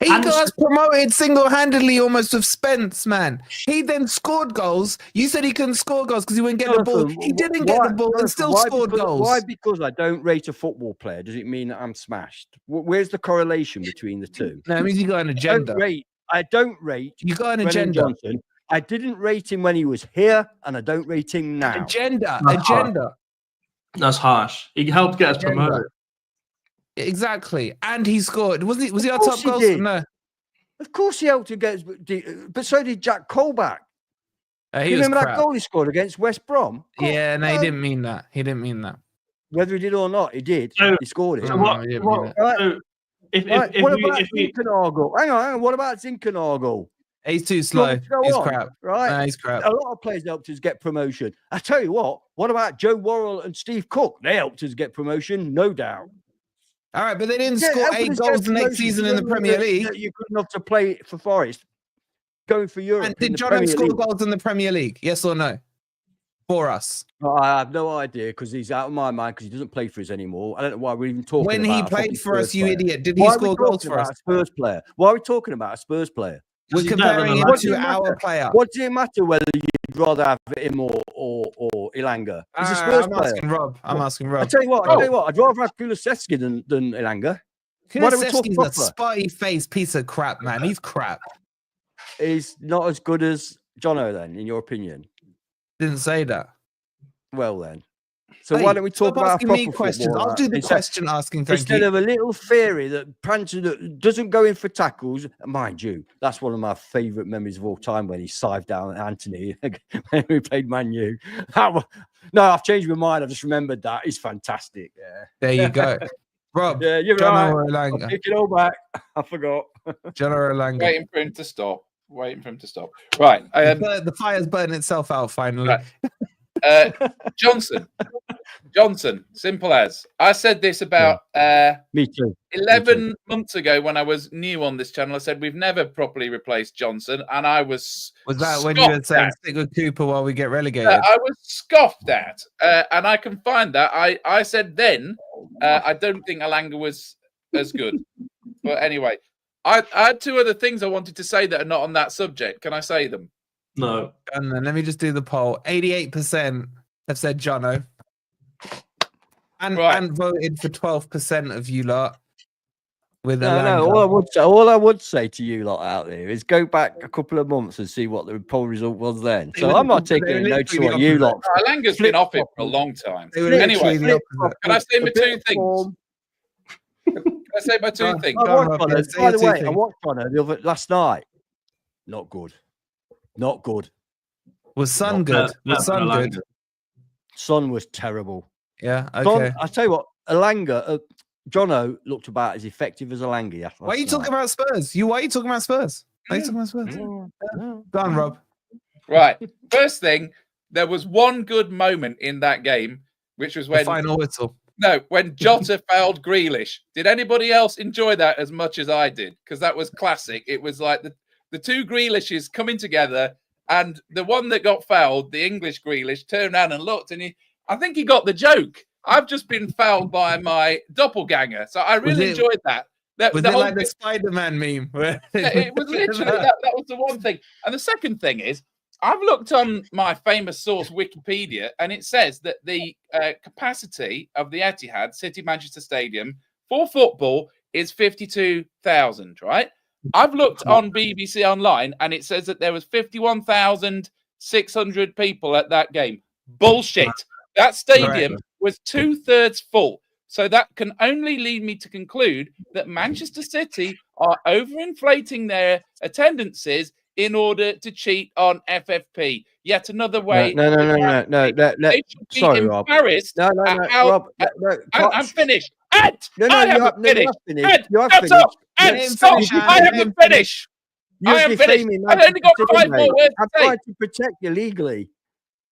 [SPEAKER 1] He got us promoted single-handedly almost with Spence, man. He then scored goals. You said he couldn't score goals because he wouldn't get the ball. He didn't get the ball and still scored goals.
[SPEAKER 4] Why? Because I don't rate a football player, does it mean that I'm smashed? Where's the correlation between the two?
[SPEAKER 1] No, it means you got an agenda.
[SPEAKER 4] I don't rate.
[SPEAKER 1] You got an
[SPEAKER 4] Brennan
[SPEAKER 1] agenda.
[SPEAKER 4] Johnson. I didn't rate him when he was here, and I don't rate him now.
[SPEAKER 1] Agenda.
[SPEAKER 3] That's harsh. He helped get us promoted.
[SPEAKER 1] Exactly. And he scored. Was he our top goal? No.
[SPEAKER 4] Of course he helped to get, but so did Jack Colback. You remember that goal he scored against West Brom?
[SPEAKER 1] Yeah, no, he didn't mean that. He didn't mean that.
[SPEAKER 4] Whether he did or not, he did. He scored it.
[SPEAKER 3] So what about
[SPEAKER 4] Zinchenko? Hang on. What about Zinchenko?
[SPEAKER 1] He's too slow. He's crap.
[SPEAKER 4] Right?
[SPEAKER 1] No, he's crap.
[SPEAKER 4] A lot of players helped us get promotion. I tell you what about Joe Worrell and Steve Cook? They helped us get promotion, no doubt.
[SPEAKER 1] All right, but they didn't score 8 goals the next season in the Premier League.
[SPEAKER 4] You're good enough to play for Forest, going for Europe.
[SPEAKER 1] And did Jono score goals in the Premier League? Yes or no? For us.
[SPEAKER 4] I have no idea because he's out of my mind because he doesn't play for us anymore. I don't know why we're even talking about
[SPEAKER 1] when he played for us, you idiot. Did he score goals for us?
[SPEAKER 4] Spurs player. Why are we talking about a Spurs player?
[SPEAKER 1] We're comparing him to our player.
[SPEAKER 4] What does it matter whether you'd rather have him or Elanga? He's a Spurs player.
[SPEAKER 1] I'm asking Rob.
[SPEAKER 4] I tell you what, I'd rather have Kulusevski than Elanga.
[SPEAKER 1] Kulusevski's a spotty-faced piece of crap, man. He's crap.
[SPEAKER 4] He's not as good as Jono, then, in your opinion.
[SPEAKER 1] Didn't say that.
[SPEAKER 4] Well, then. So why don't we talk about
[SPEAKER 1] me questions? I'll do the question asking.
[SPEAKER 4] Instead of a little theory that doesn't go in for tackles, mind you, that's one of my favourite memories of all time when he sived down Anthony when we played Man U. No, I've changed my mind. I've just remembered that. He's fantastic. Yeah.
[SPEAKER 1] There you go. Rob.
[SPEAKER 4] Yeah, you're right. I'll take it all back. I forgot.
[SPEAKER 1] John or Elanga.
[SPEAKER 2] Waiting for him to stop. Right.
[SPEAKER 1] The fire's burning itself out finally.
[SPEAKER 2] Right. Johnson, simple as. I said this about
[SPEAKER 4] me too.
[SPEAKER 2] 11 months ago when I was new on this channel. I said we've never properly replaced Johnson, and I was
[SPEAKER 1] that when you were saying stick with Cooper while we get relegated?
[SPEAKER 2] I was scoffed at, and I can find that. I said then I don't think Elanga was as good, but anyway, I had 2 other things I wanted to say that are not on that subject. Can I say them?
[SPEAKER 3] No.
[SPEAKER 1] And then let me just do the poll. 88% have said Jono. And voted for 12% of you lot with Elanga.
[SPEAKER 4] All I would say to you lot out there is go back a couple of months and see what the poll result was then. So I'm not taking notice of what you lot.
[SPEAKER 2] Elanga's been off it for a long time. Anyway, can I say my 2 things? Can I say my 2 things?
[SPEAKER 4] By the way, I watched Jono last night. Not good. Not good.
[SPEAKER 1] Was Son good? Was Son good?
[SPEAKER 4] Son was terrible.
[SPEAKER 1] Yeah, okay.
[SPEAKER 4] I tell you what, Elanga, Jono looked about as effective as Elanga.
[SPEAKER 1] Why are you talking about Spurs? Why are you talking about Spurs? Go on, Rob.
[SPEAKER 2] Right. First thing, there was one good moment in that game, which was when
[SPEAKER 1] the final whistle.
[SPEAKER 2] No, when Jota fouled Grealish. Did anybody else enjoy that as much as I did? Because that was classic. It was like the two Grealishes coming together, and the one that got fouled, the English Grealish, turned around and looked, and I think he got the joke. I've just been fouled by my doppelganger. So I really enjoyed that.
[SPEAKER 1] Was it like the Spider-Man meme?
[SPEAKER 2] It was literally that was the one thing. And the second thing is, I've looked on my famous source, Wikipedia, and it says that the capacity of the Etihad City Manchester Stadium for football is 52,000, right? I've looked on BBC Online, and it says that there was 51,600 people at that game. Bullshit. That stadium was 2/3 full. So that can only lead me to conclude that Manchester City are overinflating their attendances in order to cheat on FFP. Yet another way.
[SPEAKER 4] No.
[SPEAKER 2] They should be
[SPEAKER 4] Sorry, Rob.
[SPEAKER 2] embarrassed.
[SPEAKER 4] No,
[SPEAKER 2] Rob. I'm finished. Ed, I haven't finished. Ed, shut up. Ed, stop. I haven't finished. I am finished. I've only got 5 more words
[SPEAKER 4] I'm
[SPEAKER 2] to say.
[SPEAKER 4] trying to protect you legally.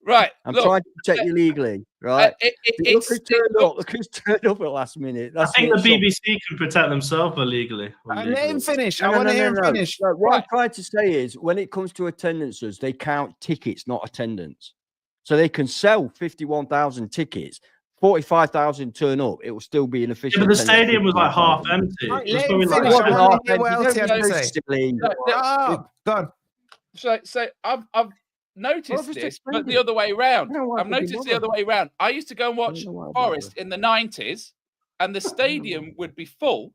[SPEAKER 2] Right.
[SPEAKER 4] I'm trying to protect you legally. Right. Look who's turned up. Look who's turned up at the last minute.
[SPEAKER 3] I think the BBC can protect themselves illegally.
[SPEAKER 1] Let him finish. I want to hear him finish.
[SPEAKER 4] No, what I'm trying to say is, when it comes to attendances, they count tickets, not attendance. So they can sell 51,000 tickets. 45,000 turn up, it will still be an official.
[SPEAKER 3] Yeah, but the stadium was like half empty.
[SPEAKER 2] So I've noticed this, but the other way around. I've noticed the other way around. I used to go and watch Forest in the 90s, and the stadium would be full,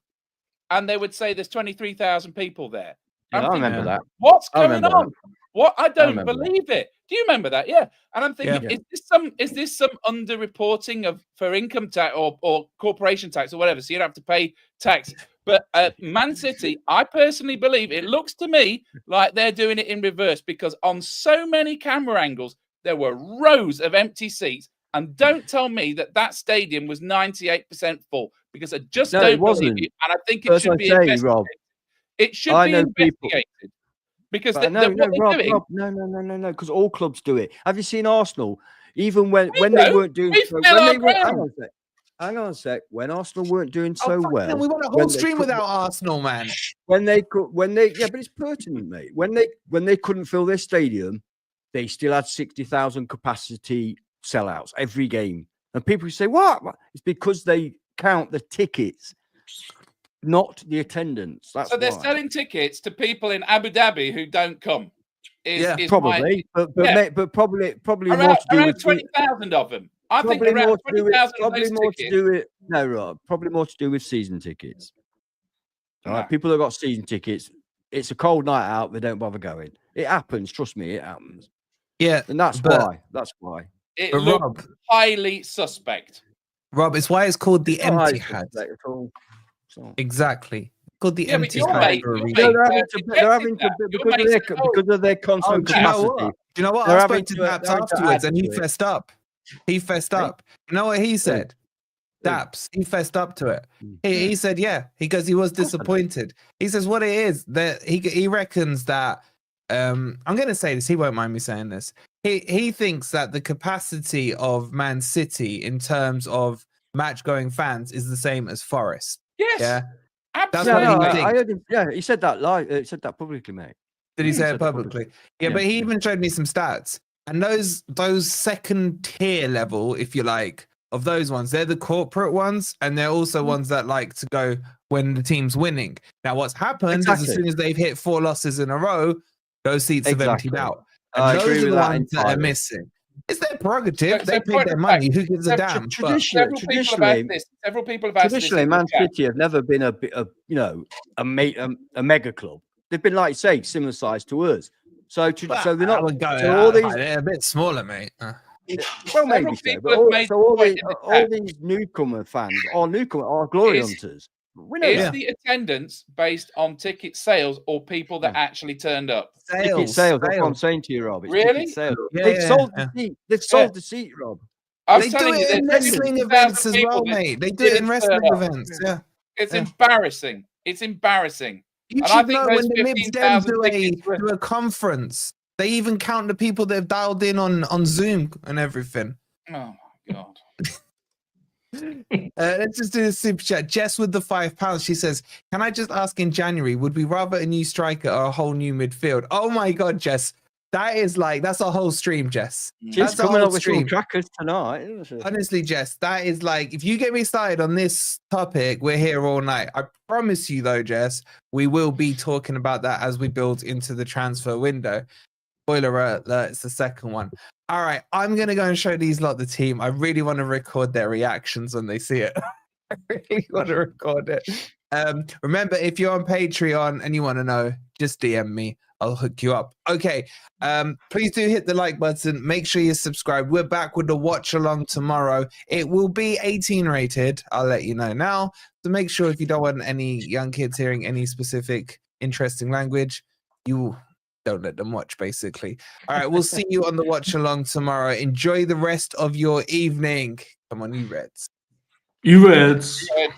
[SPEAKER 2] and they would say there's 23,000 people there.
[SPEAKER 4] Yeah, I remember that.
[SPEAKER 2] What's going on? What? I don't believe it. Do you remember that? Yeah. And I'm thinking, is this some underreporting for income tax or corporation tax or whatever? So you don't have to pay tax. But Man City, I personally believe it looks to me like they're doing it in reverse, because on so many camera angles, there were rows of empty seats. And don't tell me that stadium was 98% full, because I just don't believe it. And I think it should be investigated.
[SPEAKER 4] Rob,
[SPEAKER 2] it should be investigated. Because
[SPEAKER 4] no, because all clubs do it. Have you seen Arsenal? Even when they weren't doing hang on a sec. When Arsenal weren't doing so well,
[SPEAKER 1] we won a whole stream without Arsenal, man.
[SPEAKER 4] But it's pertinent, mate. When they couldn't fill their stadium, they still had 60,000 capacity sellouts every game. And people say, "What?" It's because they count the tickets, not the attendance.
[SPEAKER 2] So they're selling tickets to people in Abu Dhabi who don't come.
[SPEAKER 4] Probably, but probably
[SPEAKER 2] around,
[SPEAKER 4] more to do
[SPEAKER 2] with 20,000 of them. I think around 20,000 of those tickets.
[SPEAKER 4] Probably more to do with season tickets. All right, people that got season tickets, it's a cold night out, they don't bother going. It happens, trust me, it happens.
[SPEAKER 1] Yeah,
[SPEAKER 4] and that's why.
[SPEAKER 2] It looks highly suspect.
[SPEAKER 1] Rob, it's why it's called the empty hat. Exactly. Called the empty hat.
[SPEAKER 4] They're having to because of their constant capacity.
[SPEAKER 1] Do you know what? I spoke to Daps afterwards, and he fessed up. You know what he said? Daps, he fessed up to it. He said, yeah, because he was disappointed. He says what it is that he reckons that I'm going to say this. He won't mind me saying this. He thinks that the capacity of Man City in terms of match-going fans is the same as Forest.
[SPEAKER 2] Yes.
[SPEAKER 1] Yeah.
[SPEAKER 2] Absolutely.
[SPEAKER 4] I heard him. Yeah, he said that live. He said that publicly, mate.
[SPEAKER 1] Did he say it publicly? Yeah, but he even showed me some stats. And those second tier level, if you like, of those ones, they're the corporate ones, and they're also ones that like to go when the team's winning. Now, what's happened is as soon as they've hit 4 losses in a row, those seats have emptied out. And those are the ones that are missing. It's their prerogative. They paid their money. Who gives a damn?
[SPEAKER 4] Traditionally,
[SPEAKER 2] several people have asked this.
[SPEAKER 4] Man City have never been a mega club. They've been, like you say, similar size to us. So they're not.
[SPEAKER 1] They're a bit smaller, mate.
[SPEAKER 4] Well, maybe so. But all these newcomer fans are glory hunters.
[SPEAKER 2] Is the attendance based on ticket sales or people that actually turned up?
[SPEAKER 4] Ticket sales. That's what I'm saying to you, Rob. It's
[SPEAKER 2] really?
[SPEAKER 4] Sales. They've sold the seat. They've sold the seat, Rob.
[SPEAKER 1] They do it in wrestling events as well, mate. They do it in wrestling events. Yeah.
[SPEAKER 2] It's embarrassing. It's embarrassing.
[SPEAKER 1] You should know when the Mibs do a conference, they even count the people that have dialed in on Zoom and everything.
[SPEAKER 2] Oh my god!
[SPEAKER 1] Let's just do the super chat. Jess with the £5. She says, "Can I just ask in January, would we rather a new striker or a whole new midfield?" Oh my God, Jess. That's a whole stream, Jess.
[SPEAKER 4] She's
[SPEAKER 1] That's a
[SPEAKER 4] coming
[SPEAKER 1] whole
[SPEAKER 4] up with some
[SPEAKER 1] stream.
[SPEAKER 4] crackers tonight, isn't she?
[SPEAKER 1] Honestly, Jess, that is like, if you get me started on this topic, we're here all night. I promise you, though, Jess, we will be talking about that as we build into the transfer window. Spoiler alert, it's the second one. All right, I'm going to go and show these lot the team. I really want to record their reactions when they see it. I really want to record it. Remember, if you're on Patreon and you want to know, just DM me. I'll hook you up. Okay. Please do hit the like button. Make sure you're subscribed. We're back with the watch along tomorrow. It will be 18 rated. I'll let you know now. So make sure if you don't want any young kids hearing any specific interesting language, you don't let them watch, basically. All right. We'll see you on the watch along tomorrow. Enjoy the rest of your evening. Come on, you Reds.
[SPEAKER 3] You Reds.
[SPEAKER 2] Right.